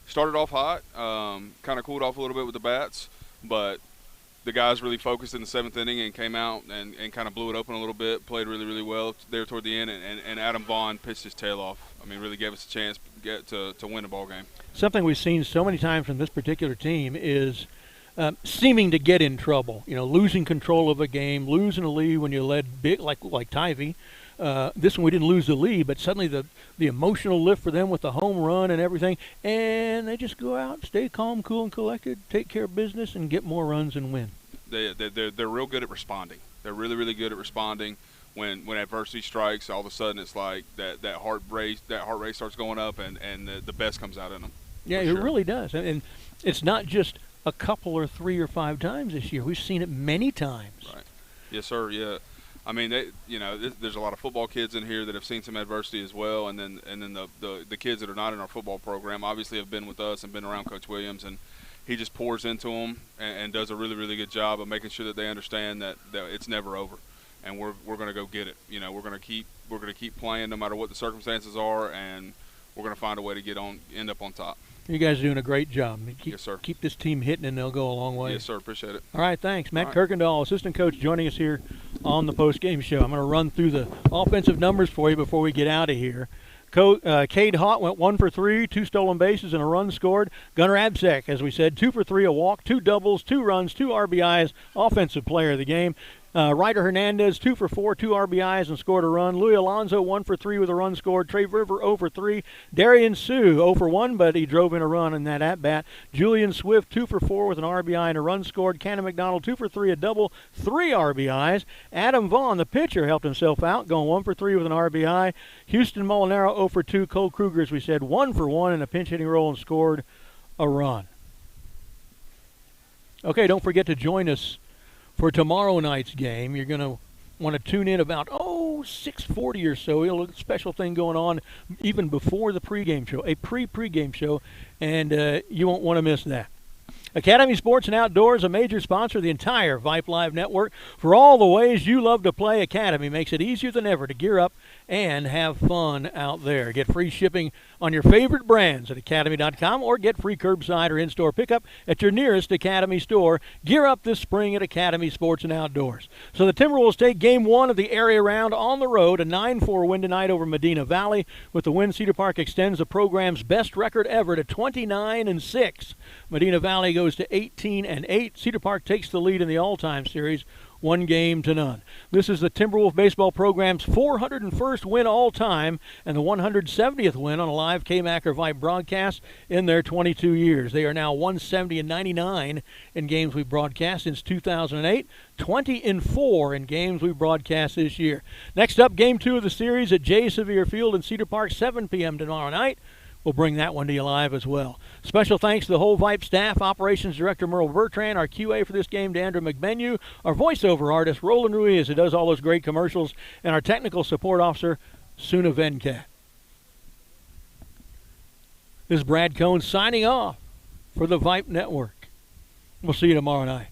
Started off hot. Kind of cooled off a little bit with the bats. But the guys really focused in the 7th inning and came out and kind of blew it open a little bit, played really, really well there toward the end, and Adam Vaughn pitched his tail off. I mean, really gave us a chance to win a ball game. Something we've seen so many times from this particular team is seeming to get in trouble. Losing control of a game, losing a lead when you led big, like Tivy. This one we didn't lose the lead, but suddenly the emotional lift for them with the home run and everything, and they just go out, stay calm, cool, and collected, take care of business, and get more runs and win. They're real good at responding. They're really, really good at responding. When adversity strikes, all of a sudden it's like that heart rate starts going up, and the best comes out in them. Yeah, it really does, and it's not just a couple or 3 or 5 times this year. We've seen it many times. Right. Yes, sir. Yeah. I mean, there's a lot of football kids in here that have seen some adversity as well, and then the kids that are not in our football program obviously have been with us and been around Coach Williams, and he just pours into them and does a really, really good job of making sure that they understand that it's never over, and we're going to go get it. We're going to keep playing no matter what the circumstances are, and we're going to find a way to end up on top. You guys are doing a great job. Yes, sir. Keep this team hitting, and they'll go a long way. Yes, sir. Appreciate it. All right, thanks. Matt Kirkendall, assistant coach, joining us here on the post-game show. I'm going to run through the offensive numbers for you before we get out of here. Cade Hott went 1 for 3, 2 stolen bases, and a run scored. Gunnar Absek, as we said, 2 for 3, a walk, 2 doubles, 2 runs, 2 RBIs, offensive player of the game. Ryder Hernandez, 2 for 4, 2 RBIs, and scored a run. Louis Alonso, 1 for 3 with a run scored. Trey River, 0 for 3. Darian Sue, 0 for 1, but he drove in a run in that at-bat. Julian Swift, 2 for 4 with an RBI and a run scored. Cannon McDonald, 2 for 3, a double, 3 RBIs. Adam Vaughn, the pitcher, helped himself out, going 1 for 3 with an RBI. Houston Molinaro, 0 for 2. Cole Kruger, as we said, 1 for 1 in a pinch-hitting role and scored a run. Okay, don't forget to join us for tomorrow night's game. You're going to want to tune in about 6:40 or so. A special thing going on even before the pregame show, a pregame show, and you won't want to miss that. Academy Sports and Outdoors, a major sponsor of the entire Vype Live network. For all the ways you love to play, Academy makes it easier than ever to gear up and have fun out there. Get free shipping on your favorite brands at academy.com or get free curbside or in-store pickup at your nearest Academy store. Gear up this spring at Academy Sports and Outdoors. So the Timberwolves take game 1 of the area round on the road, a 9-4 win tonight over Medina Valley. With the win, Cedar Park extends the program's best record ever to 29-6. Medina Valley goes goes to 18-8. Cedar Park takes the lead in the all-time series, 1-0. This is the Timberwolf baseball program's 401st win all-time and the 170th win on a live K-Mac or Vype broadcast in their 22 years. They are now 170-99 in games we've broadcast since 2008, 20-4 in games we've broadcast this year. Next up, Game 2 of the series at J. Sevier Field in Cedar Park, 7 p.m. tomorrow night. We'll bring that one to you live as well. Special thanks to the whole Vype staff, Operations Director Merle Bertrand, our QA for this game, D'Andra McMenu, our voiceover artist, Roland Ruiz, who does all those great commercials, and our technical support officer, Suna Venkat. This is Brad Cohn signing off for the Vype Network. We'll see you tomorrow night.